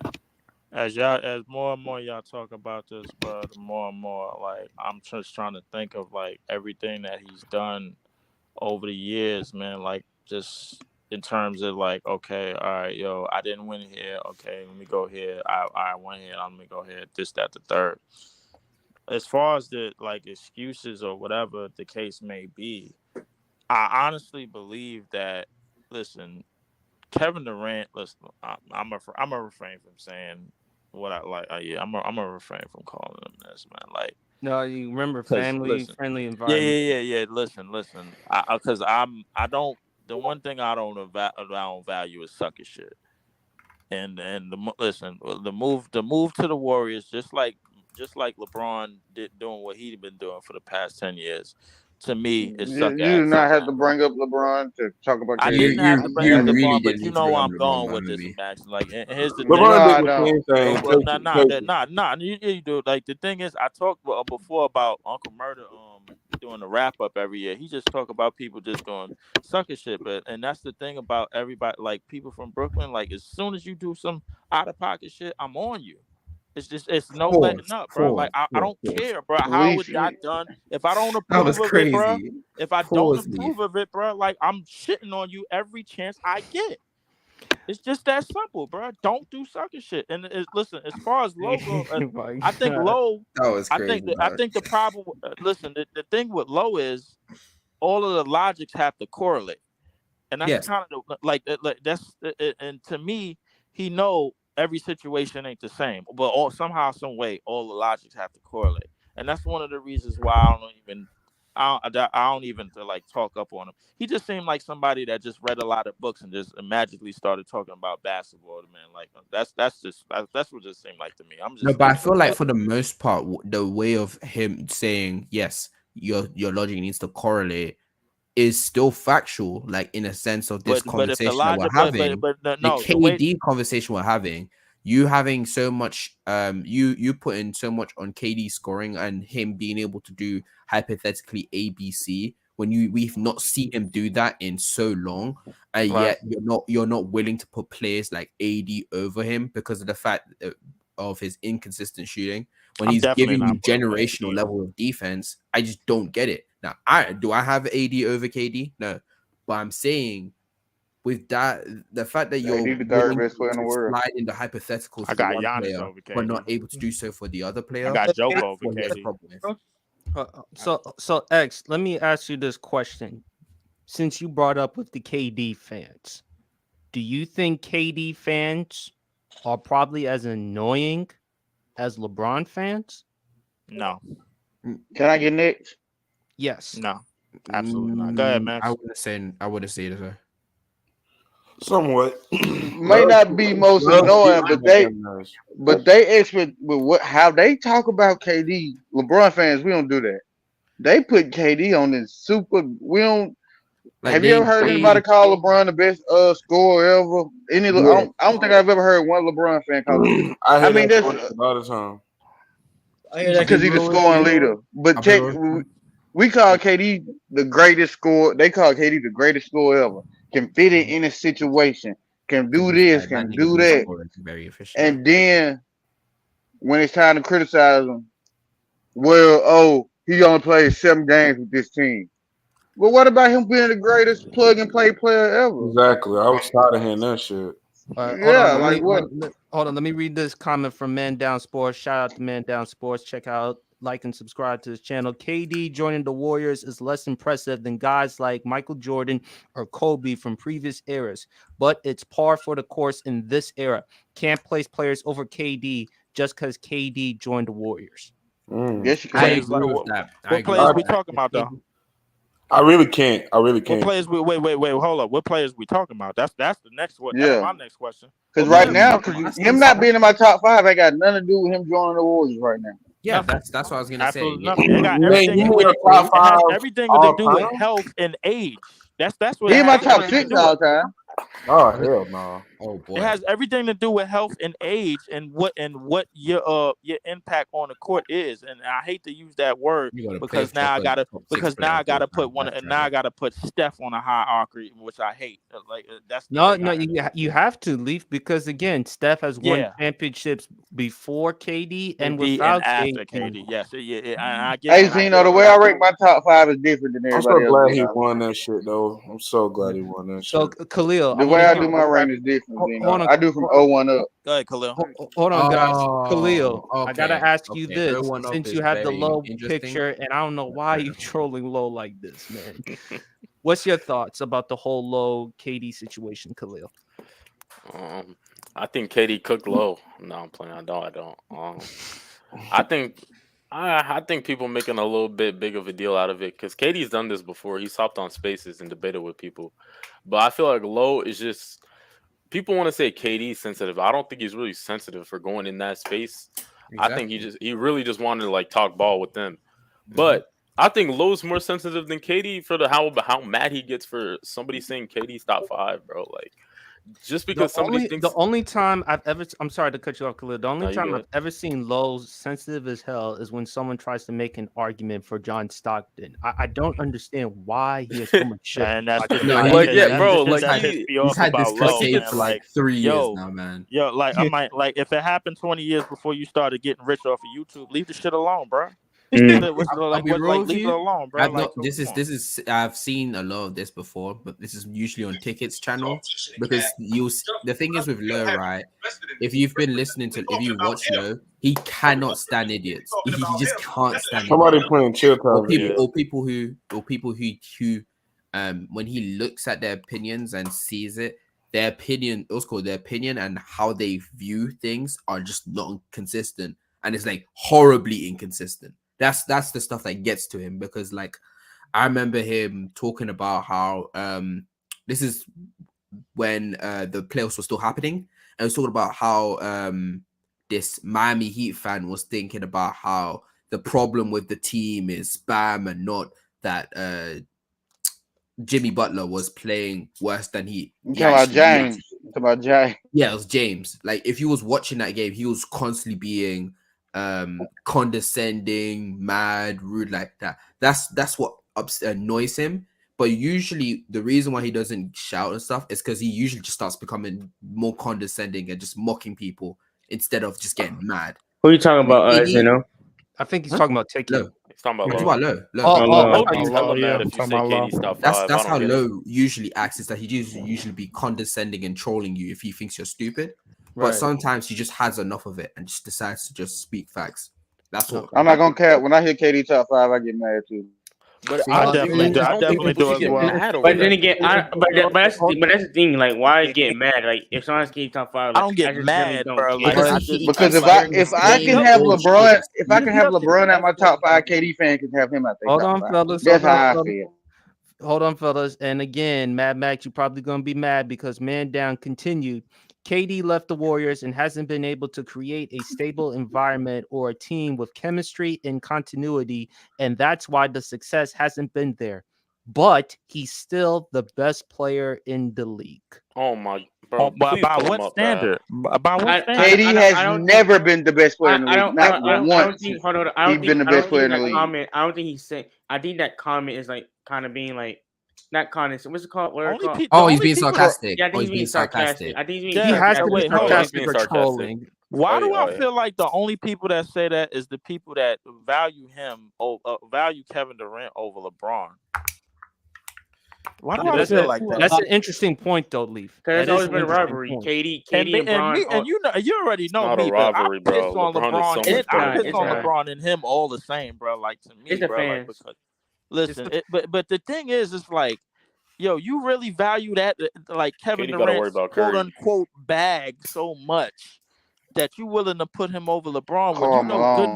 as more and more y'all talk about this, bro, the more and more like I'm just trying to think of like everything that he's done over the years, man. Like just in terms of like, okay, all right, yo, I didn't win here. Okay, let me go here. I went here. Let me go here. This, that, the third. As far as the like excuses or whatever the case may be, I honestly believe that. Listen, Kevin Durant. Listen, I'm a refrain from saying what I like. Yeah, I'm a refrain from calling him this, man. Like, No, you remember family friendly yeah, environment. yeah. Listen. Because I don't. The one thing I don't value is sucker shit. And listen, the move to the Warriors, just like LeBron doing what he'd been doing for the past 10 years. To me, it's You sucker do ass. not have to bring up LeBron to talk about I KD. didn't have to bring up really LeBron, but didn't you need to know bring where up I'm LeBron, going man, with with this, me. Max. Like, and here's the thing. No, LeBron I did the don't. same thing. You do. Like the thing is, I talked before about Uncle Murder doing a wrap up every year. He just talk about people just doing sucker shit, and that's the thing about everybody. Like people from Brooklyn, like as soon as you do some out of pocket shit, I'm on you. It's no letting up, bro. Like I don't care, bro. How We it got done. If I don't That was approve of it, bro. crazy. If I don't Pause, approve of it, bro, like I'm shitting on you every chance I get. It's just that simple, bro. Don't do sucker shit. And listen, as far as Low goes, My I think God. Low. That was I crazy. think the problem. Listen, the thing with Low is all of the logics have to correlate, and that's Yes. kind of like that's. And to me, he know every situation ain't the same, but somehow, some way, all the logics have to correlate, and that's one of the reasons why I don't even like talk up on him. He just seemed like somebody that just read a lot of books and just magically started talking about basketball. Man, like that's what just seemed like to me. I'm just No, but I feel like for the most part, the way of him saying yes, your logic needs to correlate is still factual. Like in a sense of this but if the conversation that we're logic, having, but the no, the way KD conversation we're having, you having so much, you putting so much on KD scoring and him being able to do hypothetically ABC when we've not seen him do that in so long, and Right. yet you're not willing to put players like AD over him because of the fact of his inconsistent shooting. When I'm he's definitely giving you not putting generational AD. level of defense, I just don't get it. Now, I have AD over KD? No, but I'm saying with that, the fact that you're he's the third willing best player in the to world. slide in the hypotheticals I for got one Giannis player, over but not KD. able to do so for the other player, I got Joker that's over what he has a KD. problem with. So X, let me ask you this question. Since you brought up with the KD fans, do you think KD fans are probably as annoying as LeBron fans? No. Can I get next? Yes. No. Absolutely not. Go ahead, Max. I wouldn't say it. Somewhat. May not be most annoying, but they expert with how they talk about KD. LeBron fans, we don't do that. They put KD on this super. We don't. Like have you ever heard anybody call LeBron the best scorer ever? I don't think I've ever heard one LeBron fan call him. I mean, that's all the time. Because he's the scoring leader. But check, we call KD the greatest scorer. They call KD the greatest scorer ever. Can fit it in a situation. Can do this. Can do that. Very efficient. And then when it's time to criticize him, well, he only played 7 games with this team. But what about him being the greatest plug and play player ever? Exactly. I was tired of hearing that shit. Hold on. Let me read this comment from Man Down Sports. Shout out to Man Down Sports. Check out, like, and subscribe to his channel. KD joining the Warriors is less impressive than guys like Michael Jordan or Kobe from previous eras, but it's par for the course in this era. Can't place players over KD just because KD joined the Warriors. Yes, you can. I agree with that. What players we talking about though? I really can't. What players wait, hold up. What players we talking about? That's the next one. Yeah. That's my next question. Because right now, him not being in my top 5 ain't got nothing to do with him joining the Warriors right now. Yeah, that's what I was gonna say. Absolutely nothing. It got everything to do with health and age. That's what he in my top 6 all the time. Oh hell no. Oh boy. It has everything to do with health and age and what your impact on the court is. And I hate to use that word because now I gotta put one, and now I gotta put Steph on a hierarchy, which I hate. Like that's No, you have to leave because again, Steph has won championships before KD and without after KD. Yes, I get. Hey, Zeno, the way I rank my top 5 is different than I'm everybody so glad else. he won that shit, though. I'm so glad he won that So shit. Khalil, The way I do my rank is different. Zeno. I do from 01 up. Go ahead, Khalil. Hold on, guys. Khalil, I okay, gotta ask you okay. this 01 up since is you have the very low interesting. picture, and I don't know why you trolling low like this, man. What's your thoughts about the whole low KD situation, Khalil? I think KD cooked low. No, I'm playing. I don't. I think people making a little bit big of a deal out of it because KD's done this before. He's hopped on spaces and debated with people, but I feel like low is just people want to say KD's sensitive. I don't think he's really sensitive for going in that space. Exactly. I think he really just wanted to like talk ball with them, but I think Low's more sensitive than KD for how mad he gets for somebody saying KD's top 5, bro. Like. Just because the only time I've ever, I'm sorry to cut you off, Khalil. The only time good. I've ever seen Low sensitive as hell is when someone tries to make an argument for John Stockton. I don't understand why he has so much shit. And that's bro. like he's had this crusade for like 3 years now, man. Yo, like I might like if it happened 20 years before you started getting rich off of YouTube, leave the shit alone, bro. Leave it alone, bro. I've seen a lot of this before, but this is usually on Ticket's channel because the thing is with Low, right? If you've been listening to, if you watch Low, he cannot stand idiots. He just can't stand. Somebody playing chill time. Or people who when he looks at their opinions and sees it, their opinion, their opinion and how they view things are just not consistent, and it's like horribly inconsistent. That's the stuff that gets to him because like I remember him talking about how this is when the playoffs were still happening, and he was talking about how this Miami Heat fan was thinking about how the problem with the team is spam and not that Jimmy Butler was playing worse than he. About James. Yeah, it was James. Like if he was watching that game, he was constantly being condescending, mad, rude like that. That's what annoys him. But usually the reason why he doesn't shout and stuff is because he usually just starts becoming more condescending and just mocking people instead of just getting mad. Who are you talking about, Zeno? I think he's talking about Take Low. He's talking about Low. That's how Low usually acts, is that he usually be condescending and trolling you if he thinks you're stupid. But sometimes he just has enough of it and just decides to just speak facts. That's what. I'm not gonna care. When I hear KD top 5, I get mad too. But I definitely do as well. But then again, but that's the thing. Like, why get mad? Like, if someone's KD top 5, like, I don't get mad, bro. Because if I can have LeBron at my top 5, KD fan can have him at their top 5. Fellas. That's how I feel. Hold on, fellas. And again, Mad Max, you're probably gonna be mad because Man Down continued. KD left the Warriors and hasn't been able to create a stable environment or a team with chemistry and continuity, and that's why the success hasn't been there. But he's still the best player in the league. Oh my, bro! By what standard? By what standard? KD has never been the best player in the league. Not once. He's been the best player in the league. I don't think he's saying. I think that comment is like kind of being like. Not condescending. What's it called? He's being sarcastic. Yeah, I think he's being sarcastic. I think he's being has to be sarcastic or trolling. Why do I feel like the only people that say that is the people that value him, value Kevin Durant over LeBron? Why do I feel like that? That's an interesting point, though, Leaf. Because there's always been a rivalry. KD and Bron. And you know, you already know me. Rivalry, but I piss bro. on LeBron. I piss on right. LeBron and him all the same, bro. Like to me, It's the bro. fans. Like, listen, but the thing is, it's like, yo, you really value that, like Kevin Durant's quote unquote bag so much that you willing to put him over LeBron when you know good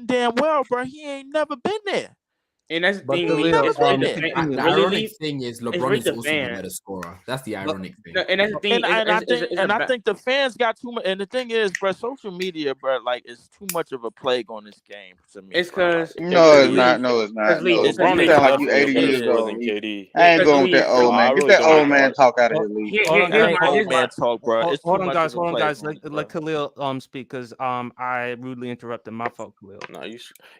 and damn well, bro, he ain't never been there. And that's the But thing. the Lee, it's really the fan. the Really, ironic Lee, thing is it's LeBron really is the also the better fans. scorer. That's the ironic thing. No, and that's the thing. And I think the fans got too much. And the thing is, bro, social media, bro, like it's too much of a plague on this game to me. It's bro. because No, it's Lee, not. No, it's not. because Lee, No, it's LeBron you is sound like you definitely 80 a better years scorer old. than Lee. KD. I ain't because going with Lee. that So old I man. Get really that don't old like man that. talk out of here, Lee. Here's That ain't my old man talk, bro. It's Hold too on, much guys. of a Hold on, plague guys. on this, Let bro. Khalil speak because I rudely interrupted. My fault, Khalil. No,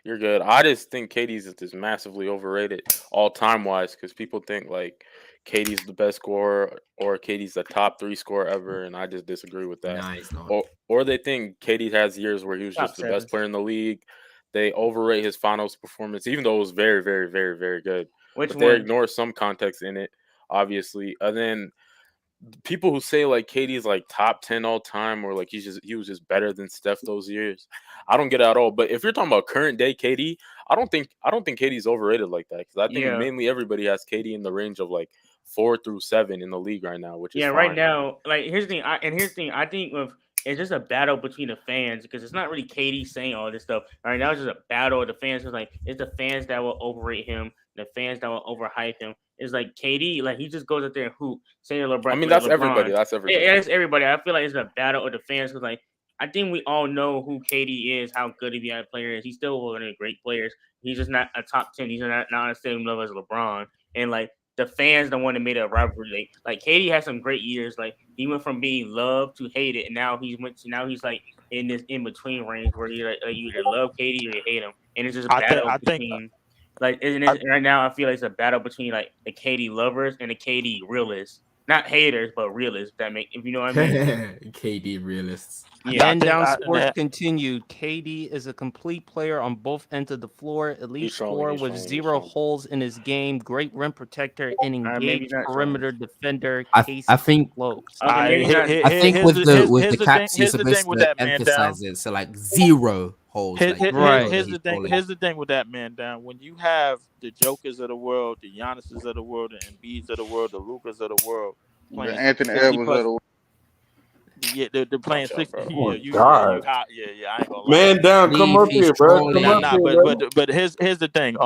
you're good. I just think KD's is massively overrated all time wise because people think like KD's the best scorer or KD's the top 3 scorer ever, and I just disagree with that. Nah, it's not. Or they think KD has years where he was Top just the 7. best player in the league. They overrate his finals performance, even though it was very, very, very, very good. Which But they one? ignore some context in it, obviously. And then people who say like KD's like top 10 all time or like he was just better than Steph those years. I don't get it at all. But if you're talking about current day KD, I don't think KD's overrated like that because I think Yeah. mainly everybody has KD in the range of like 4 through 7 in the league right now, which is Yeah, fine. right now, like here's the thing. I think it's just a battle between the fans because it's not really KD saying all this stuff. All right, now it's just a battle of the fans. It's like it's the fans that will overrate him, the fans that will overhype him. It's like KD, like he just goes out there and hoop, saying LeBron. I mean, like that's everybody. LeBron. That's everybody. Yeah, it's everybody. I feel like it's a battle of the fans because like I think we all know who KD is, how good of a player is. He's still one of the great players. He's just not a top 10. He's not on the same level as LeBron. And like the fans the one that made it a rivalry. Like KD had some great years. Like he went from being loved to hated, and now he's like in this in between range where you either love KD or you hate him, and it's just a battle between. Like right now, I feel like it's a battle between like the KD lovers and the KD realists, not haters but realists. If you know what I mean. KD realists. Yeah, and down sports continued. KD is a complete player on both ends of the floor. Elite scorer with 0 holes in his game. Great rim protector and engaged perimeter defender. I think close. I think with the caps, you're supposed to emphasize it. So like 0 holes. Here's the thing with that, man down. When you have the Jokers of the world, the Giannis's of the world, the Embiid's of the world, the Lucas of the world, the Anthony Edwards of the world. Yeah, they're playing 60. Oh Yeah, I ain't gonna lie. Man down, come up here, bro. But here's the thing.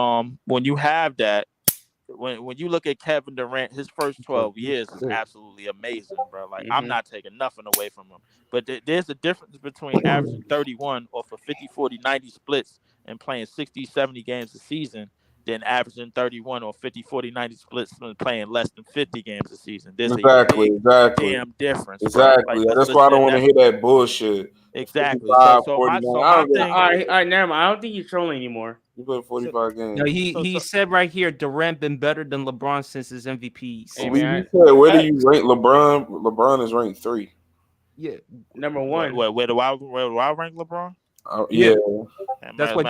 When you have that, when you look at Kevin Durant, his first 12 years is absolutely amazing, bro. Like I'm not taking nothing away from him. But there's a difference between averaging 31 off of 50, 40, 90 splits and playing 60, 70 games a season than averaging 31 or 50, 40, 90 splits and playing less than 50 games a season. There's a big damn difference. Exactly. Like, that's why I don't want to hear that bullshit. Exactly. 55, So my thing. All right, never mind. I don't think he's trolling anymore. You played 45 games. No, he said right here, Durant been better than LeBron since his MVP. Said, where do you rank LeBron? LeBron is ranked 3. Yeah, number 1. Where do I rank LeBron? Yeah, that's what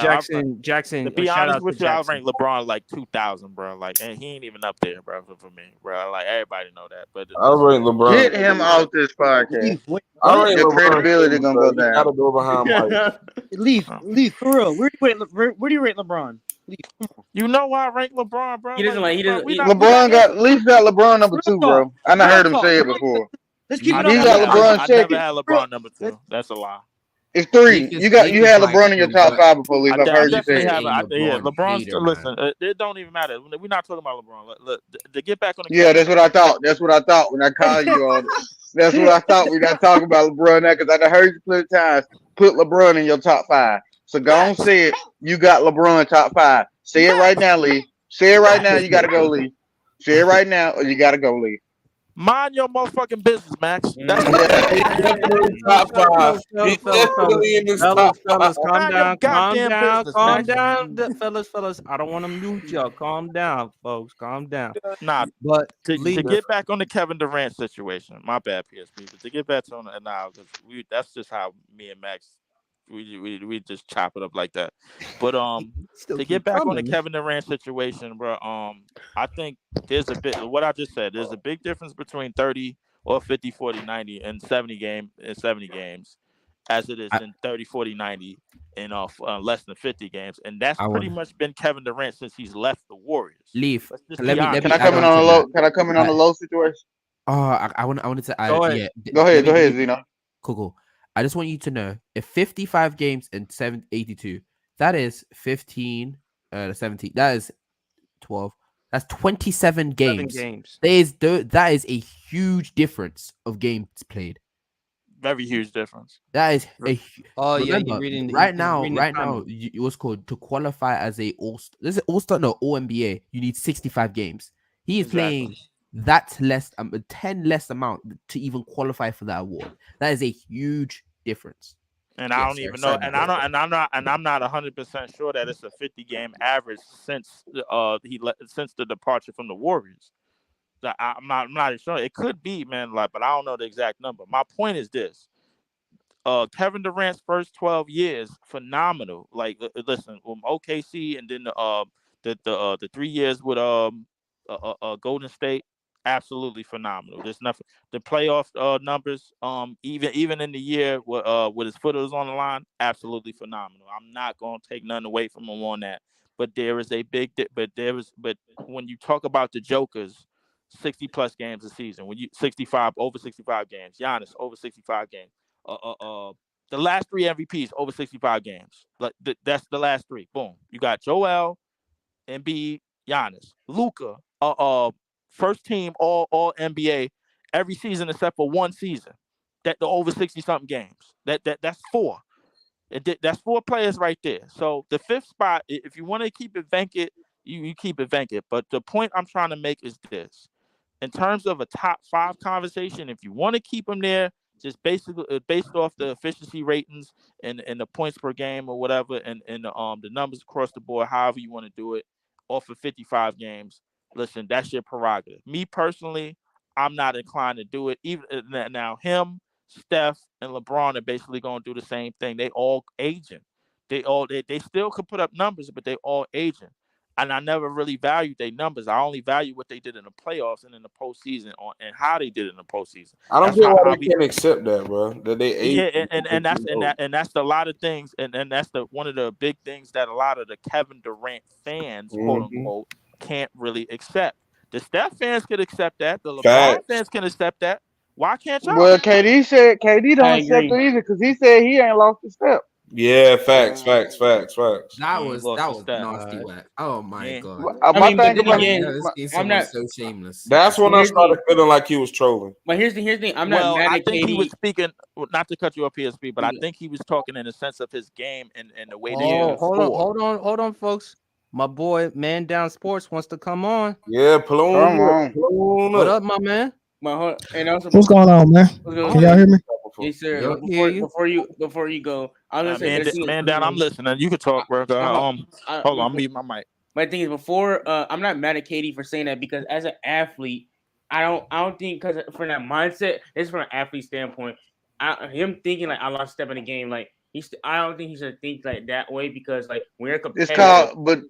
Jackson. To be honest with you, I rank LeBron like 2,000, bro. Like, and he ain't even up there, bro, for me, bro. Like everybody know that. But I rank LeBron. Get him off this podcast. Your credibility gonna go down. Gotta go behind Mike. Leaf, for real. Where do you rate LeBron? Leaf, you know why I rank LeBron, bro? He doesn't like. He doesn't. Leaf got LeBron number 2, bro. I not heard him say it before. Let's keep I it got LeBron I second. never had LeBron number 2. That's a lie. It's 3. You had LeBron in your top 5 before, Leaf. I've heard you say it. LeBron's still listen. It don't even matter. We're not talking about LeBron. Look, to get back on the. Yeah, that's what I thought. That's what I thought when I called you on it. That's what I thought. We're not talking about LeBron now because I heard you plenty times. Put LeBron in your top 5. So go on, say it. You got LeBron top 5. Say it right now, Lee. Say it right now. You gotta go, Lee. Say it right now, or you gotta go, Lee. Mind your motherfucking business, Max. That's top 5. He's definitely in this top 5. Calm down, fellas. I don't want to mute y'all. Calm down, folks. Calm down. Nah, but to get back on the Kevin Durant situation, my bad, PSP. But to get back on it now, because that's just how me and Max we just chop it up like that. But to get back on the Kevin Durant situation, bro, I think there's a bit what I just said. There's a big difference between 30 or 50, 40, 90 and 70 games, as it is in 30, 40, 90 in less than 50 games, and that's pretty much been Kevin Durant since he's left the Warriors. Leaf. Can I come in on a low? Can I come in on a low situation? I wanted to add. Go ahead, Zeno. Cool. I just want you to know if 55 games and 82, that is 15, 17. That is 12. That's 27 games. 7 games. That is a huge difference of games played. Very huge difference. That is a. Oh yeah, remember, you're reading right he's now. reading the Right now, comment. it was called to qualify as a all-star. This is all-star, no, all NBA. You need 65 games. He is playing that less, 10 less amount to even qualify for that award. That is a huge difference. And I don't even know, and I'm not 100% sure that it's a 50-game average since since the departure from the Warriors. I'm not sure. It could be, man, but I don't know the exact number. My point is this: Kevin Durant's first 12 years, phenomenal. Like, listen, OKC, and then the 3 years with Golden State, absolutely phenomenal. There's nothing. The playoff numbers, even in the year with his foot was on the line, absolutely phenomenal. I'm not gonna take nothing away from him on that. But there is a big, but when you talk about the Jokers, 60 plus games a season, when you over 65 games, Giannis over 65 games. The last 3 MVPs over 65 games. Like that's the last 3. Boom. You got Joel, Embiid, Giannis, Luka, first team all NBA every season except for one season. That the over 60 something games. That's 4. That's 4 players right there. So the 5th spot, if you want to keep it vacant, you keep it vacant. But the point I'm trying to make is this: in terms of a top 5 conversation, if you want to keep them there, just basically based off the efficiency ratings and the points per game or whatever, and the numbers across the board, however you want to do it, off of 55 games. Listen, that's your prerogative. Me personally, I'm not inclined to do it. Even now, him, Steph, and LeBron are basically going to do the same thing. They all aging. They still could put up numbers, but they all aging. And I never really valued their numbers. I only value what they did in the playoffs and in the postseason, and how they did it in the postseason. I don't get why they can't accept that, bro. That they age. And that's a lot of things, and that's one of the big things that a lot of the Kevin Durant fans, quote unquote, can't really accept. The Steph fans can accept that. The LeBron fans can accept that. Why can't y'all? Well, KD don't accept it either because he said he ain't lost a step. Yeah, facts. That was nasty whack. Oh my god. I'm not so shameless. That's when I started feeling like he was trolling. But here's the thing. I'm not mad at KD. I think he was speaking, not to cut you off, PSP, but I think he was talking in the sense of his game and the way that he was. Hold on, folks. My boy, Man Down Sports, wants to come on. Yeah, Palone. What up, my man? What's going on, man? Can y'all hear me? Yes, sir. Before you go, I was gonna say, Man Down, I'm listening. You can talk, bro. Hold on, I'm muting my mic. My thing is, I'm not mad at KD for saying that, because as an athlete, I don't think, because from that mindset, it's from an athlete standpoint. Him thinking like I lost a step in the game, like I don't think he should think like that way, because like when you're competitive,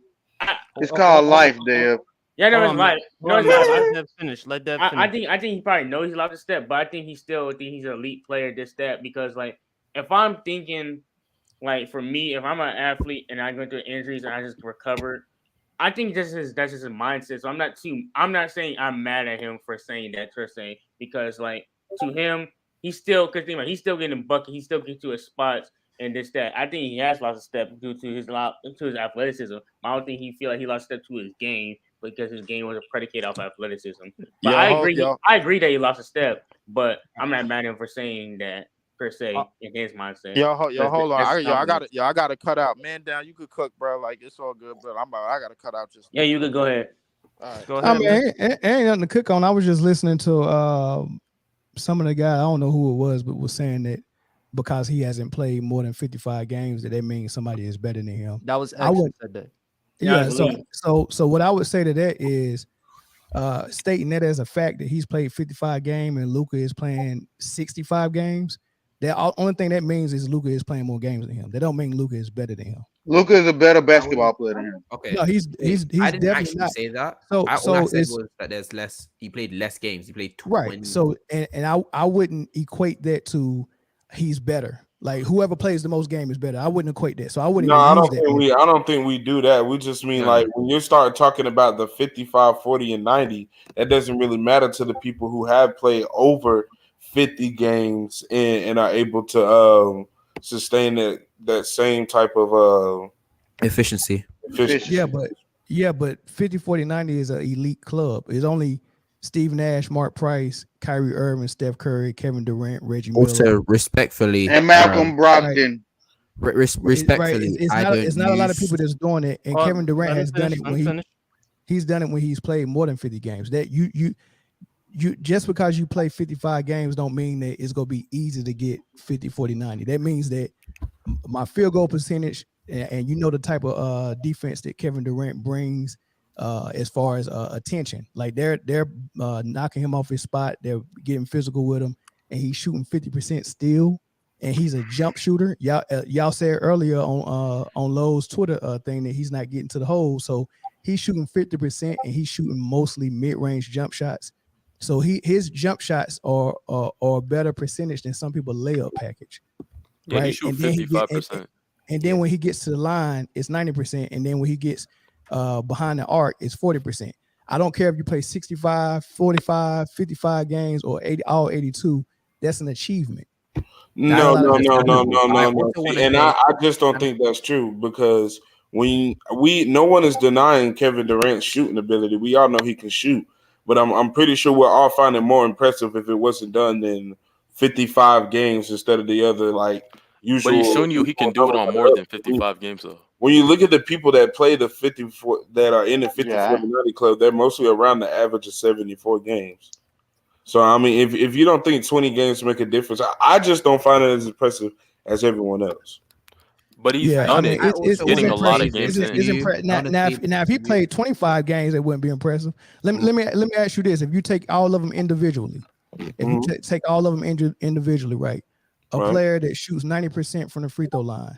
it's called life, Dave. Yeah, no, it's life. No, it's not. Let Dev finish. Let Dev finish. I think he probably knows he's lost a step, but I think he still think he's an elite player. This step, because like if I'm thinking, like for me, if I'm an athlete and I go through injuries and I just recovered, I think that's just his mindset. So I'm not saying I'm mad at him for saying that per se, because like to him, he's still getting a bucket, he's still getting to his spots and this that. I think he has lost a step due to his athleticism. I don't think he feel like he lost a step to his game, because his game was predicated off athleticism. But I agree that he lost a step, but I'm not mad at him for saying that per se in his mindset. Hold on. I gotta cut out. Man Down, you could cook, bro. Like it's all good, but I gotta cut out just. Yeah, you could go ahead. All right. Go ahead. I mean, ain't nothing to cook on. I was just listening to some of the guys. I don't know who it was, but was saying that because he hasn't played more than 55 games, that means somebody is better than him. That was I would said that. Yeah. So what I would say to that is stating that as a fact that he's played 55 games and Luka is playing 65 games. The only thing that means is Luka is playing more games than him. That don't mean Luka is better than him. Luka is a better basketball player than him. Okay. No, he's I didn't definitely actually not. say that. So all I said it's was that there's less. He played less games. He played 20. right. So and I wouldn't equate that to he's better. Like whoever plays the most game is better. I wouldn't equate that. So I wouldn't. No, I don't think we do that. We just mean like when you start talking about the 55, 40, and 90, that doesn't really matter to the people who have played over 50 games and are able to sustain that same type of efficiency. Yeah, but Yeah, but 50, 40, 90 is an elite club. It's only Steve Nash, Mark Price, Kyrie Irving, Steph Curry, Kevin Durant, Reggie Miller. Also, respectfully, And Malcolm Brogdon. respectfully, It's not a lot of people that's doing it, and Kevin Durant let me has done finish, it let when me finish. he's done it when he's played more than 50 games. That you just because you play 55 games don't mean that it's gonna be easy to get 50, 40, 90. That means that my field goal percentage, and you know the type of defense that Kevin Durant brings as far as attention. Like they're knocking him off his spot, they're getting physical with him, and he's shooting 50% still. And he's a jump shooter. Y'all said earlier on Lowe's Twitter thing that he's not getting to the hole. So he's shooting 50% and he's shooting mostly mid-range jump shots. So his jump shots are a better percentage than some people layup package. Yeah, right? he shoot And then 55%. And then when he gets to the line, it's 90%. And then when he gets behind the arc, it's 40%. I don't care if you play 65, 45, 55 games or all 82. That's an achievement. No. See, and I just don't think that's true because no one is denying Kevin Durant's shooting ability. We all know he can shoot, but I'm pretty sure we'll all find it more impressive if it wasn't done than 55 games instead of the other usual. But he's showing you he can do it on more than 55 games though. When you look at the people that play the 54 that are in the 50-40-90 club, they're mostly around the average of 74 games. So I mean, if you don't think 20 games make a difference, I just don't find it as impressive as everyone else. But he's done it. It's getting a lot of games in. Now, if he played 25 games, it wouldn't be impressive. Let me ask you this: if you take all of them individually, you take all of them individually, right? A player that shoots 90% from the free throw line,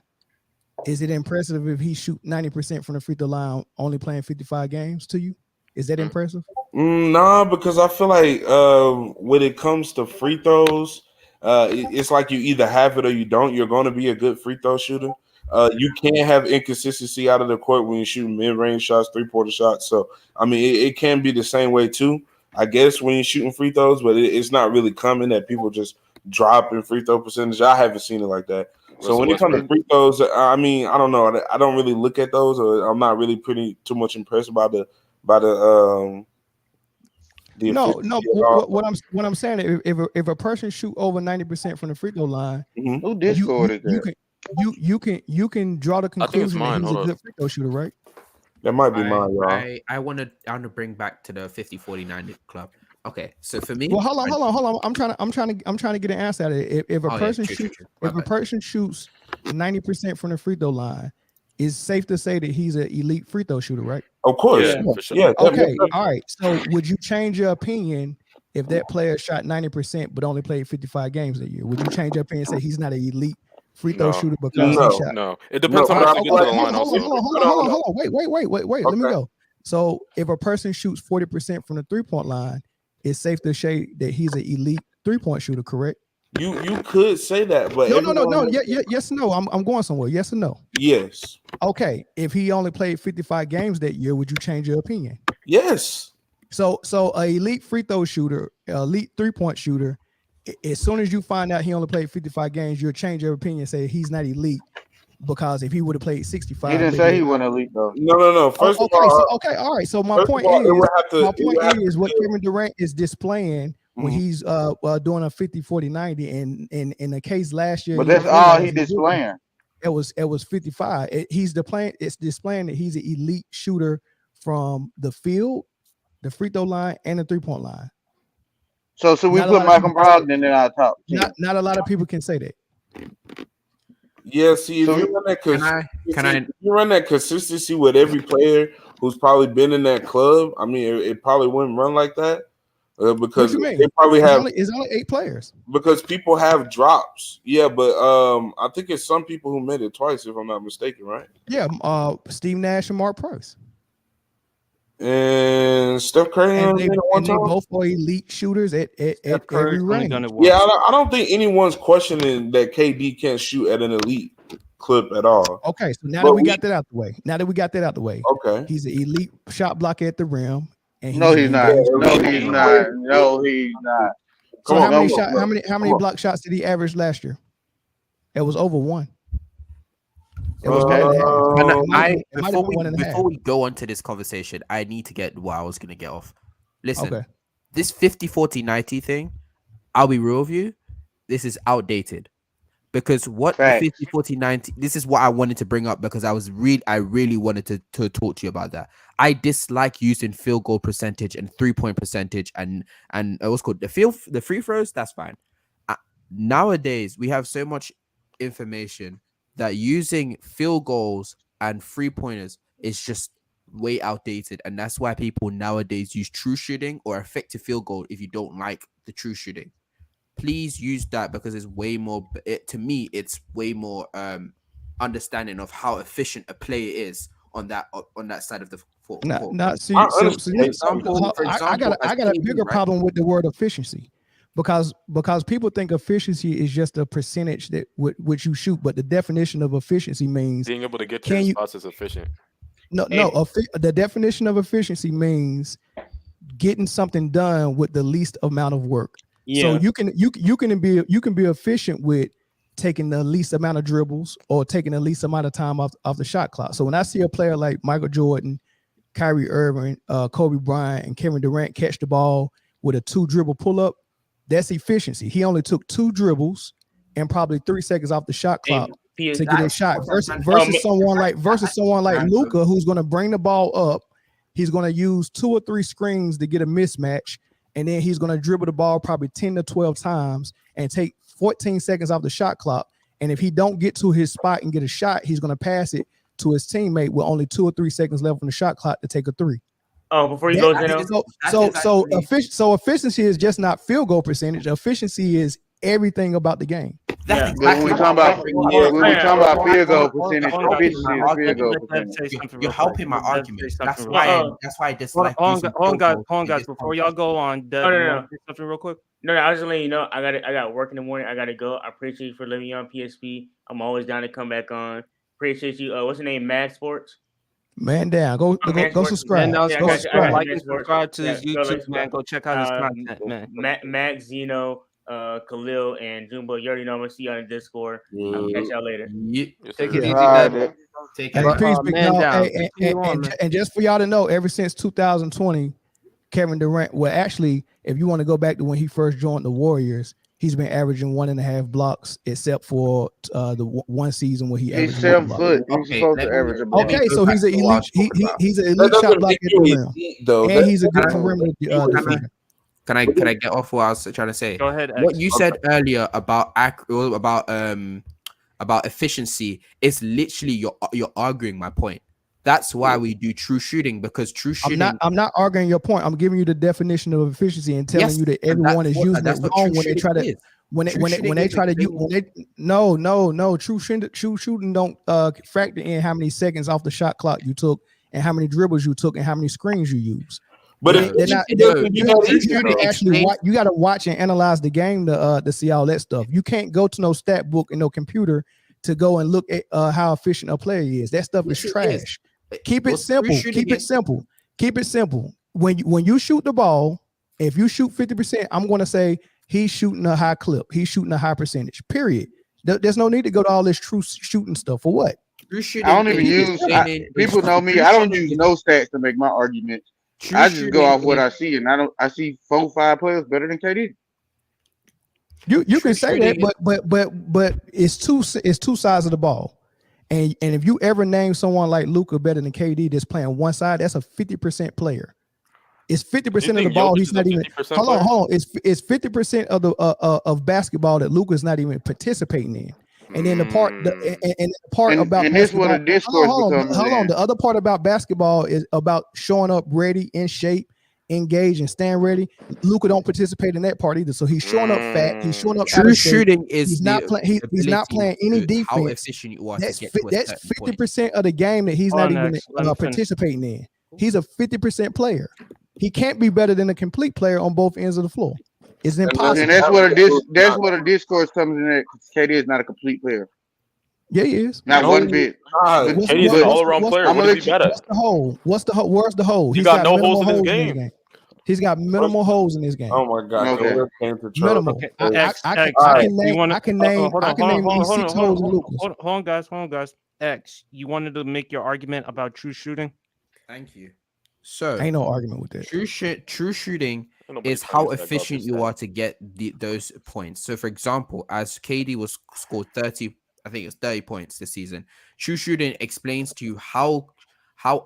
is it impressive if he shoot 90% from the free throw line only playing 55 games to you? Is that impressive? Nah, because I feel like when it comes to free throws, it's like you either have it or you don't. You're going to be a good free throw shooter. You can't have inconsistency out of the court when you're shooting mid-range shots, three-quarter shots. So, I mean, it can be the same way too, I guess, when you're shooting free throws, but it's not really common that people just drop in free throw percentage. I haven't seen it like that. So when it comes to free throws, I mean, I don't know. I don't really look at those, or I'm not really too much impressed by the what I'm saying, if a person shoot over 90% from the free throw line, who Discord is that? You can draw the conclusion that he's a good free throw shooter, right? That might be mine, y'all. I want to bring back to the 50-40-90 club. Okay, so for me, well, hold on. I'm trying to get an answer out of it. If a person shoots 90% from the free throw line, it's safe to say that he's an elite free throw shooter, right? Of course. Yeah, for sure. Yeah. Okay. All right. So would you change your opinion if that player shot 90% but only played 55 games a year? Would you change your opinion and say he's not an elite free throw shooter because he shot? No. It depends how much you get to the line also. Hold on. Wait. Let me go. So if a person shoots 40% from the 3-point line, it's safe to say that he's an elite 3-point shooter, correct? You could say that, but no. Yes, no. I'm going somewhere. Yes or no? Yes. Okay. If he only played 55 games that year, would you change your opinion? Yes. So a elite free throw shooter, elite 3-point shooter, as soon as you find out he only played 55 games, you'll change your opinion and say he's not elite because if he would have played 65, he didn't say he wasn't elite though. No. First of all, all right. So my point is what Kevin Durant is displaying when he's doing a 50-40-90, and in the case last year, but that's all he displaying. It was 55. It's displaying that he's an elite shooter from the field, the free throw line, and the 3-point line. So we put Malcolm Brogdon in our top. Not a lot of people can say that. Yeah, see, if you run that consistency with every player who's probably been in that club, I mean, it probably wouldn't run like that. Because they probably it's only 8 players. Because people have drops. Yeah, but I think it's some people who made it twice, if I'm not mistaken, right? Yeah, Steve Nash and Mark Price. And Steph Curry they both are elite shooters at every range. Yeah, I don't think anyone's questioning that KD can't shoot at an elite clip at all. Okay, so now that we got that out the way. Okay. He's an elite shot blocker at the rim. And No, he's not. So how many block shots did he average last year? It was over 1. It was one and a half. And It might have been one and a half. before we go on to this conversation, I need to get what I was gonna get off. Listen, Okay. this 50-40-90 thing, I'll be real with you, this is outdated. Because what the Facts. 50-40-90, this is what I wanted to bring up because I really wanted to talk to you about that. I dislike using field goal percentage and 3-point percentage and what's called the free throws. That's fine. Nowadays we have so much information that using field goals and 3-pointers is just way outdated, and that's why people nowadays use true shooting or effective field goal if you don't like the true shooting. Please use that because it's way more. To me, it's way more understanding of how efficient a player is on that side of the court. See, I so understand. I got a bigger problem with the word efficiency, because people think efficiency is just a percentage that which you shoot, but the definition of efficiency means being able to get to your spots is efficient. The definition of efficiency means getting something done with the least amount of work. Yeah. So you can be efficient with taking the least amount of dribbles or taking the least amount of time off the shot clock. So when I see a player like Michael Jordan, Kyrie Irving, Kobe Bryant, and Kevin Durant catch the ball with a 2-dribble pull-up, that's efficiency. He only took 2 dribbles and probably 3 seconds off the shot clock to get a shot. Versus someone like Luka, who's going to bring the ball up. He's going to use 2 or 3 screens to get a mismatch, and then he's going to dribble the ball probably 10 to 12 times and take 14 seconds off the shot clock. And if he don't get to his spot and get a shot, he's going to pass it to his teammate with only 2 or 3 seconds left on the shot clock to take a 3. Oh, before you go, So efficiency is just not field goal percentage. Efficiency is everything about the game. But when we talking about field goal percentage, efficiency is field goal percentage. You're helping my argument. That's why I dislike. Hold on, guys. Before y'all go on, No. something real quick. No, I was just letting you know. I got work in the morning. I gotta go. I appreciate you for letting me on PSP. I'm always down to come back on. Appreciate you. What's your name? Mad Sports. Man down. Go subscribe. Go subscribe. Like and subscribe to his YouTube, man. Go check out his content, man. Max, Zeno, Khalil, and Jumbo. You already know I'm gonna see you on the Discord. I'll catch y'all later. Take it easy, Take Hey, peace, big dog. And just for y'all to know, ever since 2020, Kevin Durant, well, actually, if you want to go back to when he first joined the Warriors, he's been averaging 1.5 blocks, except for the one season where he averaged. He's 7 foot. He's supposed to average a block. Okay, so he's an elite. He's an elite shot blocker at the rim, and he's a good perimeter defender. Can I get off what I was trying to say? Go ahead. What you said earlier about efficiency is literally you're arguing my point. That's why we do true shooting, because true shooting. I'm not arguing your point. I'm giving you the definition of efficiency and telling you that everyone is using it wrong when they try to. True shooting don't factor in how many seconds off the shot clock you took and how many dribbles you took and how many screens you use. But you got to watch and analyze the game to see all that stuff. You can't go to no stat book and no computer to go and look at how efficient a player is. That stuff is trash. Keep it simple. Keep it simple. When you shoot the ball, if you shoot 50%, I'm going to say he's shooting a high clip. He's shooting a high percentage. Period. There's no need to go to all this true shooting stuff for what? I don't even use. People know me. I don't use no stats to make my arguments. I just go off what I see, and I see 4-5 players better than KD. You can say that, but it's two sides of the ball. And if you ever name someone like Luka better than KD that's playing one side, that's a 50% player. It's 50% of the ball. He's not even. Hold on. It's 50% of the of basketball that Luka is not even participating in. And then the part about and this what a discourse becomes. Hold on. The other part about basketball is about showing up ready, in shape, engaged, and stand ready. Luka don't participate in that part either. So he's showing up fat. He's showing up. True shooting is he's not playing. He's not playing any defense. How efficient you are. That's 50% of the game that he's not even participating in. He's a 50% player. He can't be better than a complete player on both ends of the floor. It's impossible. And that's what a discourse comes in at. KD is not a complete player. Yeah, he is. Not one bit. KD is an all-around player. What is he better? What's the hole? Where's the hole? He got no holes in his game. He's got minimal holes in his game. Oh my God! Okay. Minimal. Okay, I can name 6 holes in Lucas. Hold on, guys. X, you wanted to make your argument about true shooting? Thank you. So Ain't no argument with that. True shooting Nobody is how plays that efficient garbage you stat. are to get those points. So, for example, as KD was scored 30, I think it was 30 points this season. True shooting explains to you how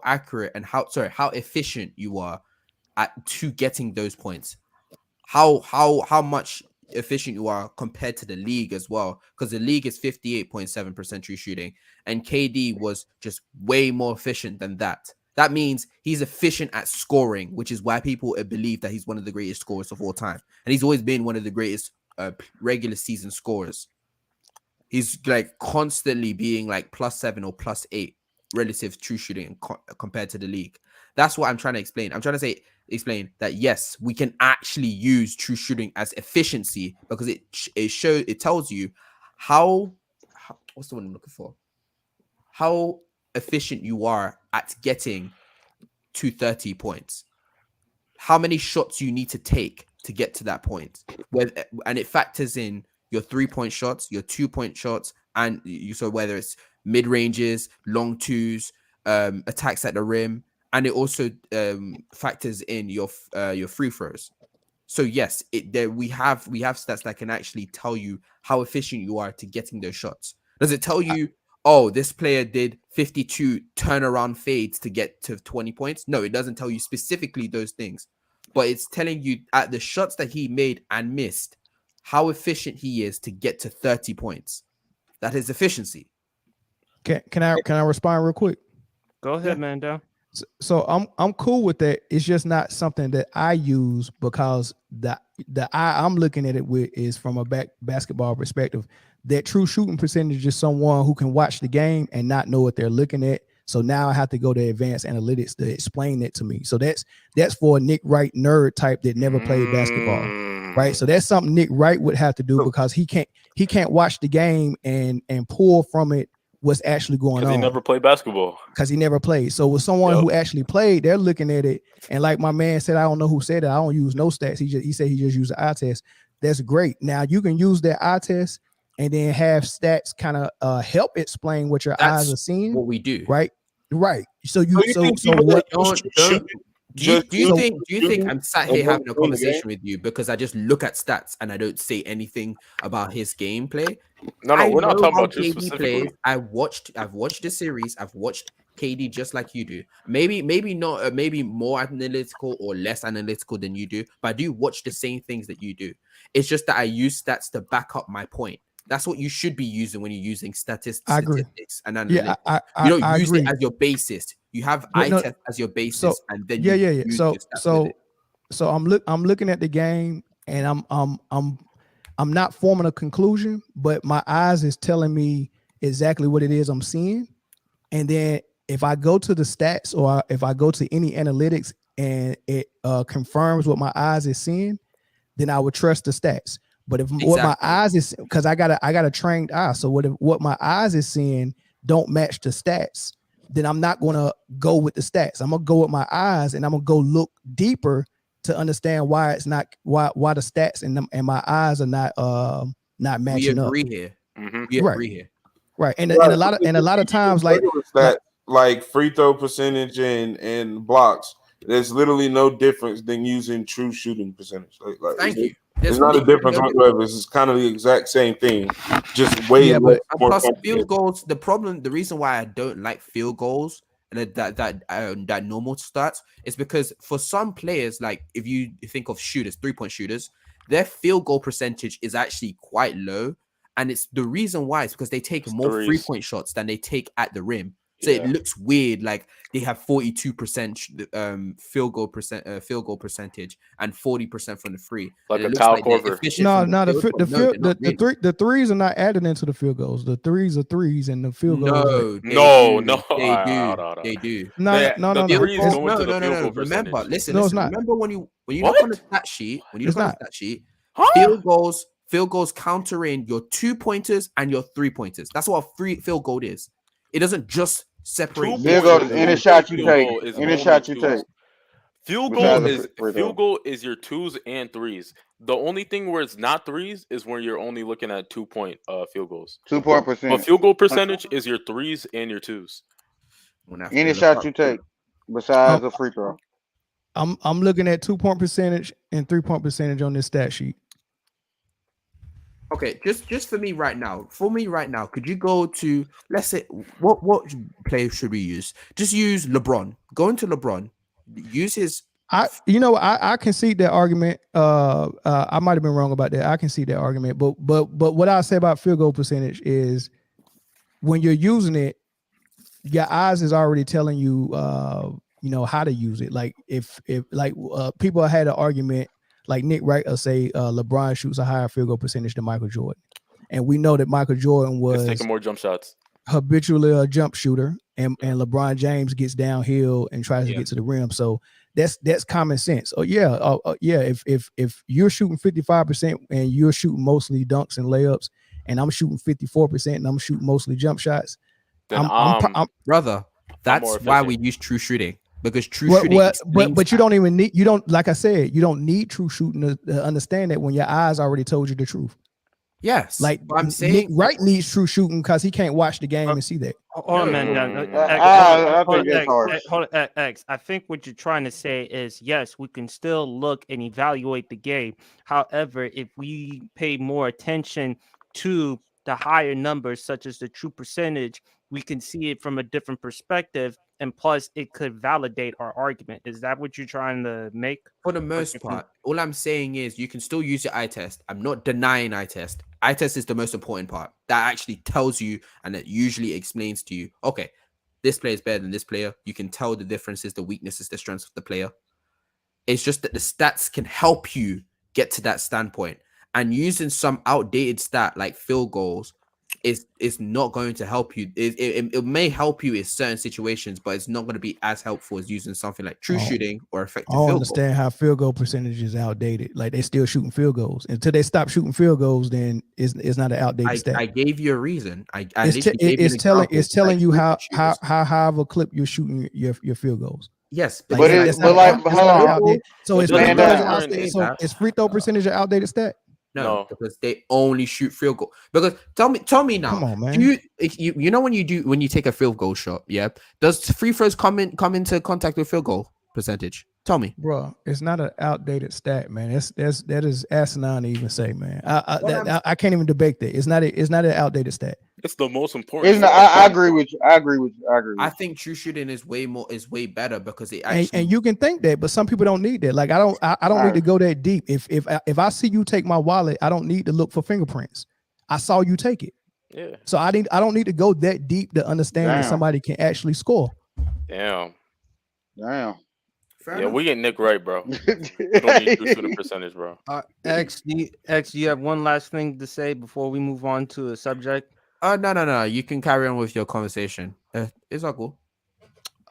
accurate and how efficient you are to getting those points. How much efficient you are compared to the league as well, because the league is 58.7% true shooting, and KD was just way more efficient than that. That means he's efficient at scoring, which is why people believe that he's one of the greatest scorers of all time. And he's always been one of the greatest regular season scorers. He's like constantly being like +7 or +8 relative true shooting compared to the league. That's what I'm trying to explain. I'm trying to explain that yes, we can actually use true shooting as efficiency, because it tells you how what's the one I'm looking for? How efficient you are at getting to 30 points. How many shots you need to take to get to that point. And it factors in your 3-point shots, your 2-point shots, and so whether it's mid ranges, long twos, attacks at the rim, and it also factors in your free throws. So yes, we have stats that can actually tell you how efficient you are to getting those shots. Does it tell you, oh, this player did 52 turnaround fades to get to 20 points? No, it doesn't tell you specifically those things, but it's telling you at the shots that he made and missed, how efficient he is to get to 30 points. That is efficiency. Can I respond real quick? Go ahead, Mando. So I'm cool with that. It's just not something that I use, because the eye I'm looking at it with is from a basketball perspective. That true shooting percentage is someone who can watch the game and not know what they're looking at. So now I have to go to advanced analytics to explain that to me. So that's for a Nick Wright nerd type that never played basketball, right? So that's something Nick Wright would have to do, because he can't watch the game and pull from it what's actually going on. He never played basketball. Because he never played. So with someone who actually played, they're looking at it, and like my man said, I don't know who said it, I don't use no stats. He said he just used the eye test. That's great. Now you can use that eye test and then have stats kind of help explain what your eyes are seeing. What we do, right? So Do you think I'm sat here having a conversation with you because I just look at stats and I don't say anything about his gameplay? No, we're not talking about you KD specifically. I've watched the series. I've watched KD just like you do. Maybe not. Maybe more analytical or less analytical than you do, but I do watch the same things that you do. It's just that I use stats to back up my point. That's what you should be using when you're using statistics and analytics. Yeah, you don't I use agree. it as your basis. You have eye test as your basis, and then use So your stats with it. I'm looking at the game, and I'm not forming a conclusion, but my eyes is telling me exactly what it is I'm seeing. And then if I go to the stats, or if I go to any analytics and it confirms what my eyes is seeing, then I would trust the stats. But if what my eyes is, because I got a trained eye, so what my eyes is seeing don't match the stats, then I'm not going to go with the stats. I'm gonna go with my eyes, and I'm gonna go look deeper to understand why it's not why the stats and my eyes are not matching up. We agree here. We agree here. Right. And a lot of times, like free throw percentage and blocks, there's literally no difference than using true shooting percentage. Thank you. There's not a difference whatsoever. It's kind of the exact same thing, just way more. Plus field goals. The reason why I don't like field goals and that normal stats is because for some players, like if you think of shooters, 3-point shooters, their field goal percentage is actually quite low, and it's the reason why is because they take more 3-point shots than they take at the rim. So it looks weird, like they have 42% field goal percentage and 40% from the free. Like a Kyle Korver. The threes are not added into the field goals. The threes are threes, and the field goals. They do. No. Remember, listen. No, it's not. Remember when you look on the stat sheet, field goals counter in your 2-pointers and your 3-pointers. That's what a free field goal is. It doesn't just separate. Field goal is any shot you take. Any shot you take. Field Besides goal the is free throw. field goal is your 2s and 3s. The only thing where it's not 3s is when you're only looking at 2-point field goals. 2-point But percentage. field goal percentage is your 3s and your 2s. Any shot you take besides the free throw. I'm looking at 2-point percentage and 3-point percentage on this stat sheet. Okay, just for me right now. Could you go to, let's say, what player should we use? Just use LeBron. Go into LeBron. Use his. I concede that argument. I might have been wrong about that. I concede that argument. But what I say about field goal percentage is when you're using it, your eyes is already telling you, how to use it. Like if people had an argument, like Nick Wright will say LeBron shoots a higher field goal percentage than Michael Jordan, and we know that Michael Jordan was He's taking more jump shots, habitually a jump shooter, and LeBron James gets downhill and tries to get to the rim. So that's common sense. If you're shooting 55% and you're shooting mostly dunks and layups, and I'm shooting 54% and I'm shooting mostly jump shots, then brother, that's why we use true shooting. Because true shooting, but you don't even need, like I said, you don't need true shooting to understand that when your eyes already told you the truth. Yes, like I'm saying, Nick Wright needs true shooting because he can't watch the game and see that. Hold on, man. I think that's hard. Hold on, X. I think what you're trying to say is yes, we can still look and evaluate the game. However, if we pay more attention to the higher numbers, such as the true percentage, we can see it from a different perspective, and plus it could validate our argument. Is that what you're trying to make? For the most part, all I'm saying is you can still use your eye test. I'm not denying eye test. Eye test is the most important part. That actually tells you, and it usually explains to you, okay, this player is better than this player. You can tell the differences, the weaknesses, the strengths of the player. It's just that the stats can help you get to that standpoint. And using some outdated stat like field goals is not going to help you. It may help you in certain situations, but it's not going to be as helpful as using something like true shooting or effective I don't field understand how field goal percentage is outdated. Like they still shooting field goals until they stop shooting field goals. Then it's not an outdated stat. I gave you a reason. It's telling you how high of a clip you're shooting your field goals. Yes, but is free throw percentage an outdated stat? No, because they only shoot field goal. Because tell me now. Come on, man. You know when you take a field goal shot, yeah? Does free throws come into contact with field goal percentage? Tell me, bro. It's not an outdated stat, man. That is asinine to even say, man. I can't even debate that. It's not an outdated stat. It's the most important. I agree with you. I think true shooting is way better because it actually and you can think that, but some people don't need that. Like I don't need to go that deep. If I see you take my wallet, I don't need to look for fingerprints. I saw you take it. Yeah. So I don't need to go that deep to understand that somebody can actually score. Damn. Fair enough. We get Nick right, bro. We don't need true shooting percentage, bro. X, do you have one last thing to say before we move on to a subject? No. You can carry on with your conversation. It's all cool.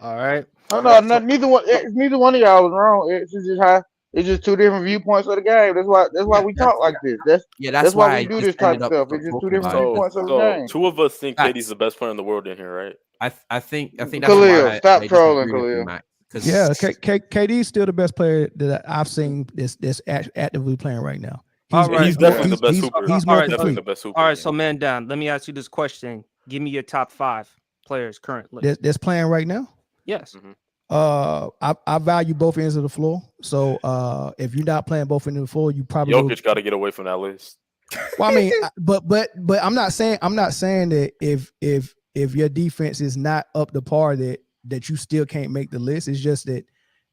All right. No, neither one of y'all was wrong. It's just two different viewpoints of the game. That's why we talk like this. That's why we do this type of stuff. It's just two different viewpoints of the game. Two of us think KD's the best player in the world in here, right? I think that's Khalil, stop trolling, Khalil. Yeah, KD's still the best player that I've seen that's actively playing right now. He's definitely the best super. He's more complete. The best super. All right, so man down. Let me ask you this question. Give me your top 5 players currently. That's playing right now? Yes. Mm-hmm. I value both ends of the floor. So if you're not playing both ends of the floor, you probably Jokic got to get away from that list. Well, I mean, but I'm not saying that if your defense is not up to par that you still can't make the list. It's just that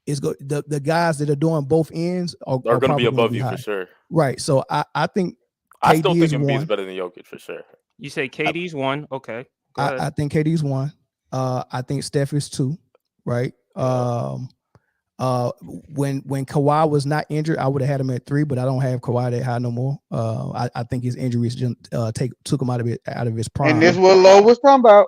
the guys that are doing both ends are going to be above you high. for sure. Right. So I think I still think Embiid's better than Jokic for sure. You say KD's 1. Okay. I think KD's 1. I think Steph is 2. Right. When Kawhi was not injured, I would have had him at 3, but I don't have Kawhi that high no more. I think his injuries just took him out of his prime. And this is what Lowe was talking about.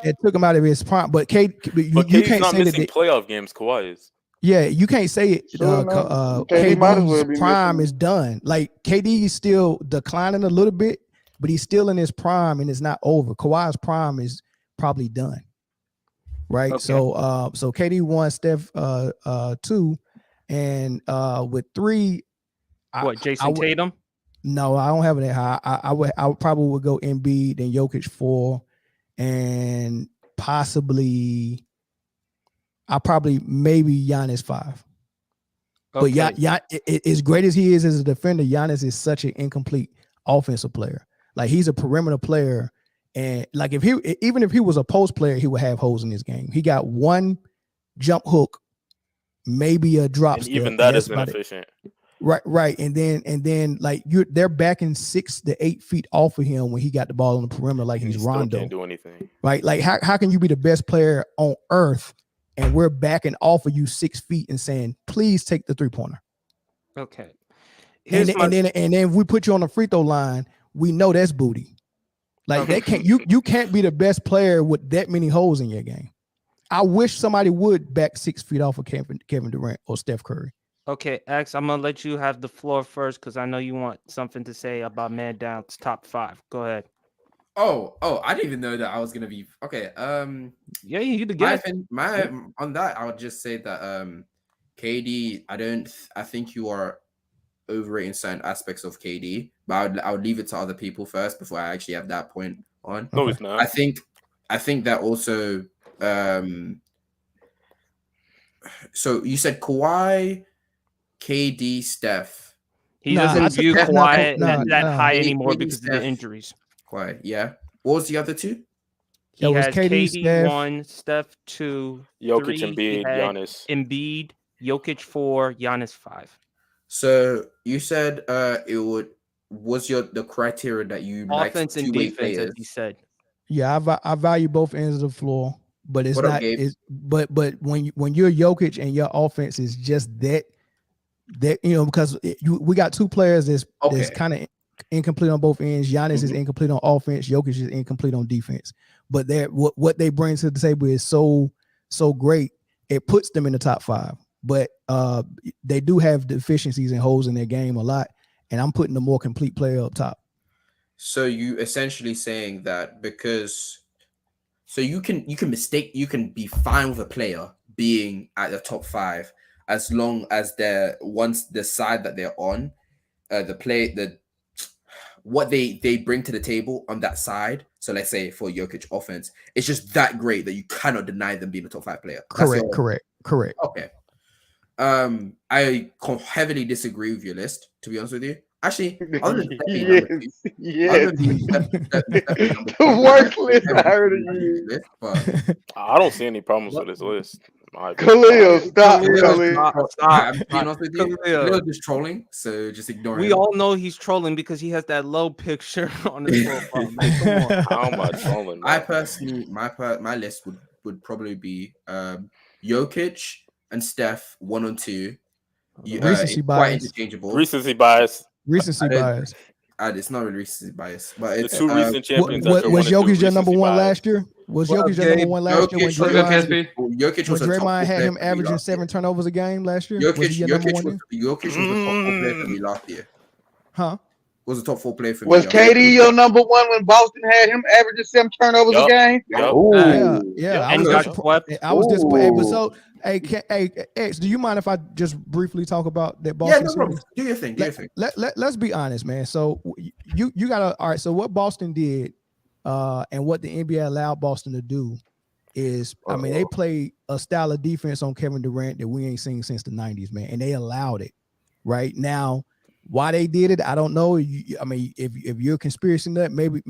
It took him out of his prime. But you can't not say missing that playoff games. Kawhi is. Yeah, you can't say it. KD's prime is done. Like KD is still declining a little bit, but he's still in his prime and it's not over. Kawhi's prime is probably done. right? Okay. So KD 1, Steph 2, and with 3, What, Jason Tatum? No, I don't have it that high. I would probably would go Embiid, then Jokic 4, and possibly maybe Giannis 5. Okay. But as great as he is as a defender, Giannis is such an incomplete offensive player. Like, he's a perimeter player, and like even if he was a post player, he would have holes in his game. He got one jump hook, maybe a drop And step, even that is about it. inefficient. Right, and then like they're backing 6 to 8 feet off of him when he got the ball on the perimeter, like And he's he still Rondo. can't do anything. Right, like how can you be the best player on earth and we're backing off of you 6 feet and saying, please take the 3-pointer? Okay. And then if we put you on the free throw line, we know that's booty. Like, they can't you can't be the best player with that many holes in your game. I wish somebody would back 6 feet off of Kevin Durant or Steph Curry. Okay, X, I'm gonna let you have the floor first because I know you want something to say about Man Down's top 5. Go ahead. Oh, I didn't even know that I was gonna be okay. Yeah, you the guest. My on that, I would just say that KD, I think you are overrating certain aspects of KD, but I would leave it to other people first before I actually have that point on. No, it's not. I think that also so you said Kawhi, KD, Steph. He doesn't view Kawhi that high anymore KD, because of the Steph. injuries. Kawhi, yeah. What was the other two? He was has KD, KD Steph. 1, Steph 2, Jokic, 3, he Embiid, had Giannis. Embiid, Jokic 4, Giannis 5. So you said was the criteria that you Offense liked and two-way defense, as players? he said. Yeah, I value both ends of the floor, but it's What up, not. Gabe? But when you're Jokic and your offense is just that because we got two players that's kind of incomplete on both ends. Giannis is incomplete on offense. Jokic is incomplete on defense. But what they bring to the table is so great. It puts them in the top 5. But they do have deficiencies and holes in their game a lot, and I'm putting the more complete player up top. So you essentially saying that because you can be fine with a player being at the top 5 as long as they're once the side that they're on, what they bring to the table on that side. So let's say for Jokic offense, it's just that great that you cannot deny them being a top 5 player. Correct. Okay. I heavily disagree with your list, to be honest with you. Actually, other than the worst list I heard of you. I don't see any problems with this list. Khalil, stop. I'm being honest with you. Khalil just trolling, so just ignore him. We all know he's trolling because he has that low picture on his profile. Man, come on. How am I trolling? I personally, my list would probably be Jokic and Steph 1 and 2. Recency quite bias. interchangeable. Recency bias. It's not really recency bias, but the 2 recent champions. Was Jokic your number 1 last year? Was Jokic your number 1 last year when Draymond had him averaging 7 turnovers a game last year? Jokic was the top 4 player for me last year. Huh? Was the top 4 player for me. Was KD your number 1 when Boston had him averaging 7 turnovers a game? Yeah. And I was disappointed. But so, hey, X, do you mind if I just briefly talk about that Boston series? Do your thing. Let's be honest, man. So you gotta all right. So what Boston did, and what the NBA allowed Boston to do is, I mean, they played a style of defense on Kevin Durant that we ain't seen since the 90s, man, and they allowed it. Right now, why they did it, I don't know. I mean, if you're a conspiracy nut, maybe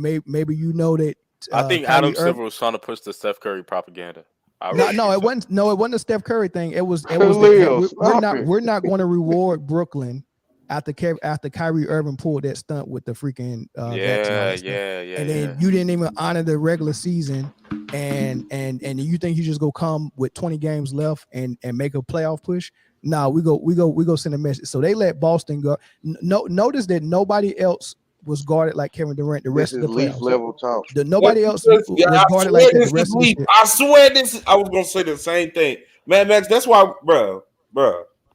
you know that. I think Adam Silver was trying to push the Steph Curry propaganda. It wasn't a Steph Curry thing. It was we're not going to reward Brooklyn after Kyrie Irving pulled that stunt with the freaking and then you didn't even honor the regular season, and you think you just go come with 20 games left and make a playoff push. No, we go send a message. So they let Boston go. Notice that nobody else was guarded like Kevin Durant the rest of the playoffs. Level talk. Nobody else was guarded like the rest of the I swear this. I was gonna say the same thing, man. Max, that's why, bro.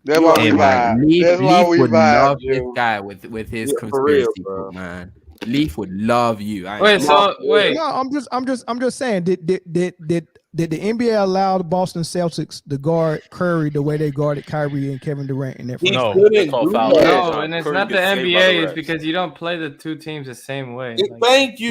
That's why we vibe. That's why we would vibe, love this guy with his conspiracy book, man. Leaf would love you. Wait, No, I'm just saying. Did the NBA allow the Boston Celtics to guard Curry the way they guarded Kyrie and Kevin Durant in that? No, No, and and it's not the NBA. It's because you don't play the two teams the same way. Thank you.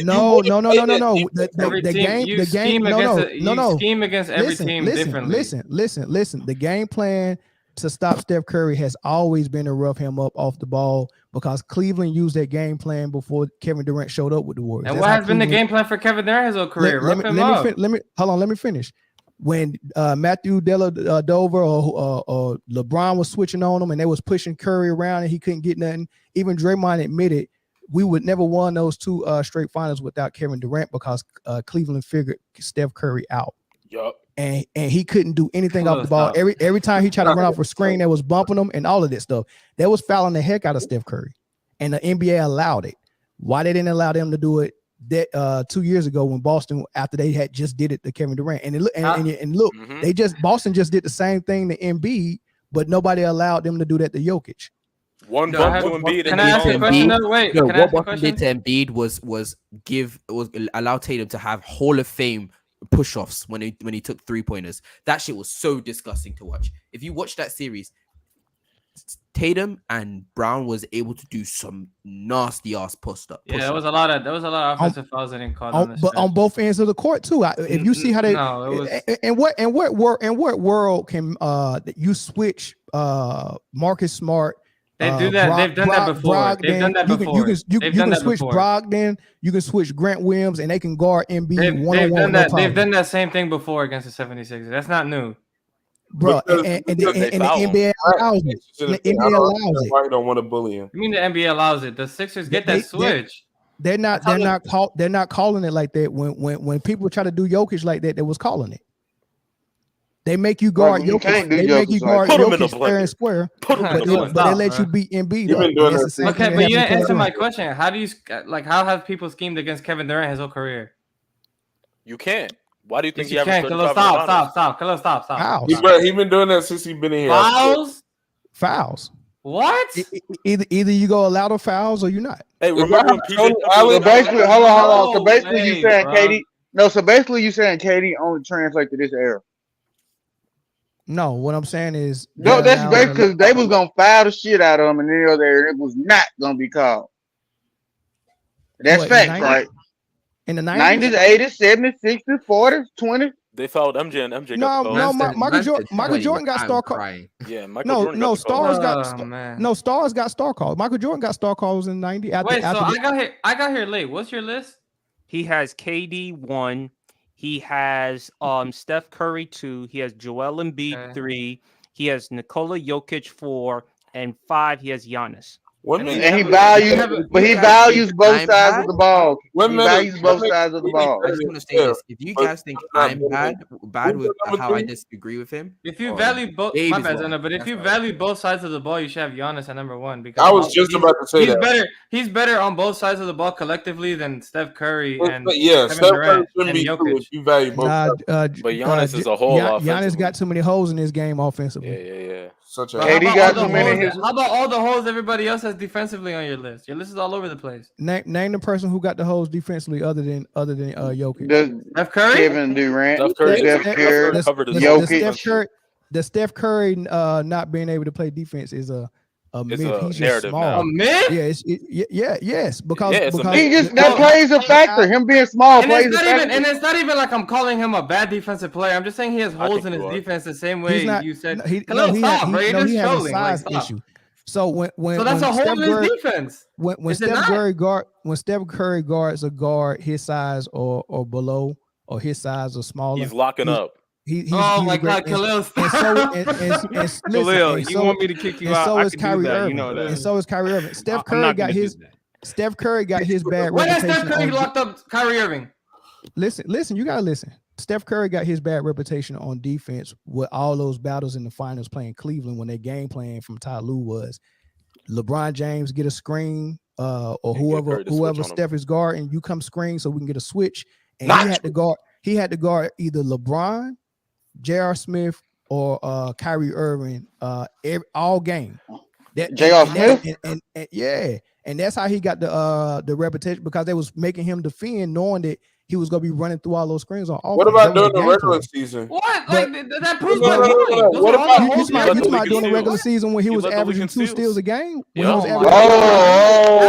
No. The game. You scheme against every team differently. Listen. The game plan to stop Steph Curry has always been to rough him up off the ball because Cleveland used that game plan before Kevin Durant showed up with the Warriors. And what has been the game plan for Kevin Durant his whole career? Let me finish. When Matthew Dellavedova or LeBron was switching on him and they was pushing Curry around and he couldn't get nothing, even Draymond admitted we would never won those two straight finals without Kevin Durant because Cleveland figured Steph Curry out. Yup. And he couldn't do anything off the ball. Every time he tried to run off a screen, that was bumping him and all of that stuff. That was fouling the heck out of Steph Curry. And the NBA allowed it. Why they didn't allow them to do it that 2 years ago when Boston, after they had just did it to Kevin Durant. And look, Boston just did the same thing to Embiid, but nobody allowed them to do that to Jokic. One bump to Embiid. Can I ask you a question? No, wait. No, can I ask what you a Boston did question? to Embiid was allow Tatum to have Hall of Fame push-offs when he took 3-pointers. That shit was so disgusting to watch. If you watch that series, Tatum and Brown was able to do some nasty ass push-up. Yeah, there was a lot of offensive fouls that didn't call but on both ends of the court too. If you see how they in what world can you switch Marcus Smart? They do that. They've done that before. They've done that before. You can switch Brogdon. You can switch Grant Williams, and they can guard Embiid one-on-one. They've done that same thing before against the 76ers. That's not new, bro. And the NBA allows it. The NBA allows it. Why you don't want to bully him? I mean, the NBA allows it. The Sixers get that switch. They're not calling it like that. When people try to do Jokic like that, they was calling it. They make you guard Jokic. They make you guard Jokic fair and square, but they let you beat Embiid. Okay, but you didn't answer my question. How have people schemed against Kevin Durant his whole career? You can't. Why do you think you can't? Stop. He been doing that since he been in here. Fouls. What? Either you go allow the fouls or you're not. Hey, remember when PJ? Basically, hold on. So basically, you saying KD? No. So basically, you saying KD only translate to this era. No, what I'm saying is no. That's basically because they was gonna foul the shit out of them, and then it was not gonna be called. That's facts, right? In the 90s, 80s, 70s, 60s, 40s, 20s. They fouled MJ and MJ. No, Michael Jordan got star call. Yeah, Jordan Stars got star calls. Michael Jordan got star calls in '90. I got here late. What's your list? He has KD 1. He has Steph Curry 2. He has Joel Embiid 3. He has Nikola Jokic 4, and 5. He has Giannis. And he values both sides of the ball. I just want to say this: if you guys think I'm bad with how I disagree with him, if you value both, my bad, Zena, but if you value both sides of the ball, you should have Giannis at number 1 because I was just about to say that he's better on both sides of the ball collectively than Steph Curry and Steph Curry shouldn't be true if you value both sides. But Giannis is a whole. Giannis got too many holes in his game offensively. Yeah. How about all the holes everybody else has defensively on your list? Your list is all over the place. Name the person who got the holes defensively other than Jokic. Steph Curry, Kevin Durant, Jokic. The Steph Curry not being able to play defense is a myth. He's just small. A myth? Yes. Because that plays a factor. Him being small plays a factor. And it's not even like I'm calling him a bad defensive player. I'm just saying he has holes in his defense the same way you said. He has a size issue. So when that's a hole in his defense. When Steph Curry guards a guard his size or below or his size or smaller, he's locking up. Oh my God, Khalil! Khalil, you want me to kick you out? So is Kyrie Irving. And so is Kyrie Irving. Steph Curry got his bad reputation. Why has Steph Curry locked up Kyrie Irving? Listen, you gotta listen. Steph Curry got his bad reputation on defense with all those battles in the finals playing Cleveland when their game plan from Ty Lue was LeBron James get a screen or whoever Steph is guarding, you come screen so we can get a switch. And he had to guard either LeBron, J.R. Smith, or Kyrie Irving all game. J.R. Smith? And yeah, and that's how he got the reputation, because they was making him defend, knowing that he was gonna be running through all those screens on offense. What about That was during the regular season? What? But- Like that proves my point. What about You talking let the about league during the steal. regular season when he You was let the league averaging in 2 steals. steals a game? When Yeah. he was Oh,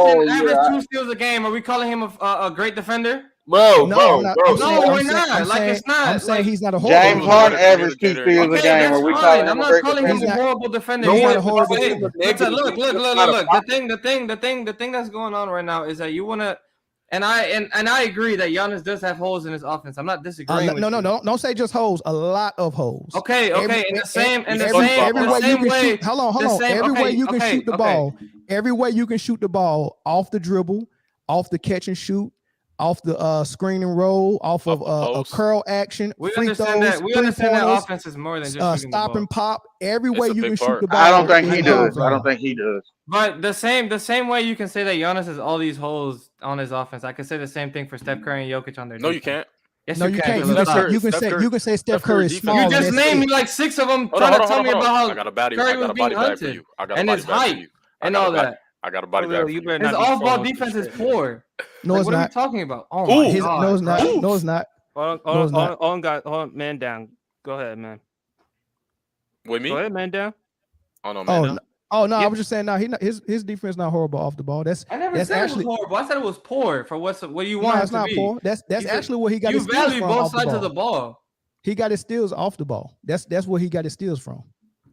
averaging average yeah. 2 steals a game. Are we calling him a great defender? Bro, No, bro, I'm not. bro. I'm saying- No, I'm we're saying- not. I'm Like, saying- it's not. I'm saying Like, he's not a horrible. James Harden averaged 2 steals a Okay, game. that's Are we fine. calling I'm him a not great calling him defender? a horrible defender. No He's one not is horrible. saying But negative. look. It's not a The thing that's going on right now is that you want to, and I agree that Giannis does have holes in his offense. I'm not disagreeing with you. No, don't say just holes. A lot of holes. Okay. Every in the same way you can way. shoot. Hold on. Every way you can shoot the ball. Every way you can shoot the ball off the dribble, off the catch and shoot, off the screen and roll, off of a curl action. We free understand throws, that. We understand that three-pointers, offense is more than just shooting stop the ball. and pop. Every It's way a you big can shoot part. the ball. I don't think he is does. involved. I don't think he does. But the same way you can say that Giannis has all these holes on his offense, I can say the same thing for Steph Curry and Jokic on their No, you defense. can't. Yes, No, you can't. You can say Steph Curry is small. You and just that's named it. me like 6 of them, Hold trying on, to tell me hold on. about how I got a body Curry bag was being for hunted you. I got a and body his bag for height you. and all that. I got a body bag for you. His off-ball defense is poor. No, Like, it's what are we not. talking about? Oh Who? my god! No, it's not. No, it's not. Hold No, it's not. on, guys. Hold on, man down. Go ahead, man. With me? Go ahead, man down. Oh no, man. no. I was just saying. No, his defense not horrible off the ball. I never that's said actually it was horrible. I said it was poor for what you no, want it's it to not be. poor. That's You actually what he got. You his steals value from both off the sides ball. of the ball. He got his steals off the ball. That's where he got his steals from.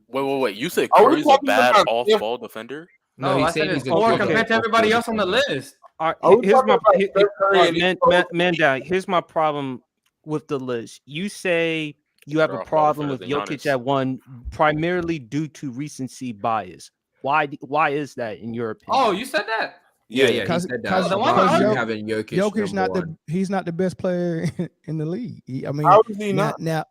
Wait. You said Are we Curry's a talking bad about off-ball defender? No, he I said said it's he's a poor good compared to defender. everybody else on the list. All Are right, we here's talking my about Steph Curry all and right, man down. Here's my problem with the list. You say you have Better a off-ball problem with defender than Jokic Giannis. at one, primarily due to recency bias. Why is that in your opinion? Oh, you said that? Yeah, he Cause- said cause- that. cause You Jokic- having Jokic, Jokic not number one. he's not the best player in the league. I mean, How is he not? now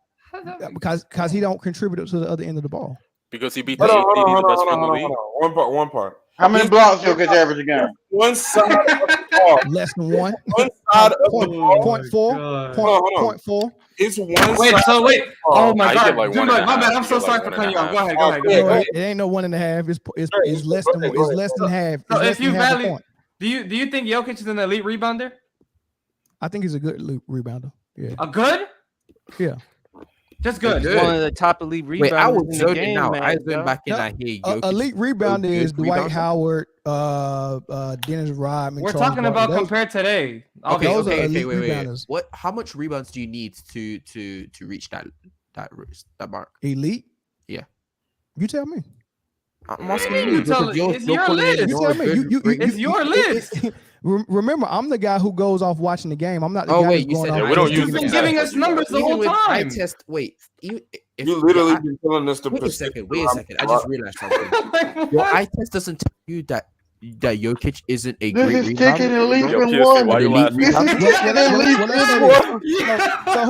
because he don't contribute to the other end of the ball. Because he beat the Hold on, the best hold player in the on, league. hold on. One part. How many blocks Jokic average a game? One side of the ball. Less than one. One side of the Point, ball. point four. God. Point, Hold on. point four. It's one Wait, side. so wait. Oh my I god. get like Dude, one my and a bad. half. I'm so I get sorry like for one cutting you and a off. Go half. ahead. Go ahead. Go Yeah, ahead. No, it ain't no 1.5. It's less than Go ahead. less than half. So It's less if you than half a value, point. do you think Jokic is an elite rebounder? I think he's a good rebounder. Yeah. A good? Yeah. Just good. Good. One of the top elite rebounders Wait, I was in the zoning game, out. man. I went back and No, I hear A Jokic. elite rebounder good is Dwight rebounder? Howard, Dennis Rodman. We're Charles talking Barkley. about Those- compared today. Okay, Those are okay, elite wait. rebounders. What? How much rebounds do you need to reach that mark? elite. Yeah. You tell me. I'm What do asking you mean you you tell because it? It's your calling it list. You you're tell a me. good It's your list. Remember, I'm the guy who goes off watching the game. I'm not the Oh, guy wait, who's you going said off. that. we don't just use You've the been taking giving it. us numbers the even whole with eye time. test. Wait, if You literally your eye- been telling us the wait a second. Wait a second. I just realized something. Like, Your what? eye test doesn't tell you that Jokic isn't a This great is kicking rebounder. elite Yo, in Kirsty, one. why you Elite laughing? This is rebounder. kicking elite Well, in let's say one. this. So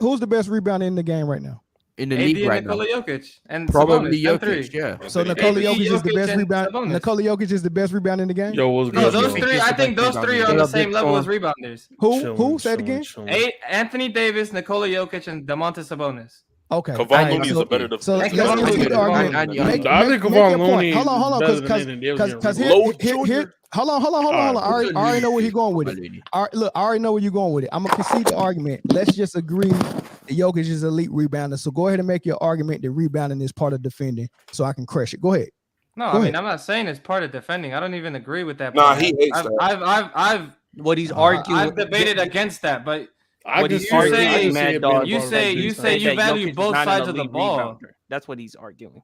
who's the best rebounder in the game right now? In the AD league and right now, Nikola Jokic and probably Sabonis, them Jokic. three. Yeah. So AD, Nikola Jokic is the Jokic, best and rebound. Sabonis. Nikola Jokic is the best rebounder in the game. Yo, what's No, good? those yo? three. I think those three are on What the up, same Big level Sean? as rebounders. Who Chilling, say it again? chilling. Anthony Davis, Nikola Jokic, and Domantas Sabonis. Okay. Kevon Alright, Looney is so- a better defender. So Thank let's you. get to the Thank argument. you. Make I think your Kevon point. Looney Hold on, is because better than Anthony Davis. because Low here, Junior. hold on. I already know where he's going with it. Looney. All right, look, I already know where you're going with it. I'm gonna concede the argument. Let's just agree that Jokic is elite rebounder. So go ahead and make your argument that rebounding is part of defending, so I can crush it. Go ahead. No, Go I mean ahead. I'm not saying it's part of defending. I don't even agree with that. Nah, point. he hates that. I've What he's arguing. I've debated against that, but I What can he's see it. arguing, I can see Mad it Dog, being you part of say the you defense. say you that value Jokic is both not an sides of the elite ball. rebounder. That's what he's arguing.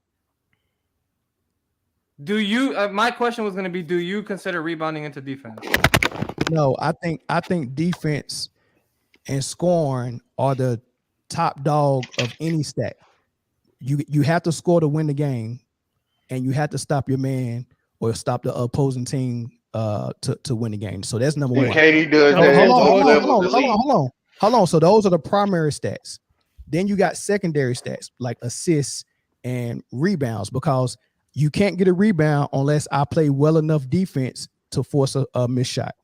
Do you? My question was going to be: do you consider rebounding into defense? No, I think defense and scoring are the top dog of any stat. You have to score to win the game, and you have to stop your man or stop the opposing team to win the game. So that's number one. KD does that at both levels of the league. Hold on. So those are the primary stats. Then you got secondary stats like assists and rebounds, because you can't get a rebound unless I play well enough defense to force a missed shot.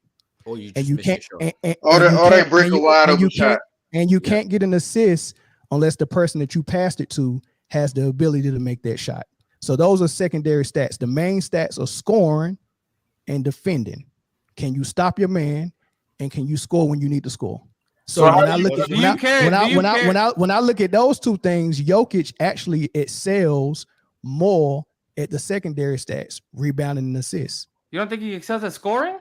Or you And just you miss can't, your shot. Or they break a wide open shot. And you can't get an assist unless the person that you passed it to has the ability to make that shot. So those are secondary stats. The main stats are scoring and defending. Can you stop your man, and can you score when you need to score? So when I look at when I look at those two things, Jokic actually excels more at the secondary stats, rebounding and assists. You don't think he excels at scoring?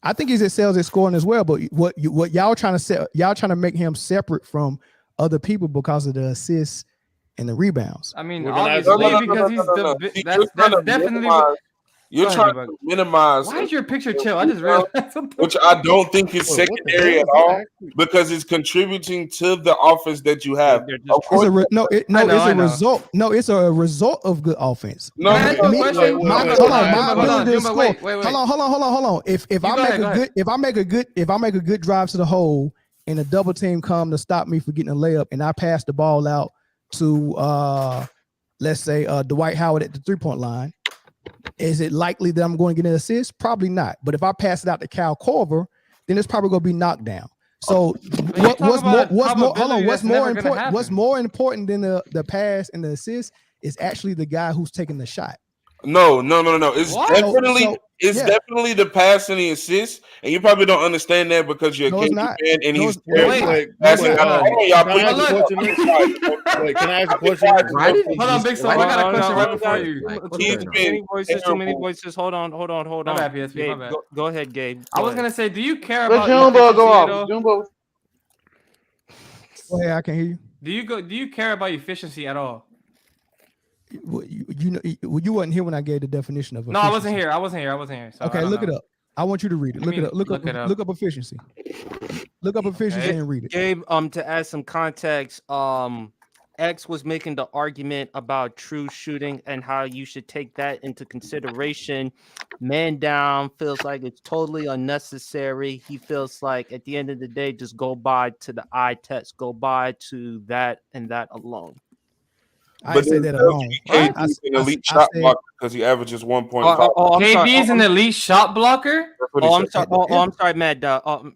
I think he excels at scoring as well. But what y'all trying to say? Y'all trying to make him separate from other people because of the assists and the rebounds. I mean, obviously because he's that's definitely. You're trying to minimize. Why is your picture chill? I just realized. Which I don't think is secondary at all because it's contributing to the offense that you have. Of course, it's a result. No, it's a result of good offense. No, hold on. If I make a good drive to the hole and a double team come to stop me for getting a layup and I pass the ball out to let's say Dwight Howard at the 3-point line. Is it likely that I'm going to get an assist? Probably not. But if I pass it out to Kyle Korver, then it's probably going to be knocked down. So what's more important than the pass and the assist is actually the guy who's taking the shot. No. It's definitely the pass and the assist, and you probably don't understand that because you're a KD fan and he's passing out. Can I ask a question? Hold on, Big Slam. I got a question right before you. Too many voices. Hold on. My bad, PSP, my bad. Go ahead, Gabe. I was gonna say, do you care Let about? Jumbo go off. Jumbo. Go ahead, I can hear you. Do you care about efficiency at all? You wasn't here when I gave the definition of efficiency. No, I wasn't here. So okay, look it up. I want you to read it. Look up efficiency. Look up efficiency and read it. Gabe, to add some context, X was making the argument about true shooting and how you should take that into consideration. Man down feels like it's totally unnecessary. He feels like at the end of the day, just go by to the eye test, go by to that and that alone. I didn't say that alone. KD's an elite shot blocker because he averages 1.5. KD is an elite shot blocker? I'm sorry, Mad Down.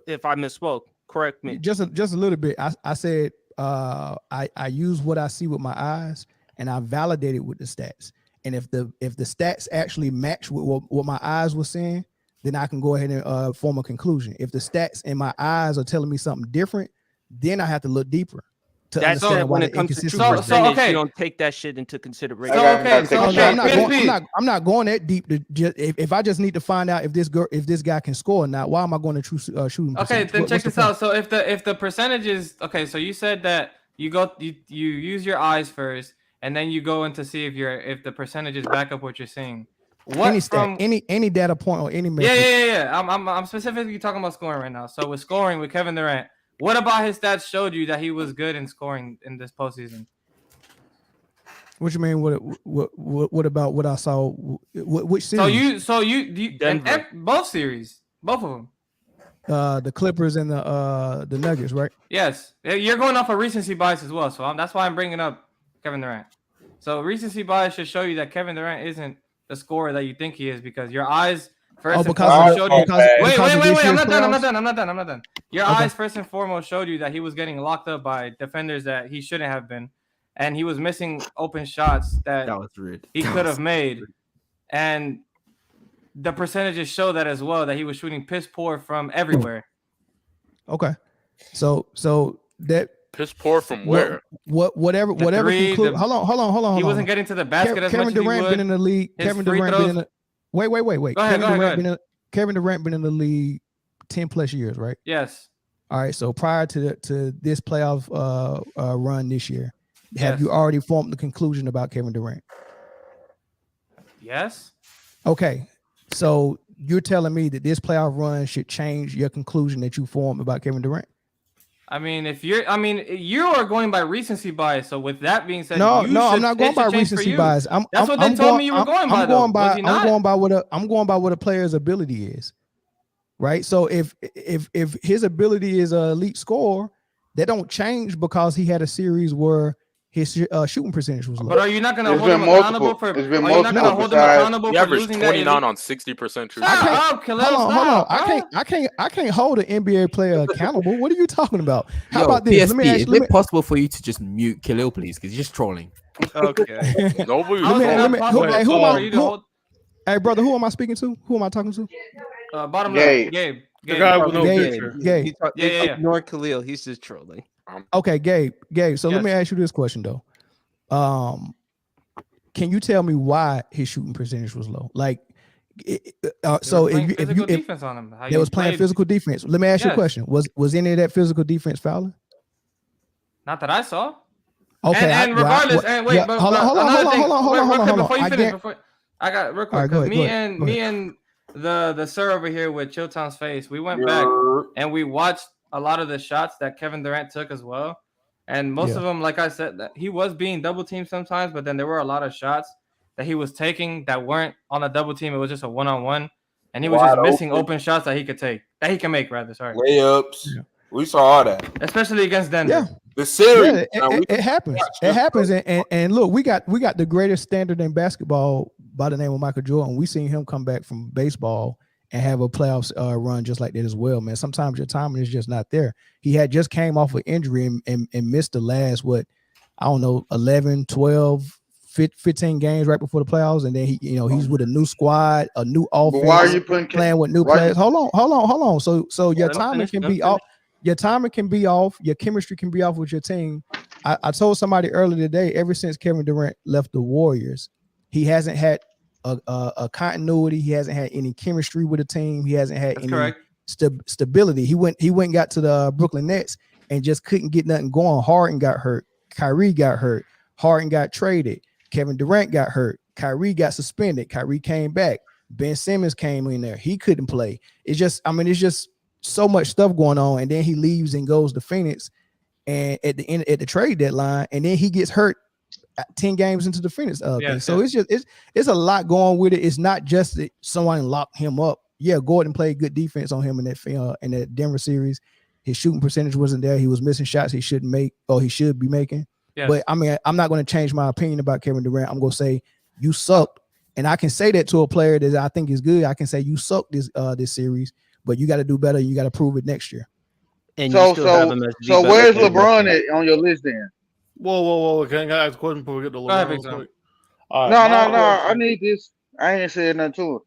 If I misspoke, correct me. Just a little bit. I said I use what I see with my eyes and I validate it with the stats. And if the stats actually match with what my eyes were saying, then I can go ahead and form a conclusion. If the stats in my eyes are telling me something different, then I have to look deeper. That's when it comes to true percentage, you don't take that shit into consideration. I'm not going that deep. If I just need to find out if this guy can score or not, why am I going to true shooting? Okay, then check this out. So if the percentage is okay, so you said that you use your eyes first, and then you go in to see if the percentages back up what you're seeing. Any data point or any metric. Yeah. I'm specifically talking about scoring right now. So with scoring with Kevin Durant. What about his stats showed you that he was good in scoring in this postseason? What you mean? What about what I saw? Which series? So you both series, both of them. The Clippers and the Nuggets, right? Yes, you're going off of recency bias as well. So that's why I'm bringing up Kevin Durant. So recency bias should show you that Kevin Durant isn't the scorer that you think he is because your eyes. First and foremost showed you. Wait! I'm not done. Your eyes first and foremost showed you that he was getting locked up by defenders that he shouldn't have been, and he was missing open shots that was rude. He could have made, and the percentages show that as well that he was shooting piss poor from everywhere. Okay, so that piss poor from where? Whatever. Hold on. He wasn't getting to the basket as Kevin much Durant as he would. Been in the league. Kevin Durant been in the Wait. Go ahead. Kevin Durant been in the league 10 plus years, right? Yes. All right. So prior to this playoff run this year, have you already formed the conclusion about Kevin Durant? Yes. Okay. So you're telling me that this playoff run should change your conclusion that you formed about Kevin Durant? I mean, you are going by recency bias. So with that being said, I'm not going by recency bias. That's what they told me you were going by. I'm going by what a player's ability is, right? So if his ability is an elite scorer, that don't change because he had a series where his shooting percentage was low. But are you not going to hold him accountable for? It's been multiple. He averaged 29 on 60% true. Hold on. I can't hold an NBA player accountable. What are you talking about? How about this? PSP, is it possible for you to just mute Khalil, please? Because he's just trolling. Okay. Nobody. Hey, brother, who am I speaking to? Who am I talking to? Bottom Gabe. left, Gabe. The guy with no Gabe. picture. Gabe. Yeah. Ignore Khalil. He's just trolling. Okay, Gabe. So let Yes. me ask you this question though. Can you tell me why his shooting percentage was low? Like, so if you defense on him, how they you was playing played- physical defense. Let me ask you a Yes. question. Was any of that physical defense fouling? Not that I saw. Okay, and regardless, and wait, but hold on. Before you I finish, get- I got real All quick. right, go 'Cause ahead, me and the sir over here with Chilltown's face, we went back and we watched a lot of the shots that Kevin Durant took as well. And most of them, like I said, that he was being double teamed sometimes, but then there were a lot of shots that he was taking that weren't on a double team. It was just a one-on-one, and he was Wide just missing open. open shots that he could take, that he can make rather. Sorry, Layups. We saw all that. especially against Denver. Yeah. The series. Yeah, it happens. It happens. And look, we got the greatest standard in basketball by the name of Michael Jordan. We seen him come back from baseball and have a playoffs run just like that as well, man. Sometimes your timing is just not there. He had just came off an injury and missed the last, 11, 12, 15 games right before the playoffs. And then he's with a new squad, a new offense. But why are you playing with new players? Hold on. So your let him timing finish, can let him be off. Your timing can be off. Your chemistry can be off with your team. I told somebody earlier today, ever since Kevin Durant left the Warriors, he hasn't had a continuity. He hasn't had any chemistry with the team. He hasn't had any stability. He went and got to the Brooklyn Nets and just couldn't get nothing going. Harden got hurt. Kyrie got hurt. Harden got traded. Kevin Durant got hurt. Kyrie got suspended. Kyrie came back. Ben Simmons came in there. He couldn't play. It's just so much stuff going on, and then he leaves and goes to Phoenix, and at the trade deadline, and then he gets hurt 10 games into the Phoenix thing. So it's a lot going with it. It's not just that someone locked him up. Yeah, Gordon played good defense on him in that Denver series. His shooting percentage wasn't there. He was missing shots he shouldn't make, or he should be making. Yes. But I mean, I'm not going to change my opinion about Kevin Durant. I'm going to say you sucked, and I can say that to a player that I think is good. I can say you sucked this series, but you got to do better. You got to prove it next year. And so where's LeBron at on your list then? Whoa. Can I ask a question before we get to LeBron? Real quick? All No. right, I need this. I ain't said nothing to it.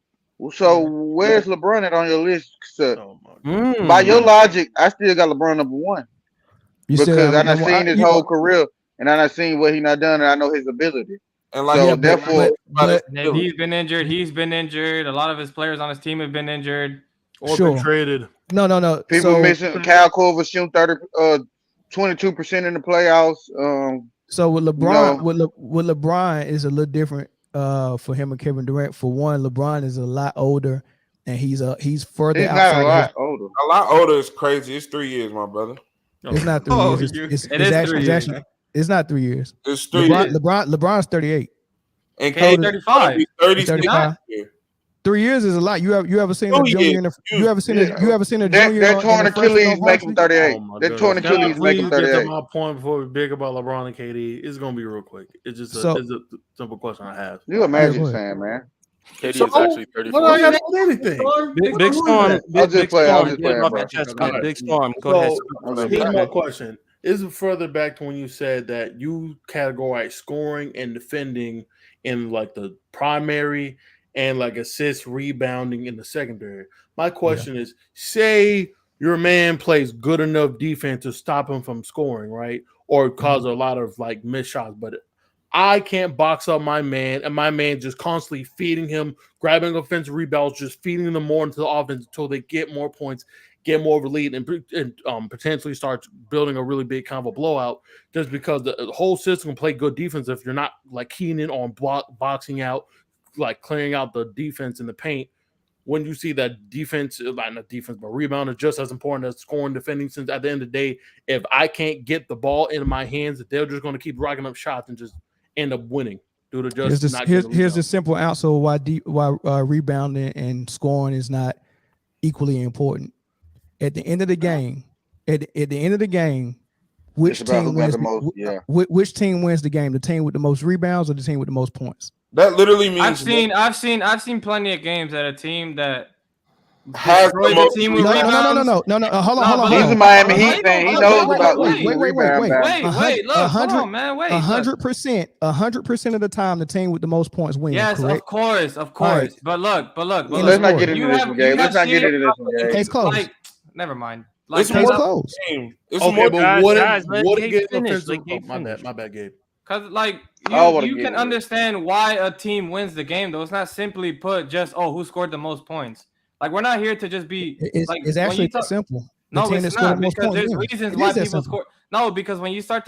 So where's LeBron at on your list? By your logic, I still got LeBron number one. Because I done seen his whole career, and I done seen what he not done, and I know his ability. And therefore, he's been injured. He's been injured. A lot of his players on his team have been injured or been traded. No. People missing. Kyle Korver shooting 22% in the playoffs. So with LeBron, with LeBron is a little different for him and Kevin Durant. For one, LeBron is a lot older, and he's further He's outside. not a lot older. A lot older is crazy. It's 3 years, my brother. It's not 3 years. It's not 3 years. It's 3 years. LeBron's 38. And Kobe 35. 35. 3 years is a lot. You ever seen a junior? You ever seen a junior? That torn Achilles make him 38. That torn Achilles make him 38. Get to my point before we big about LeBron and KD. It's gonna be real quick. It's just it's a simple question I have. You a Magic fan, man? KD is actually 34. What do I got to anything? Big Storm. Big Storm. Go ahead. Here's my question. Is it further back to when you said that you categorize scoring and defending in like the primary and like assist rebounding in the secondary? My question is, say your man plays good enough defense to stop him from scoring, right? Or cause a lot of like missed shots, but I can't box up my man, and my man just constantly feeding him, grabbing offensive rebounds, just feeding them more into the offense until they get more points, get more of a lead, and potentially start building a really big kind of a blowout. Just because the whole system can play good defense if you're not like keying in on boxing out, like clearing out the defense in the paint. When you see that defense, not defense, but rebound is just as important as scoring, defending. Since at the end of the day, if I can't get the ball in my hands, they're just going to keep racking up shots and just end up winning due to just here's the simple answer why rebounding and scoring is not equally important. At the end of the game, which team wins which team wins the game? The team with the most rebounds or the team with the most points? That literally means I've seen plenty of games that a team that has destroy the the most team with No, rebounds. no. Hold on, No, hold on, but hold He's on. a Miami Wait, Heat fan. He wait, knows wait, about wait, losing Wait, rebound battles. Wait, look, hold on, man. Wait, look. 100% of the time, the team with the most points wins. Yes, correct? of course. All right. But look. Let's not get into this one, Gabe. Let's not get into this one, Gabe. Case closed. Like, never mind. Like, It's Case more closed. game. It's Okay, more but Guys, what guys, let what Gabe against finish, offensive? let Gabe My finish. bad, Gabe. Cause like I wanna you get can it. understand why a team wins the game though. It's not simply put just who scored the most points. Like we're not here to just be like It's when actually you talk. simple. No, team that it's scored not the most because points there's wins. reasons It why is that people simple. score. No, because when you start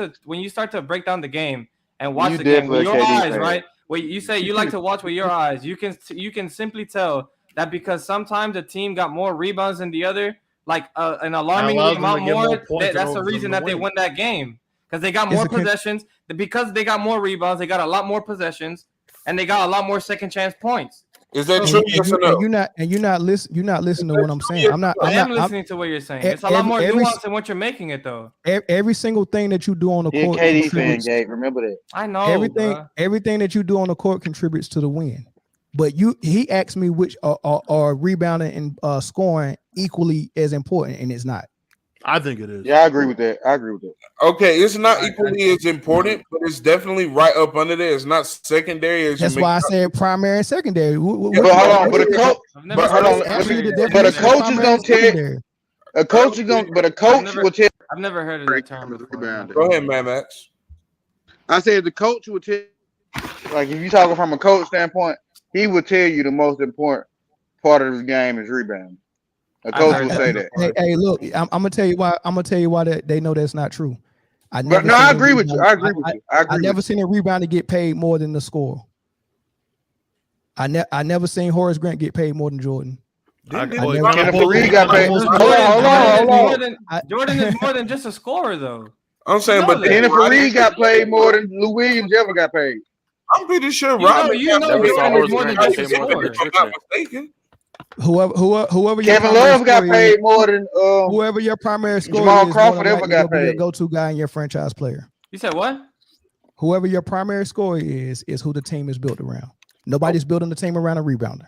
to break down the game and watch You the game with definitely your a KD eyes, fan. right? Wait, you say you like to watch with your eyes. You can simply tell that because sometimes a team got more rebounds than the other, like an alarmingly allows them to amount get more more. points in That's the order for reason them to that they win. won that game because they got It's more a con- possessions. Because they got more rebounds, they got a lot more possessions, and they got a lot more second chance points. Is that So- true? Yes or no? You're not listening to what I'm saying. I'm not. I I'm am not. listening to what you're saying. e- It's a lot more every- nuance in what you're making it though. Every single thing that you do on the He a court KD fan, contributes. Gabe. Remember that. I know Everything that you do on the court contributes to the win. But he asked me which are rebounding and scoring equally as important, and it's not. I think it is. Yeah, I agree with that. Okay, it's not equally as important, but it's definitely right up under there. It's not secondary as That's you make why I said primary and secondary. But hold on, but a coach, But hold on, actually the but a definition of coach is primary gonna and tell secondary. a coach is gonna, but a coach will tell. I've never heard of the term before. Go ahead, man, Max. I said the coach would tell, like if you're talking from a coach standpoint, he would tell you the most important part of his game is rebounding. A coach will say that. Hey, look, I'm gonna tell you why. I'm gonna tell you why they know that's not true. But no, I agree with you. I agree with you. I I agree. never seen a rebounder get paid more than the scorer. I never seen Horace Grant get paid more than Jordan. Kenneth Faried got paid. Hold on. Jordan is more than just a scorer, though. I'm saying, but Kenneth Faried got paid more than Lou Williams ever got paid. I'm pretty sure You know Rodman got Jordan paid is more than just a scorer. if I'm not mistaken. Whoever your Kevin primary Love got scorer paid is, more than whoever your primary scorer Jamal is, Crawford more than ever likely got will be your paid. go-to guy and your franchise player. You said what? Whoever your primary scorer is who the team is built around. Nobody's building the team around a rebounder.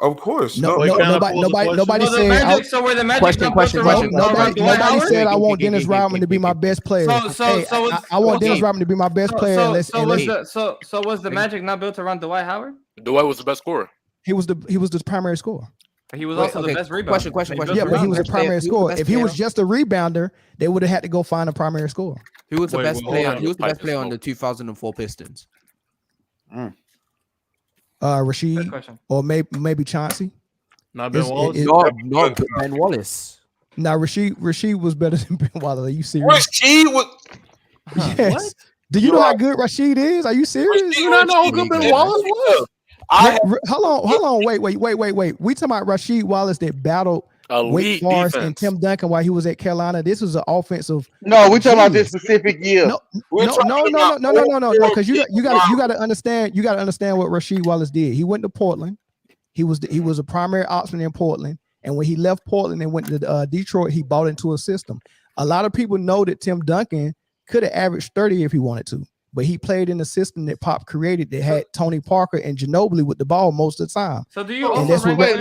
Of course. Nobody So the said. Magic, so where the Magic not built around Nobody said I want Dennis Rodman to be my best player. I want Dennis Rodman to be my best player. So was the Magic not built around Dwight Howard? Dwight was the best scorer. He was the primary scorer. He was also the best rebounder. Question. Yeah, but he was the primary scorer. best If he was player? just a rebounder, they would have had to go find a primary scorer. Who was the Wait, best hold player? on. Who was the best player on the 2004 Pistons? Rashid Good question. or maybe Chauncey. Not Ben It's- Wallace. Not Ben Wallace. Now Rashid was better than Ben Wallace. Are you serious? Rashid was. Yes. What? Do you know how good Rashid is? Are you serious? You not know who good Ben Wallace was? Hold on, wait. We talking about Rashid Wallace that battled Wake Elite Forest and defense. Tim Duncan while he was at Carolina. This was an offensive. No, we talking about this genius. specific year. No, because you got to understand what Rashid Wallace did. He went to Portland. He was a primary option in Portland, and when he left Portland and went to Detroit, he bought into a system. A lot of people know that Tim Duncan could have averaged 30 if he wanted to, but he played in a system that Pop created that had Tony Parker and Ginobili with the ball most of the time. So do you And also that's what rank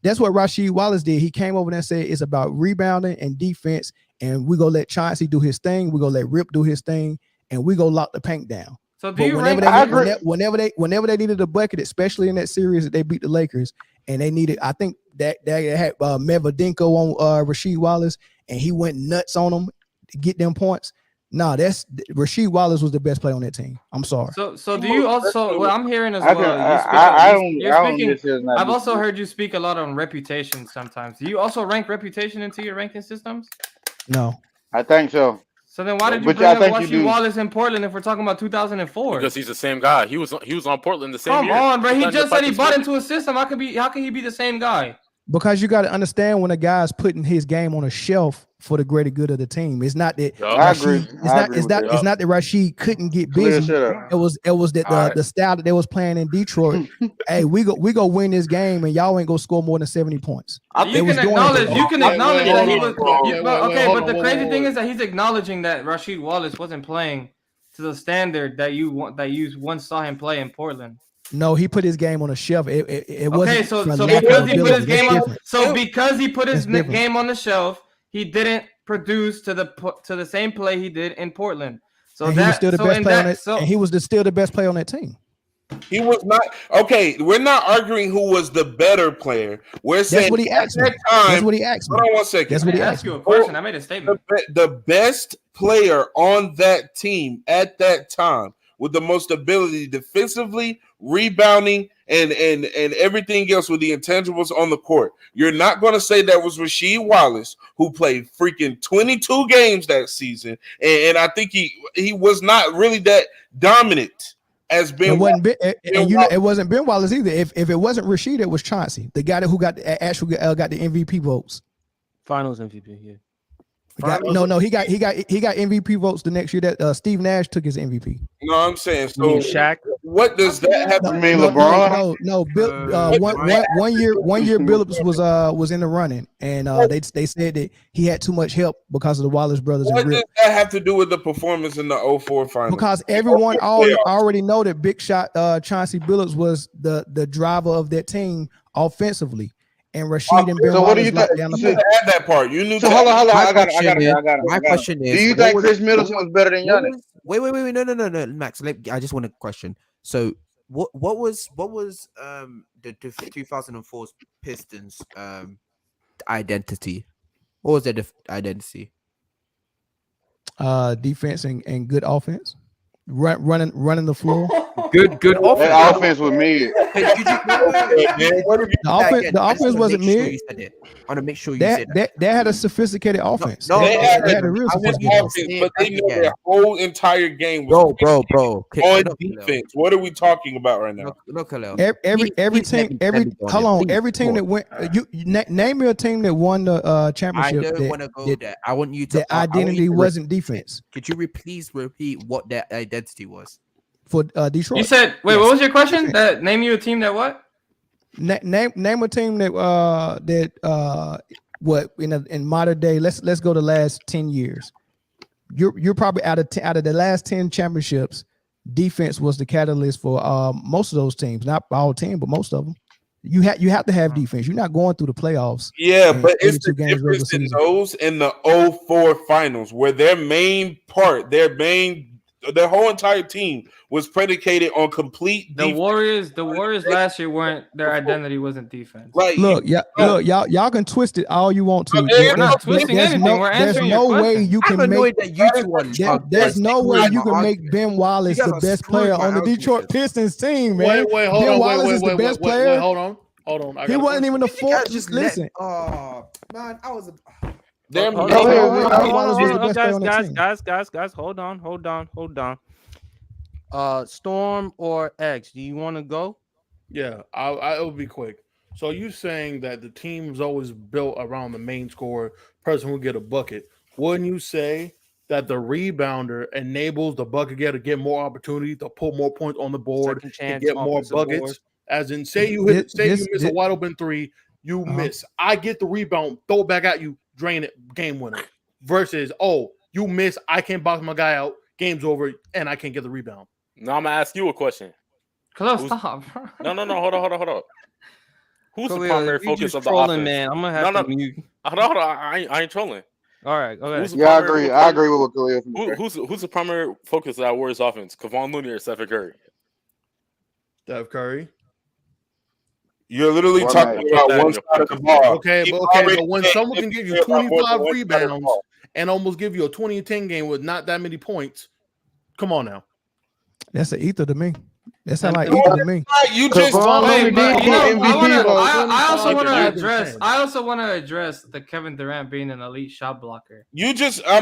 that's what Rashid Wallace did. He came over there and said it's about rebounding and defense, and we're gonna let Chauncey do his thing, we're gonna let Rip do his thing, and we're gonna lock the paint down. So do But you whenever rank? whenever they needed a bucket, especially in that series that they beat the Lakers, and they needed, I think that they had Medvedenko on Rashid Wallace, and he went nuts on them to get them points. Nah, that's Rashid Wallace was the best player on that team. I'm sorry. So do you also? What I'm hearing as I well. can- you speak I on- don't- you're I don't speaking- necessarily not I've do also that. heard you speak a lot on reputation sometimes. Do you also rank reputation into your ranking systems? No. I think so. So then why did you But bring I up think you Rashid do. Wallace in Portland if we're talking about 2004? Because he's the same guy. He was on Portland the same Come year. on, bro. He Done just said he like bought this. into a system. How can he be the same guy? Because you got to understand when a guy's putting his game on a shelf for the greater good of the team. It's not that I agree. It's not that Rashid couldn't get Clear busy. shit up. It was that the style that they was playing in Detroit. Hey, we go win this game, and y'all ain't gonna score more than 70 points. You can acknowledge that he was. Okay, hold but the on, crazy wait. thing is that he's acknowledging that Rashid Wallace wasn't playing to the standard that you once saw him play in Portland. No, he put his game on a shelf. It wasn't. Okay, so for so lack because of he put his ability. game That's on, different. so because he put his That's different. game on the shelf, he didn't produce to the same play he did in Portland. So And he was still the best player on that. And he was still the best player on that team. He was not okay. We're not arguing who was the better player. We're saying That's what he asked me. That's what he asked me. Hold on one second. That's what he I asked asked you me. a question. I made a statement. The best player on that team at that time with the most ability defensively, rebounding, and everything else with the intangibles on the court. You're not going to say that was Rasheed Wallace, who played freaking 22 games that season, and I think he was not really that dominant as Ben. It wasn't Ben, and you know, it wasn't Ben Wallace either. If it wasn't Rasheed, it was Chauncey, the guy who got actually got the MVP votes. Finals MVP, yeah. He got MVP votes the next year that Steve Nash took his MVP. No, I'm saying so. Shaq. What does that have to mean, LeBron? No. Bill, one year Billups was in the running, and they said that he had too much help because of the Wallace brothers. What and does Rip. that have to do with the performance in the 04 finals? Because everyone already know that Big Shot Chauncey Billups was the driver of that team offensively. And Rasheed and Ben So what do Wallace you locked think? down the You play. add that part. You knew. So hold on. My I got it. My question is, Do you think Chris Middleton was better than Giannis? Wait, no, Max. I just want a question. So, what was the 2004 Pistons identity? What was their identity? Defense and good offense, running the floor. Good offense. That offense was mid. The offense wasn't mid. I want to make sure you said That had a sophisticated offense. No, They had a real sophisticated offense, but they know their whole entire game was bro. on defense. What are we talking about right now? Look, Khalil. Every team that went. Name me a team that won the I championship. don't want to go there. I want you to. The identity wasn't defense Could you please repeat what that identity was? for Detroit. You said, wait, what was your question? That name you a team that what? Name a team that what in modern day. Let's go the last 10 years. You're probably out of the last 10 championships, defense was the catalyst for most of those teams. Not all 10, but most of them. You have to have defense. You're not going through the playoffs. Yeah, but it's the 82 games regular difference in season. those in the 04 finals where their whole entire team was predicated on complete The defense. Warriors last year weren't, their identity wasn't defense. Like, y'all can twist it all you want to. We're not twisting anything. We're answering your way question. you can I'm annoyed make. that you two are. There's no way you can make Ben Wallace You guys the are best screwing player my on the argument. Detroit Pistons team, man. Wait, hold Ben on. Wallace is the best player. Wait, hold on. I He got a wasn't even the You guys fourth. just Listen, Oh man, I was. They're Hold on, Wallace was the best player on the team. Guys, hold on. Storm or X, do you want to go? Yeah, I'll be quick. So you saying that the team's always built around the main scorer, person who get a bucket. Wouldn't you say that the rebounder enables the bucket getter to get more opportunity to put more points on the board Second and chance, get more offensive buckets? board. As in, say you miss a wide open three, you miss. I get the rebound, throw it back at you, drain it, game winner. Versus, you miss, I can't box my guy out, game's over, and I can't get the rebound. Now I'm gonna ask you a question. Stop. No, hold on. Who's the Khalil, primary you focus just of the trolling, offense? man. I'm gonna have to mute. Hold on. I ain't trolling. All right, go ahead. Who's the Yeah, I primary agree. I agree with what Khalil said. Who's the primary focus of that Warriors offense? Kevon Looney or Stephen Curry? Steph Curry. You're literally One talking night. about one side of the ball. Okay, but when someone can give you 25 rebounds and almost give you a 20-10 game with not that many points, come on now. That's an ether to me. That sounds like ether to me. You just I also want to address the Kevin Durant being an elite shot blocker. I'm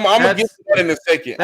gonna get to that in a second.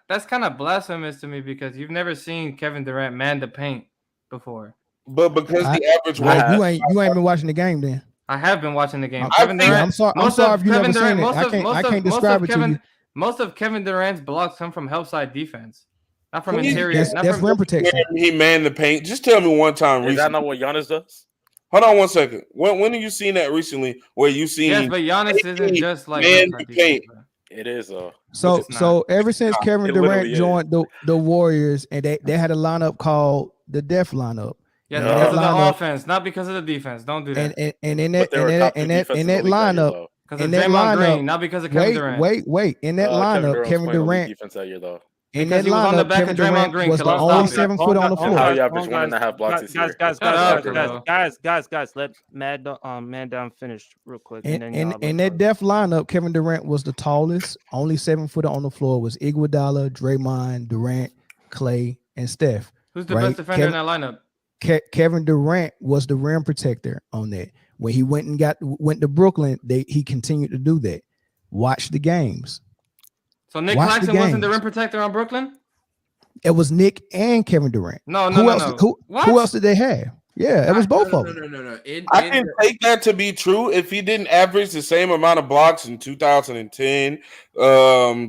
That's kind of blasphemous to me because you've never seen Kevin Durant man the paint before. But because the average you ain't been watching the game then. I have been watching the game. I'm sorry if you never seen it. I can't describe it to you. Most of Kevin Durant's blocks come from help side defense, not from interior. That's rim protection. He manned the paint. Just tell me one time. Is that not what Giannis does? Hold on one second. When have you seen that recently? Where you seen? Yes, but Giannis isn't just like man the paint. It is So ever since Kevin It Durant literally is. joined the Warriors, and they had a lineup called the Death lineup. Yeah, And because that of the lineup- offense, not because of the defense. Don't do that. And in But that they were in top that two in that defenses in in the that league that year, lineup, though. Because of in that Draymond lineup, Green, not because of Kevin Durant. wait. In that Kevin lineup, Durant was Kevin playing elite Durant. defense that year, though. In Because that he was on the lineup, back Kevin of Draymond Durant Green. was the Khalil, only stop it. 7 foot on the And floor. how he averaged 1.5 blocks this year. Guys, let man down finish real quick. And then In that Death lineup, Kevin Durant was the tallest, only 7 footer on the floor was Iguodala, Draymond, Durant, Clay, and Steph. Who's the best defender in that lineup? Kevin Durant was the rim protector on that. When he went to Brooklyn, he continued to do that. Watch the games. So Nick Watch the Claxton wasn't the games. rim protector on Brooklyn? It was Nick and Kevin Durant. No. Who else did they have? Yeah, it was both of them. No. I can take that to be true if he didn't average the same amount of blocks in 2010,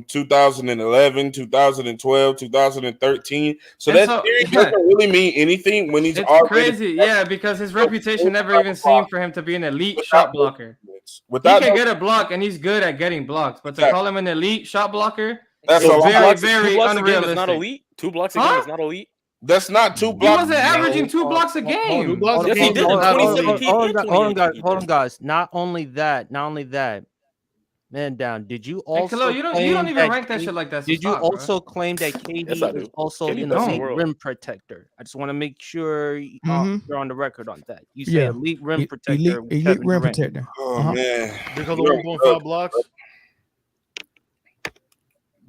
2011, 2012, 2013. So that theory doesn't really mean anything when he's It's already crazy, yeah, because his reputation never even seemed for him to be an elite shot blocker. He Without can get a block, and he's good at getting blocks, but to call him an elite shot blocker, That's is a lot. very, Two very blocks a game unrealistic. is not elite. 2 blocks a game is not elite. That's not 2 He blocks. wasn't averaging 2 blocks a game. Yes, he did in 2017 and 2018. Hold on, guys. Not only that. Man down. Did you also? Khalil, you don't even rank that shit like that. So Did you stop, bro. also claim that KD Yes, I do. is also KD an best in the elite world. rim protector? I just want to make sure you're on the record on that. You said Yeah. elite rim protector. Elite with Kevin rim Durant. protector. Oh man, Because of 1.5 blocks.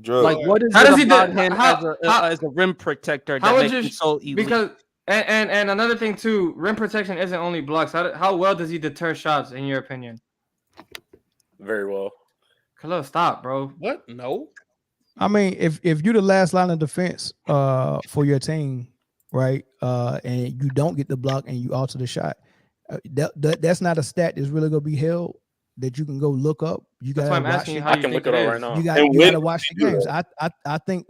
Drugs. Like, what is How it does he do- about him how- as a rim protector How that would makes you? him so elite? Because and another thing too, rim protection isn't only blocks. How well does he deter shots in your opinion? Very well. Khalil, stop, bro. What? No. I mean, if you're the last line of defense for your team, right, and you don't get the block and you alter the shot, that's not a stat that's really gonna be held that you can go look up. You That's gotta why I'm watch asking you it. how you think it is. right now. You gotta watch the games. I think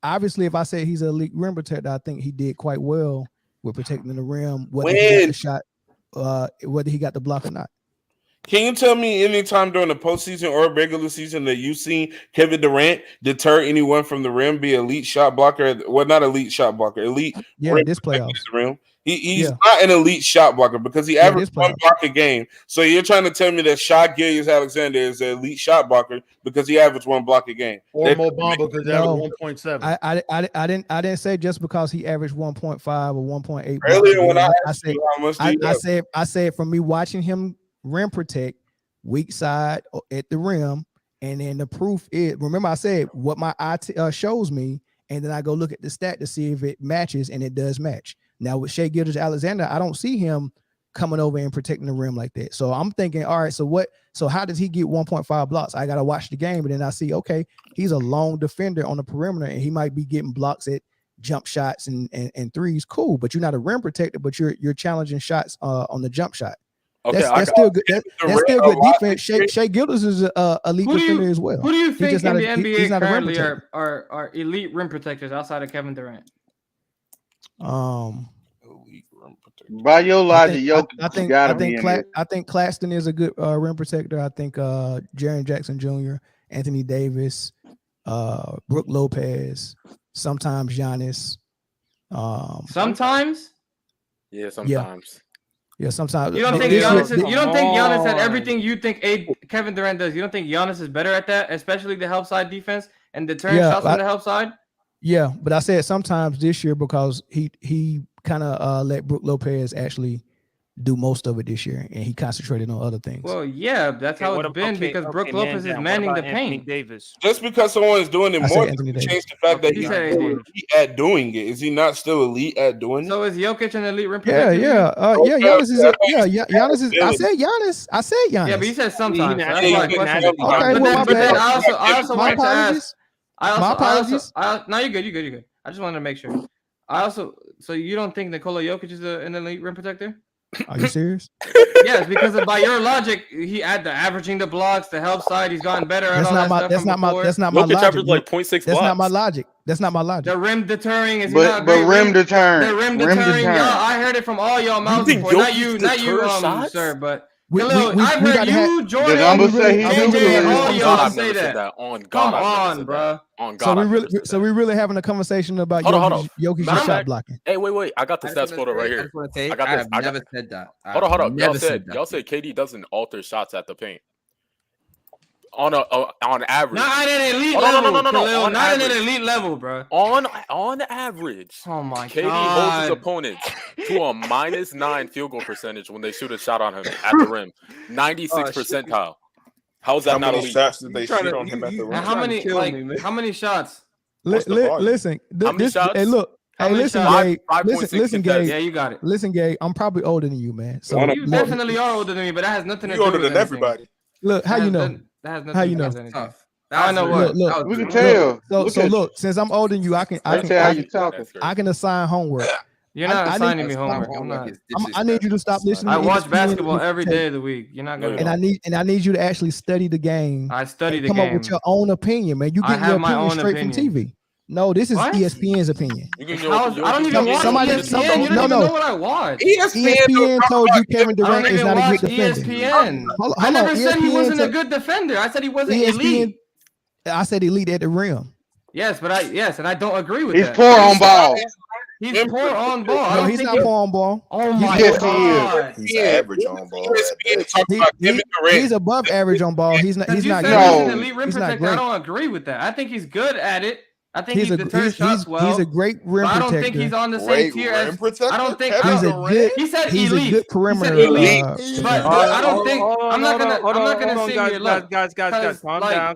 obviously if I say he's an elite rim protector, I think he did quite well with protecting the rim, whether he got the shot, whether he got the block or not. Can you tell me anytime during the postseason or regular season that you've seen Kevin Durant deter anyone from the rim, be elite shot blocker? Well, not elite shot blocker, elite. Yeah, this playoffs. The rim. He's not an elite shot blocker because he averaged 1 block a game. So you're trying to tell me that Shai Gilgeous-Alexander is an elite shot blocker because he averaged 1 block a game. Or Mo Bamba because they averaged 1.7. I didn't say just because he averaged 1.5 or 1.8. Earlier when I said how much do you I said from me watching him rim protect weak side at the rim, and then the proof is, remember I said what my eye shows me, and then I go look at the stat to see if it matches, and it does match. Now with Shai Gilgeous-Alexander, I don't see him coming over and protecting the rim like that. So I'm thinking, all right, so how does he get 1.5 blocks? I gotta watch the game, and then I see, okay, he's a lone defender on the perimeter, and he might be getting blocks at jump shots and threes. Cool, but you're not a rim protector, but you're challenging shots on the jump shot. Okay, that's still good. That's still good defense. Shai Gilgeous is a elite defender as well. Who do you think just in not the a- NBA he's not a rim currently protector. are elite rim protectors outside of Kevin Durant? By your logic, I think gotta be in there. I think Claxton is a good rim protector. I think Jaren Jackson Jr., Anthony Davis, Brook Lopez, sometimes Giannis. Sometimes. Yeah, sometimes. Yeah, sometimes. You don't think This year- Giannis? You don't think Giannis had everything you think Kevin Durant does? You don't think Giannis is better at that, especially the help side defense and deterring Yeah, shots on the help side? Yeah, but I said sometimes this year because he kind of let Brook Lopez actually do most of it this year, and he concentrated on other things. Well, yeah, that's how it's been because Brook Lopez is manning the paint. Davis. Just because someone is doing it I said more, Anthony doesn't Davis. change the fact that He he's said elite at doing it. Is he not still elite at doing it? So is Jokic an elite rim Yeah, protector? yeah, Giannis is. Giannis is. I said Giannis. Yeah, but you said sometimes. So that's Yeah, why I you questioned can- it. Okay, But well, my then bad. I also My wanted to apologies. ask. My apologies. No, you're good. You're good. I just wanted to make sure. So you don't think Nikola Jokic is an elite rim protector? Are you serious? Yes, because by your logic, he had the averaging the blocks, the help side. He's gotten better at That's all not that my. stuff That's from not my. before. That's not my Jokic logic. averaged like 0.6 That's not my blocks. logic. That's not my logic. The rim deterring is But rim deterrent. The rim Rim deterring, deterrent. y'all. I heard it from all y'all mouths think before. Not Jokic you, deters shots? sir. But I've heard you, Jordan, KJ, and all y'all say that. On God, Come I've never on, said bro. that. On God, So we really having a conversation about Hold on. Jokic's Matter of shot fact, blocking. Hey, wait. I got the stats pulled up right here. I got this. I've never said that. Hold on. Y'all said KD doesn't alter shots at the paint. On average. Not at an elite level. No. Not at an elite level, bro. On average. Oh my KD God. holds his opponents to a -9 field goal percentage when they shoot a shot on him at the rim. 96th percentile. How is that not elite? shots did they shoot on him at the rim? How many shots? Listen. How many shots? Hey, look. How many listen, shots? Gabe. 5.6 Listen, Gabe. Yeah, you got it. Listen, Gabe. I'm probably older than you, man. So You definitely are older than me, but that has nothing to do You older with than anything. everybody. Look, how you know? That has nothing How to you do know? with anything. I know what. Look, We can tell. Look, since I'm older than you, I can assign homework. You're not I assigning need- me homework. I'm not. I need you to stop listening. I to watch ESPN basketball and every take- day of the week. You're not gonna. And I need you to actually study the game. I study the come game. up with your own opinion, man. You I get your have my opinion own straight opinion. from TV. No, this is What? ESPN's opinion. I don't even watch ESPN. You don't even know what I watch. ESPN told you Kevin I Durant don't is even not a watch good defender. ESPN. I never said he wasn't a good defender. I said he wasn't elite. I said elite at the rim. Yes, and I don't agree with He's that. poor on ball. He's poor on ball. I No, don't he's think not poor on ball. Oh my Yes, God. He's average on ball. He's above average on ball. He's not. He's You not. said great. he's an elite rim He's not protector. I great. don't agree with that. I think he's good at it. I think He's he a deters shots well. he's a great rim but I protector. don't think he's on the same Great tier rim as. protector? I don't think. Kevin He's a Durant? good. He said He's elite. a good perimeter. He said elite. uh, But I don't think. I'm not gonna sit here. Look, guys,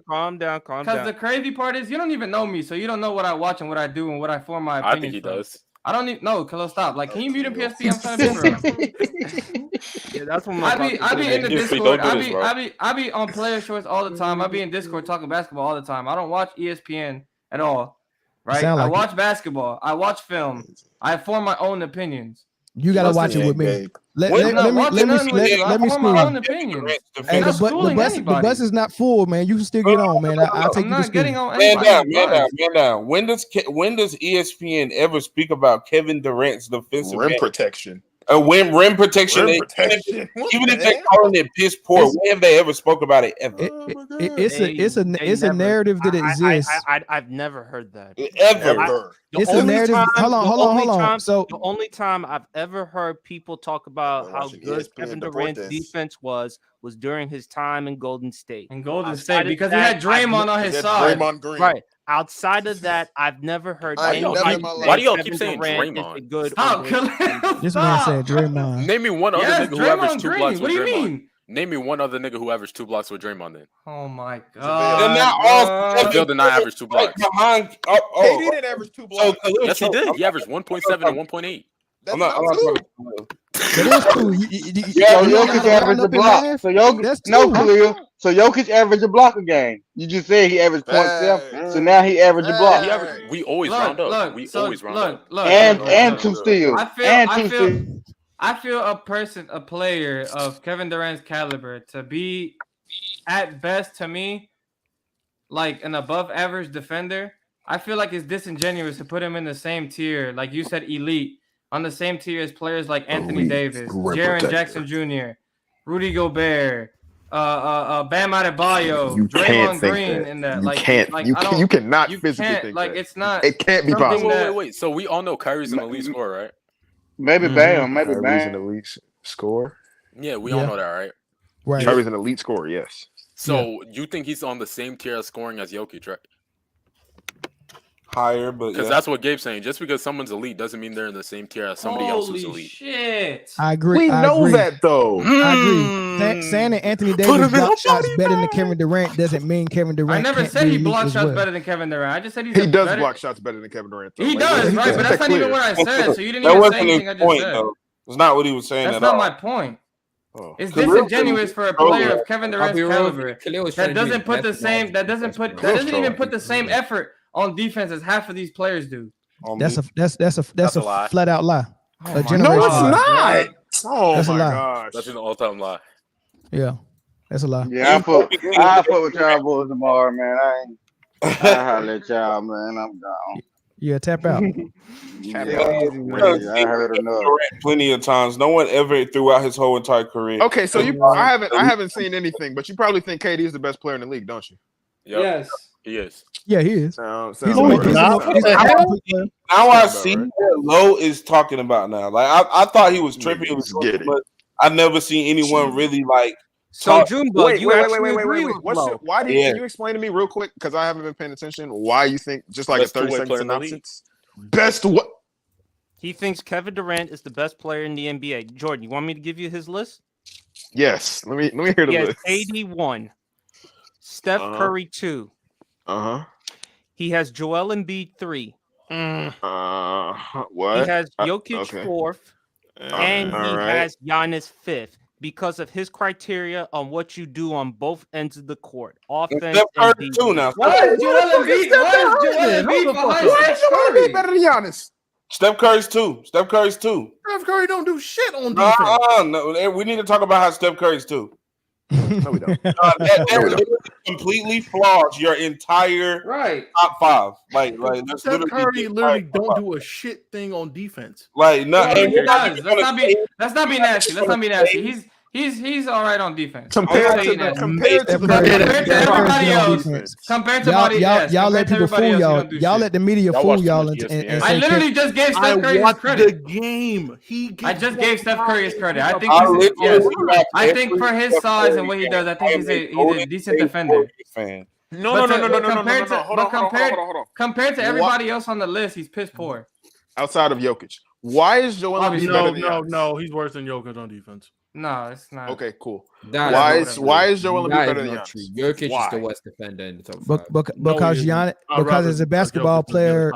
calm down. Because the crazy part is you don't even know me, so you don't know what I watch and what I do and what I form my I opinion. think he does. I don't even know. Khalil, stop. Like, can you mute him, PSP? I'm trying to figure out. Yeah, that's what I be in the Don't do Discord. this, bro. I be on player shorts all the time. I be in Discord talking basketball all the time. I don't watch ESPN at all. Right? Sound I like watch basketball. I watch film. I form my own opinions. You gotta watch it with me. Let me I'm not watching nothing with you. I form my own speak. opinions. Hey, I'm not the schooling bus anybody. is not full, man. You can still get on, man. I'll take I'm you to not school. getting on Man down, anybody's man down. When does ESPN ever speak about Kevin Durant's defensive Rim game? protection. Rim protection. Rim protection. What Even the if they're hell? calling it piss poor, when have they ever spoke about it ever? It's a narrative that exists. I've never heard that. Ever. It's a narrative. Hold on. So the only time I've ever heard people talk about how watching good ESPN Kevin Deportes. Durant's defense was during his time in Golden State. In Golden Outside State of because he that, had Draymond on his That's side. Draymond Green. Right. Outside of that, I've never heard. I've anybody never in my say life- Why do y'all Kevin keep saying Durant is Draymond? a good Stop, or Khalil. this man Stop. said Draymond. Name me one other Yes, nigga who averaged Draymond 2 Green. blocks What with do you Draymond. mean? Name me one other nigga who averaged 2 blocks with Draymond then. Oh my They're God. not all Javale did not average 2 like blocks. behind. KD didn't average 2 blocks. Yes, he did. He averaged 1.7 and 1.8. That's I'm not two. That is true. Yo, Jokic averaged a block. So That's Khalil. So Jokic averaged a block a game. You just said he averaged 0.7. So now he averaged a block. He averaged, we always round up. We always round up. And 2 steals. I feel a player of Kevin Durant's caliber to be at best to me like an above average defender. I feel like it's disingenuous to put him in the same tier, like you said, elite, on the same tier as players like Anthony Davis, Jaren Jackson Jr., Rudy Gobert, Bam Adebayo, You Draymond can't think Green, that. and that. You Like, can't. like You I can- don't- you cannot you physically can't, think like that. it's not. It can't be something possible. that- Wait. So we all know Kyrie's an elite scorer, right? Maybe Bam. Maybe Kyrie's an Bam. elite scorer. Yeah, we all know that, right? Right. Kyrie's an elite scorer, yes. So you think he's on the same tier of scoring as Jokic, right? Higher, but Because that's what Gabe's saying. Just because someone's elite doesn't mean they're in the same tier as somebody else who's Holy elite. shit! I agree. We I know agree. that though. I agree. Saying that Anthony Davis block shots better than Kevin Durant doesn't mean Kevin Durant. I never can't said be he elite blocks as shots well. better than Kevin Durant. I just said he's He a does better... block shots better than Kevin Durant. Though. He Like, does, let's right? get But that's that not even clear. what I said. So you didn't that even wasn't say anything I his just point, said. though. It's not what he was saying That's at not all. my point. Oh. It's Khalil disingenuous for a Khalil- player of Kevin Durant's Khalil- caliber Khalil was trying that to do doesn't put the basketball. same. That doesn't even put the same effort on defense as half of these players do. That's a lie. flat out lie. Oh A my generation No, it's lie. not. Oh That's a my lie. gosh. That's an all-time lie. Yeah, that's a lie. Yeah, I put with y'all boys tomorrow, man. I holler at y'all, man. I'm gone. Yeah, tap out. Yeah, Because I heard enough. plenty of times. No one ever throughout his whole entire career. Okay, so I haven't seen anything, but you probably think KD is the best player in the league, don't you? Yep. Yes. He is. Yeah, he is. Sounds He's about right. Now I see what Lowe is talking about now. Like I thought he was tripping, but I never seen anyone really like. So talk- Junebug, Wait. What's Can you explain to me real quick? Because I haven't been paying attention. Why you think just like Best a 30-second two-way player in the league. synopsis? Best what? He thinks Kevin Durant is the best player in the NBA. Jordan, you want me to give you his list? Yes. Let me hear the He has list. AD 1, Steph Curry 2. He has Joel Embiid 3. What? He has Jokic 4th, and he has Giannis 5th because of his criteria on what you do on both ends of the court, offense Steph Curry and too now. Why is Joel Embiid behind Steph Curry Curry? better than Giannis. Steph Curry's too. Steph Curry's too. Steph Curry don't do shit on defense. No, we need to talk about how Steph Curry's too. No, we don't. That literally completely flaws your entire top five. Like that's Steph literally Curry literally don't do a shit thing on defense. like no. Yeah, and he we're not does. even Let's gonna not be say- let's not be nasty. Let's not be nasty. He's all right on defense. Compared to everybody else. Compared to everybody else. Y'all let people fool y'all. Y'all let the media fool y'all. And I say literally just gave Steph Curry his watched credit. the game. I just gave Steph Curry his credit. I think I think for his size and what he does, I think he's a decent defender. No. Compared to everybody else on the list, he's piss poor. Outside of Jokic, why is Joel Embiid better than Giannis? No, he's worse than Jokic on defense. No, it's not. Okay, cool. Why is Joel Embiid better than Giannis? Jokic Why? is the worst defender in the top five. Because Giannis, because as a basketball player,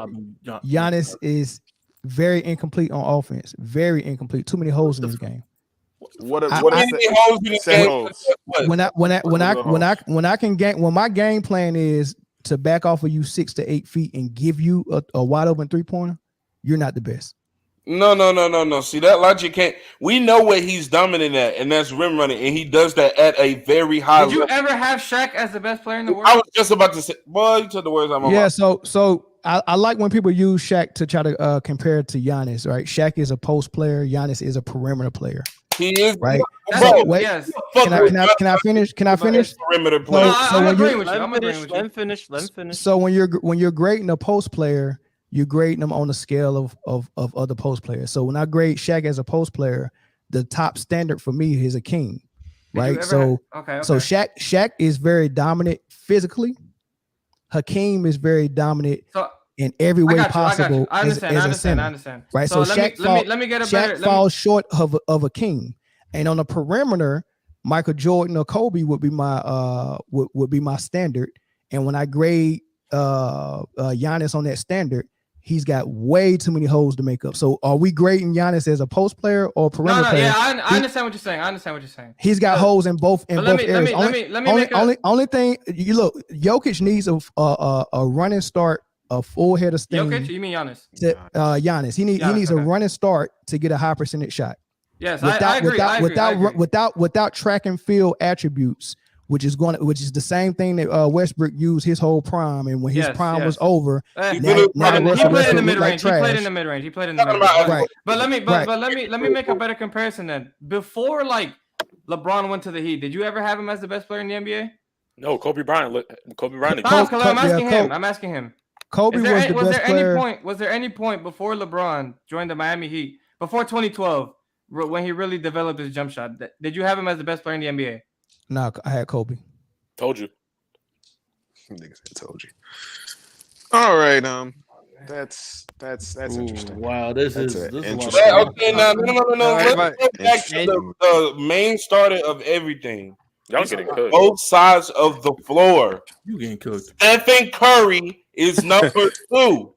Giannis is very incomplete on offense. Very incomplete. Too many holes in this game. When my game plan is to back off of you 6 to 8 feet and give you a wide open 3-pointer, you're not the best. No. See, that logic can't. We know what he's dominant at, and that's rim running, and he does that at a very high Did you level. ever have Shaq as the best player in the world? I was just about to say, boy, you took the words out of my Yeah, mouth. so I like when people use Shaq to try to compare it to Giannis, right? Shaq is a post player, Giannis is a perimeter player. He is right. Bro, Wait, yes. can I finish? Can I finish? Perimeter player. I'm agreeing with you. Let him finish. So when you're grading a post player, you're grading them on the scale of other post players. So when I grade Shaq as a post player, the top standard for me is a king, right? So Shaq is very dominant physically. Hakeem is very dominant in every way possible. I understand. Right. So, so let me get a better. Shaq falls short of a king, and on the perimeter, Michael Jordan or Kobe would be my standard. And when I grade Giannis on that standard, he's got way too many holes to make up. So are we grading Giannis as a post player or perimeter player? Yeah, I understand what you're saying. He's got holes in both areas. Only thing you look, Jokic needs a running start, a full head of steam. Jokic, you mean Giannis? Giannis. He needs a running start to get a high percentage shot. Yes, I agree. Without track and field attributes, which is the same thing that Westbrook used his whole prime, and when his prime was over, he played in the mid range. He played in the mid range. Right. But let me make a better comparison then. Before LeBron went to the Heat, did you ever have him as the best player in the NBA? No, Kobe Bryant. I'm asking him. Kobe was the best player. Was there any point before LeBron joined the Miami Heat, before 2012, when he really developed his jump shot? Did you have him as the best player in the NBA? No, I had Kobe. Told you. Niggas told you. All right, that's interesting. Wow, this is interesting. Okay, no. Let's go back to the main starter of everything. Y'all getting cooked. Both sides of the floor. You getting cooked. Stephen Curry is number 2.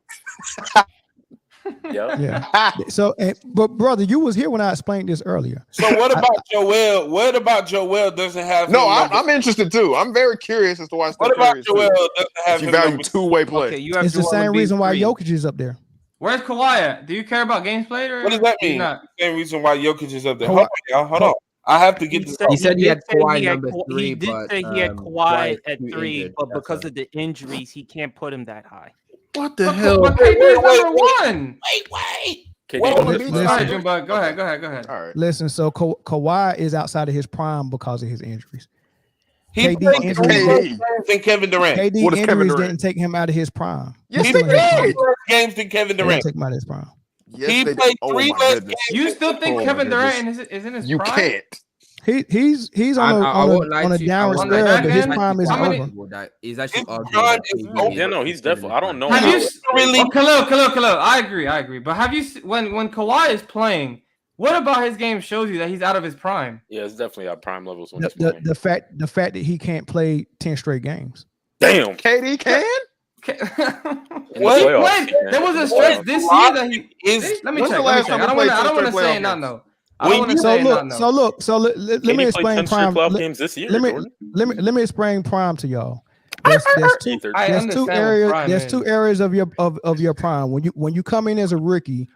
Yeah. So, but brother, you was here when I explained this earlier. So what about Joel? What about Joel doesn't have? No, I'm interested too. I'm very curious as to why. What about Joel doesn't have? You value two-way play. Okay, it's the same reason why Jokic is up there. Where's Kawhi at? Do you care about games played? Or what does that mean? The same reason why Jokic is up there. Hold on, y'all. Hold on. I have to get this. He said he had Kawhi number 3. He did say he had Kawhi at 3, but because of the injuries, he can't put him that high. What the hell? But KD's number one. Wait. Go ahead, Junebug. Go ahead. All right. Listen, so Kawhi is outside of his prime because of his injuries. He KD played injuries, games than Kevin Durant. KD What is Kevin injuries Durant? didn't take him out of his prime. Yes, He they played did. more games than Kevin They didn't Durant. take him out of his prime. Yes, He they played did. Oh three my less goodness. games. You still think Oh, Kevin my Durant goodness. is in his You prime? can't. He's I on won't lie a to you. downward On the spiral, back but his end, prime isn't how many- over. That is actually His arguable. prime that is KD over. Yeah, no, he's definitely. I don't know. Have how- you really- Khalil? I agree. But have you when Kawhi is playing? What about his game shows you that he's out of his prime? Yeah, it's definitely at prime levels when he's playing. The fact that he can't play 10 straight games. Damn. KD can? In the What? playoffs, he can. There was a stretch this year that he. Is Let me When's check. the Let me last check. time I don't we want played to 10 say playoff and not games? know. I don't want to So say and not look, know. let KD me played explain 10 straight prime. playoff games this year, Let Jordan. me explain prime to y'all. There's two I there's understand two what areas. prime There's is. two areas of your prime. When you come in as a rookie,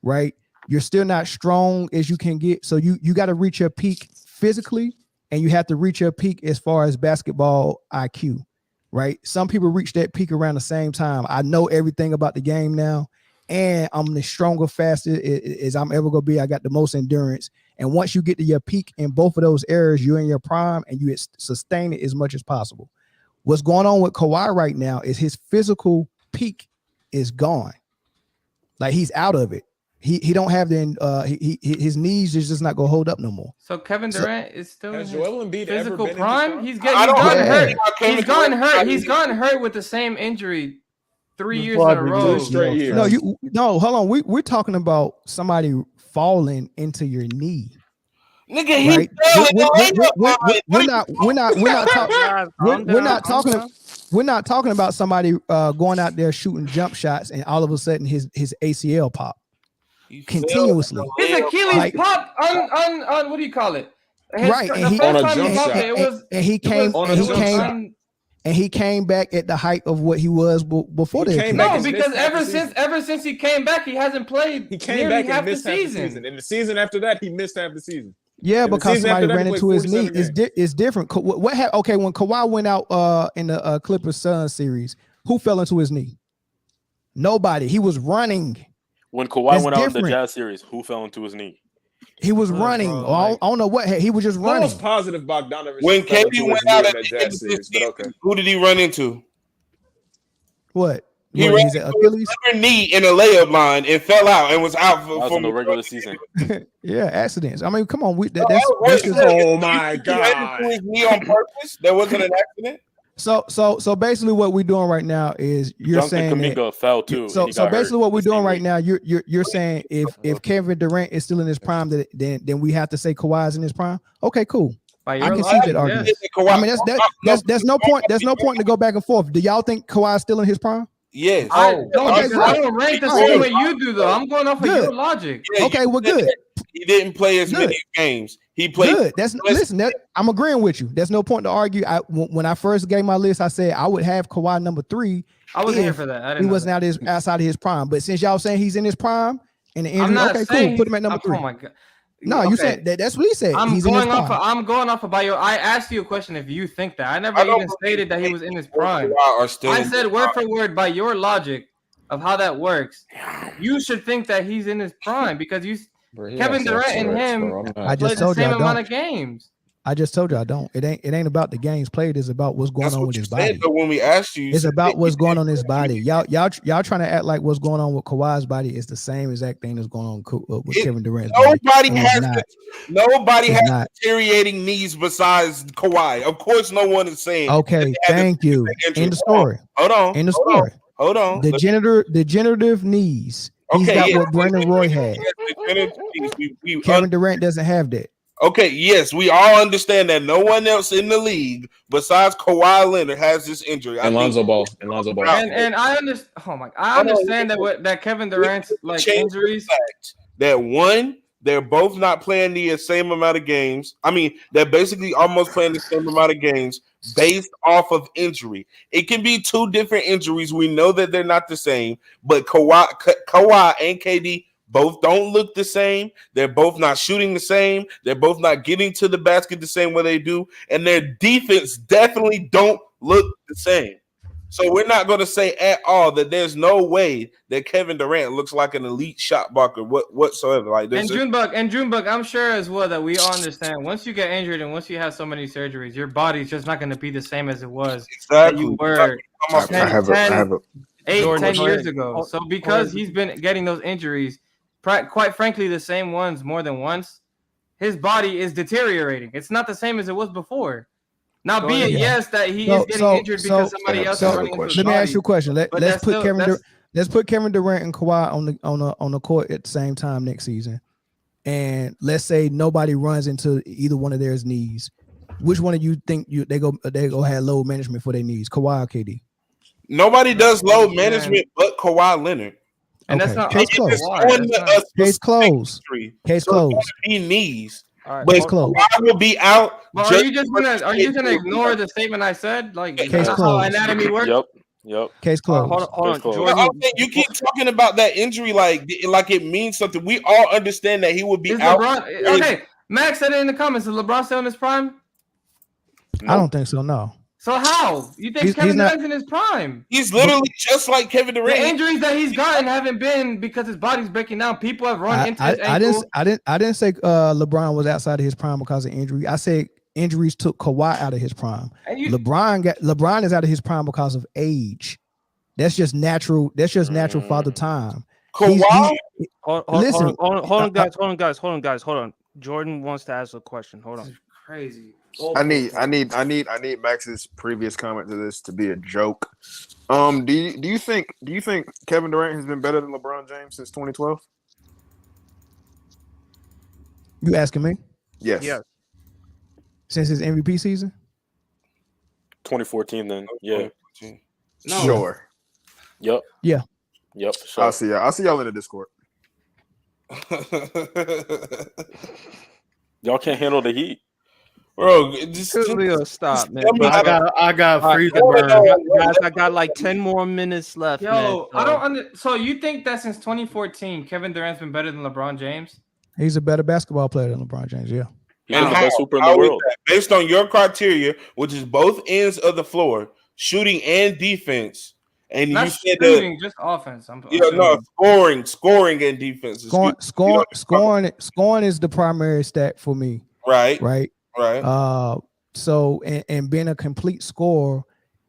right? You're still not strong as you can get. So you got to reach your peak physically, and you have to reach your peak as far as basketball IQ, right? Some people reach that peak around the same time. I know everything about the game now, and I'm the stronger, faster as I'm ever gonna be. I got the most endurance. And once you get to your peak in both of those areas, you're in your prime, and you sustain it as much as possible. What's going on with Kawhi right now is his physical peak is gone. Like he's out of it. He don't have his knees is just not gonna hold up no more. So Kevin Durant is still in Has his Joel Embiid ever physical been in his prime. prime? He's I don't gotten know. hurt. Kevin He's gotten Durant- hurt. He's gotten hurt with the same injury 3 years in a Five row. straight years. No, hold on. We're talking about somebody falling into your knee. Nigga, he Right? fell in the layup line. We're not talking about somebody going out there shooting jump shots and all of a sudden his ACL pop continuously. His Achilles Like- popped on what do you call it? Right, The and he- first On a time he jump popped shot. it, it was and he it came was- on a it jump was shot. on- and he came back at the height of what he was before He the came Achilles. back No, and because missed half the ever since he came back, he hasn't played. He came nearly back half and missed the half the season. season. And the season after that, he missed half the season. Yeah, And the because season somebody after that, ran he into played his knee. 47 It's different. What happened? Okay, when Kawhi went out in the Clippers Suns series, who fell into his knee? Nobody. He was running. When Kawhi That's went out in different. the Jazz series, who fell into his knee? He was Bro, running. like- I don't know what. He was just I'm running. almost positive Bogdanovich When fell KD into went his knee out in at that the end Jazz of series, but okay. who did he run into? What? He What, ran his into Achilles? his other knee in a layup line and fell out and was out That was for in the regular season. Yeah, accidents. I mean, come on. That's That's just, Oh my He ran God. into his knee on purpose. That wasn't an accident. so basically what we're doing right now is you're Jonathan saying that, Kuminga fell too. so and he so got basically hurt what we're the same doing right week. now you're saying if Kevin Durant is still in his prime, then we have to say Kawhi's in his prime. Okay, cool. By I your can see logic, that argument. yes. I mean, that's no point. There's no point to go back and forth. Do y'all think Kawhi's still in his prime? Yes. I okay, because I don't rank the All right, same good. way you do, though. I'm going off of Good. your logic. Yeah, Okay, you well, said good. that He didn't play as many games. He played. Good. I'm agreeing with you. There's no point to argue. When I first gave my list, I said I would have Kawhi number 3. I wasn't here if for that. I He didn't know wasn't outside of his prime. But since y'all saying he's in his prime and the I'm injury, not okay, saying cool. Put him at number 3. Oh my God. No, you Okay. said that's what he said. I'm He's in his going off. prime. I'm going off about your. I asked you a question if you think that. I never I don't even stated that he was in his prime. Kawhi are still I in said his word prime. for word by your logic of how that works. You should think that he's in his prime because you, Bro, he Kevin has Durant sex and threats, him bro. I'm not- I just played the told you same I amount don't. of games. I just told you I don't. It ain't about the games played. It's about what's going That's on what with you his said. body. But when we asked you, It's said about that what's you going didn't on in his play body. Y'all trying to act like what's going on with Kawhi's body is the same exact thing that's going on with Kevin Durant's body. Nobody And it's has not. nobody It's has not. deteriorating knees besides Kawhi. Of course, no one is saying. Okay, thank you. injury. End of story. Hold on. End of hold on, story. Hold on. Degenerative knees. He's Okay, got yeah. what Brandon Roy had. Kevin Durant doesn't have that. Okay, yes, we all understand that no one else in the league besides Kawhi Leonard has this injury. And Lonzo Ball. And Lonzo Ball. And I understand. Oh my! I understand that Kevin Durant's like Change the injuries. fact that one, they're both not playing the same amount of games. I mean, they're basically almost playing the same amount of games based off of injury. It can be two different injuries. We know that they're not the same, but Kawhi and KD both don't look the same. They're both not shooting the same. They're both not getting to the basket the same way they do, and their defense definitely don't look the same. So we're not going to say at all that there's no way that Kevin Durant looks like an elite shot blocker whatsoever. Like and Junebug, I'm sure as well that we all understand. Once you get injured and once you have so many surgeries, your body's just not going to be the same as it was. Exactly. That you were 10 years ago. Oh, So because he's been getting those injuries, quite frankly, the same ones more than once, his body is deteriorating. It's not the same as it was before. Now, be it yes that he is getting injured because somebody else is running into his Let me body. ask you a question. Let's put still- Kevin let's put Kevin Durant and Kawhi on the court at the same time next season, and let's say nobody runs into either one of their knees. Which one of you think they go have load management for their knees, Kawhi or KD? Nobody does load management but Kawhi Leonard. And that's not Case closed. Case closed. Case closed. He knees. All But Case closed. Kawhi will be out. But are you just gonna ignore the statement I said? Like Case that's how closed. anatomy works. Yep. Case closed. Hold on, Closed. Jordan. You keep talking about that injury like it means something. We all understand that he will be Is out. LeBron okay? Max said it in the comments. Is LeBron still in his prime? I don't think so. No. So how you think He's Kevin not- Durant's in his prime? He's literally just like Kevin Durant. The injuries that he's gotten haven't been because his body's breaking down. People have run into his ankle. I didn't say LeBron was outside of his prime because of injury. I said injuries took Kawhi out of his prime. LeBron is out of his prime because of age. That's just natural. That's just natural father time. Kawhi. Hold on, guys. Jordan wants to ask a question. Hold on. Crazy. I need Max's previous comment to this to be a joke. Do you think Kevin Durant has been better than LeBron James since 2012? You asking me? Yes. Yeah. Since his MVP season? 2014 then. Yeah. No. Sure. Yep. Yeah. Yep. Sure. I'll see y'all in the Discord. Y'all can't handle the heat. Bro, stop, man. I got freezer Alright, burn. guys, I got like 10 more minutes left. Yo, man. I don't So you think that since 2014, Kevin Durant's been better than LeBron James? He's a better basketball player than LeBron James. Yeah. He's the best super in how the is world. that? Based on your criteria, which is both ends of the floor, shooting and defense, and Not you said shooting, just offense. scoring and defense. Scoring is the primary stat for me. Right. So and being a complete scorer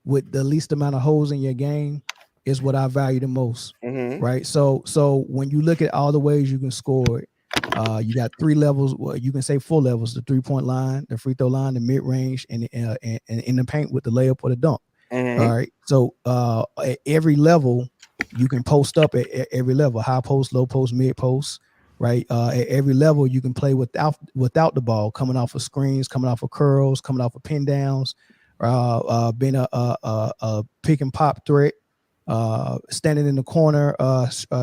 with the least amount of holes in your game is what I value the most. Right. So when you look at all the ways you can score it, you got 3 levels. Well, you can say 4 levels: the 3-point line, the free throw line, the mid range, and in the paint with the layup or the dunk. All right. So at every level, you can post up at every level: high post, low post, mid post. Right. At every level, you can play without the ball, coming off of screens, coming off of curls, coming off of pin downs, being a pick and pop threat, standing in the corner,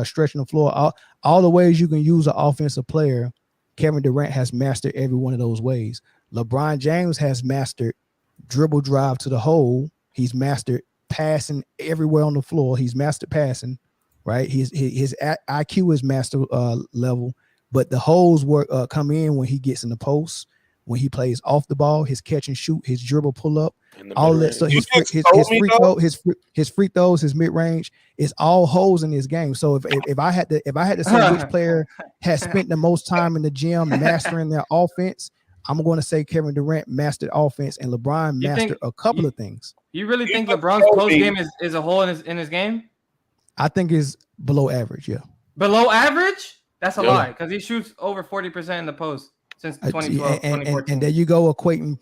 stretching the floor. All the ways you can use an offensive player, Kevin Durant has mastered every one of those ways. LeBron James has mastered dribble drive to the hole. He's mastered passing everywhere on the floor. He's mastered passing. Right, his IQ is master level, but the holes come in when he gets in the post, when he plays off the ball, his catch and shoot, his dribble pull up, all that. So his free throws, his mid range, it's all holes in his game. So if I had to say which player has spent the most time in the gym mastering their offense, I'm going to say Kevin Durant mastered offense and LeBron mastered a couple of things. You really think LeBron's post game is a hole in his game? I think is below average. Yeah. Below average? That's a lie because he shoots over 40% in the post since 2012. And there you go, equating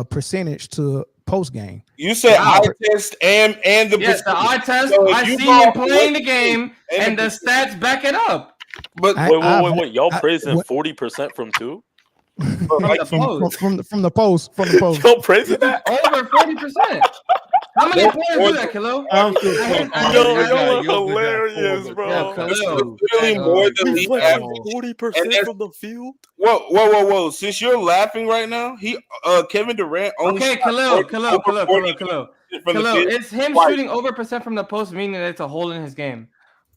percentage to post game. You said eye test and the the eye test. So I see him playing the game, and the stats back it up. But wait! Y'all praising 40% from 2? From the post. Y'all praising that over 40%. How many players do that, Khalil? You're hilarious, bro. Really more than the average. 40% from the field. Whoa! Since you're laughing right now, Kevin Durant only. Okay, Khalil. It's him shooting over percent from the post, meaning that it's a hole in his game.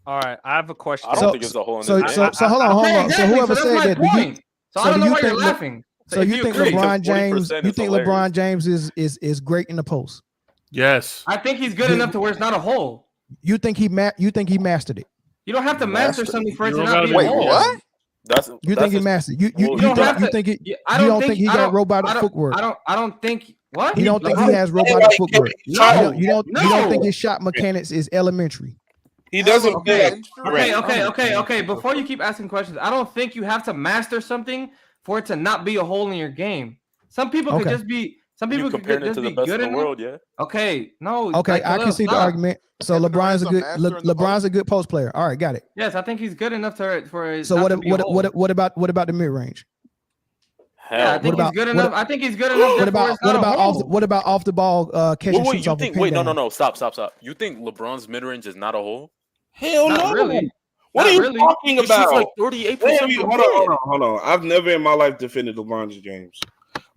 All right, I have a question. I don't think it's a hole in his game. So hold on. Exactly. So whoever said that, so I don't know why you're laughing. So you think LeBron James? You think LeBron James is great in the post? Yes. I think he's good enough to where it's not a hole. You think he mastered it? You don't have to master something for it to You not don't be a gotta- hole. Wait, what? You think he mastered? You You don't have to. think it? I You don't don't think he I got don't- robotic I don't- footwork? I don't think what. You don't think he has robotic footwork? You don't think his shot mechanics is elementary? He doesn't. Okay. Before you keep asking questions, I don't think you have to master something for it to not be a hole in your game. Some people could just be. Some people could comparing it just to the be best good in the enough. world, yeah. Okay, no. Okay, like, I can see the stop. argument. So LeBron's a good LeBron's a good post player. All right, got it. Yes, I think he's good enough for. It So not what to be a hole. what about the mid range? Yeah, I think he's good enough. I think he's good enough. What about what about off the ball catching Wait, shoots you off think? of Wait, pin down? no. Stop. You think LeBron's mid range is not a hole? Hell Not no. really. What Not are you really. talking He shoots about? like 38% Hold on. I've never in my life defended LeBron James.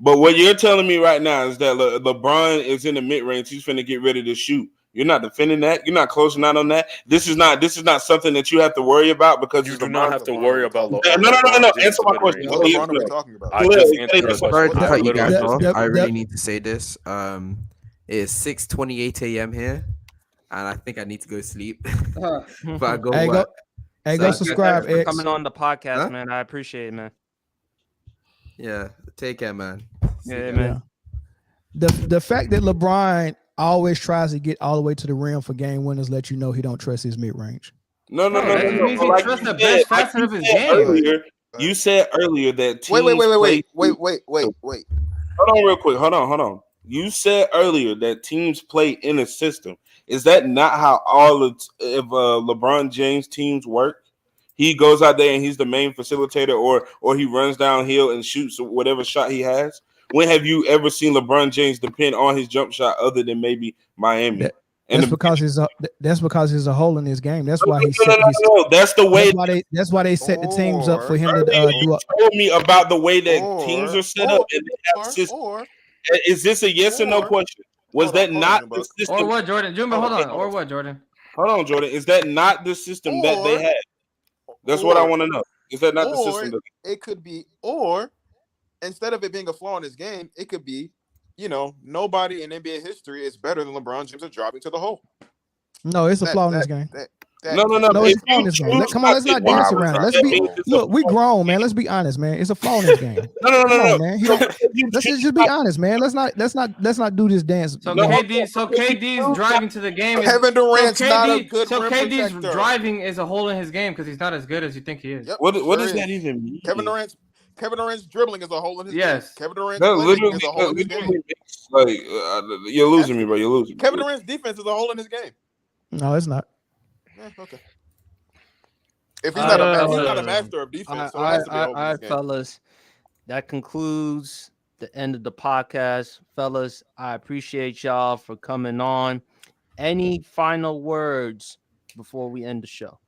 But what you're telling me right now is that LeBron is in the mid range. He's finna get ready to shoot. You're not defending that. You're not closing out on that. This is not something that you have to worry about because You it's do not LeBron. have to worry about No. LeBron. Answer my question. What LeBron are we talking about? I just answered that Sorry to question. cut you guys off. the- I the- really need to say this. It's 6:28 a.m. here, and I think I need to go sleep. But I go. Hey, go So, go subscribe, Thanks for X. coming on the podcast, Huh? man. I appreciate it, man. Yeah, take care, man. Yeah, man. The fact that LeBron always tries to get all the way to the rim for game winners let you know he don't trust his mid range. No. That means he Like trusts you the said- best facet of his game. earlier, you said earlier that teams Wait. play- Hold on, real quick. Hold on. You said earlier that teams play in a system. Is that not how all of LeBron James teams work? He goes out there and he's the main facilitator, or he runs downhill and shoots whatever shot he has. When have you ever seen LeBron James depend on his jump shot other than maybe Miami? That's because there's a hole in his game. That's why he set No. That's the way. That's why they set the teams up for him to You do. told me about the way that teams are set up and they have systems. Is this a yes or no question? Was that not the system? Or what, Jordan? Hold on. Or what, Jordan? Hold on, Jordan. Is that not the system that they had? That's what I want to know. Is that not the system? It could be, or instead of it being a flaw in his game, it could be, nobody in NBA history is better than LeBron James at driving to the hole. No, it's a flaw in this game. No. No, it's a flaw in this game. Come on, let's not dance around it. Look, we grown, man. Let's be honest, man. It's a flaw in this game. No, man. Let's just be honest, man. Let's not do this dance. So KD's driving to the game. Kevin Durant's not a good rim KD's protector. driving is a hole in his game because he's not as good as you think he is. Yep, What sure does is. that even mean? Kevin Durant's dribbling is a hole in his Yes. game. Kevin Durant's That limiting literally, is a hole in his game. you're losing me, bro. You're losing me. Kevin Durant's defense is a hole in his game. No, it's not. Okay. If he's not a master of defense, so it has to be a hole All in right, his game. fellas. That concludes the end of the podcast. Fellas, I appreciate y'all for coming on. Any final words before we end the show?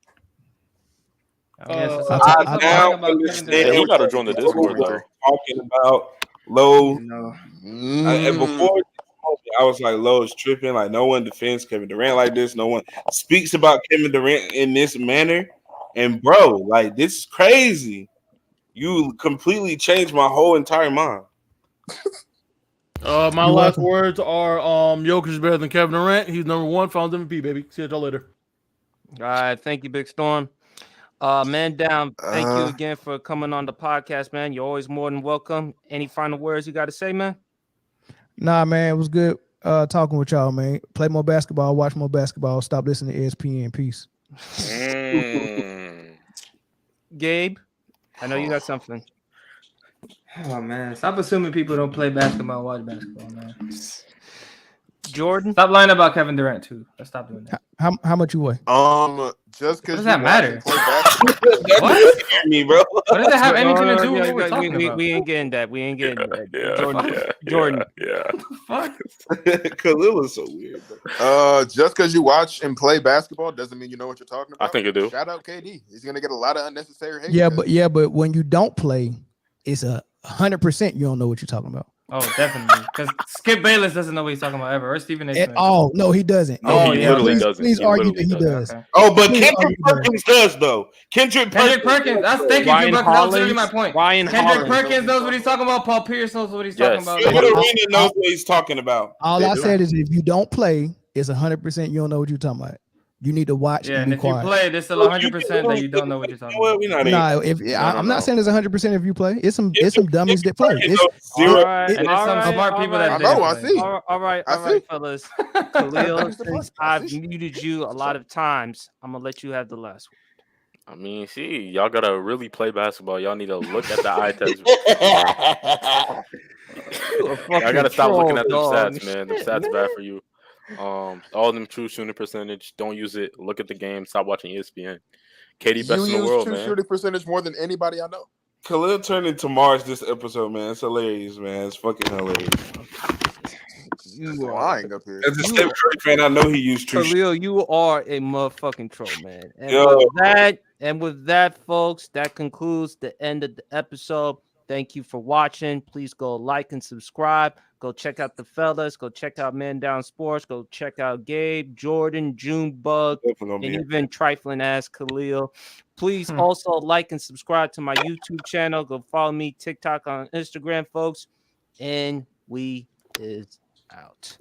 I now understand. You gotta join the Discord though. Talking about Lowe. And before I was like, Lowe is tripping. Like, no one defends Kevin Durant like this. No one speaks about Kevin Durant in this manner. And bro, like, this is crazy. You completely changed my whole entire mind. My You're last welcome. words are Jokic is better than Kevin Durant. He's number one Finals MVP, baby. See y'all later. All right, thank you, Big Storm. Man down, thank you again for coming on the podcast, man. You're always more than welcome. Any final words you got to say, man? Nah, man, it was good talking with y'all, man. Play more basketball, watch more basketball. Stop listening to ESPN. Peace. Gabe, I know you got something. Oh man, stop assuming people don't play basketball and watch basketball, man. Jordan, stop lying about Kevin Durant too. Let's stop doing that. How much you weigh? Just because does that matter? What? Me, bro. What does that have anything to do with what we're talking about? We ain't getting that. We ain't getting that. Yeah, Jordan. Fuck. Khalil is so weird, bro. Just because you watch and play basketball doesn't mean you know what you're talking about. I think you do. Shout out KD. He's gonna get a lot of unnecessary hate. Yeah, but when you don't play, it's 100% you don't know what you're talking about. Oh, definitely. Because Skip Bayless doesn't know what he's talking about ever, or Stephen A. At Smith. all. No, he doesn't. No, Oh, he yeah. literally Please, doesn't. please He argue that literally he doesn't. does. Okay. Oh, but Please Kendrick argue that. Perkins does though. Kendrick Kendrick Perkins. That's thank you, Ryan Drew Buck. That was literally my Hollins. point. Ryan Kendrick Hollins. Perkins knows what he's talking about. Paul Pierce knows what he's talking Yes. about. Gilbert Arena knows what he's talking about. All They I do. said is if you don't play, it's 100% you don't know what you're talking about. You need to watch Yeah, and and be if you quiet. play, there's still 100% that you don't know what you're talking Well, about. we not No, if No, I'm no. not saying it's 100% if you play. It's some dummies that play. It's Zero. All right, And there's all some right, smart all people right. that I didn't know. I play. see. All right, I see. fellas. Khalil, Mr. since Buck, I I've see. muted you a lot of times, I'm gonna let you have the last I mean, see, y'all gotta really play basketball. Y'all need to look at the eye test. one. I gotta stop looking at them dog. stats, man. The stats bad for you. All them true shooting percentage. Don't use it. Look at the game. Stop watching ESPN. KD best You in the use world, true man. shooting percentage more than anybody I know. Khalil turned into Mars this episode, man. It's hilarious, man. It's fucking hilarious. You are, Lying up here. As a Steph Curry fan, I know he used true. Khalil, you are a motherfucking troll, man. And Yo. with that, folks, that concludes the end of the episode. Thank you for watching. Please go like and subscribe. Go check out the fellas. Go check out Man Down Sports. Go check out Gabe, Jordan, Junebug, and even trifling ass Khalil. Please also like and subscribe to my YouTube channel. Go follow me TikTok on Instagram, folks. And we is out.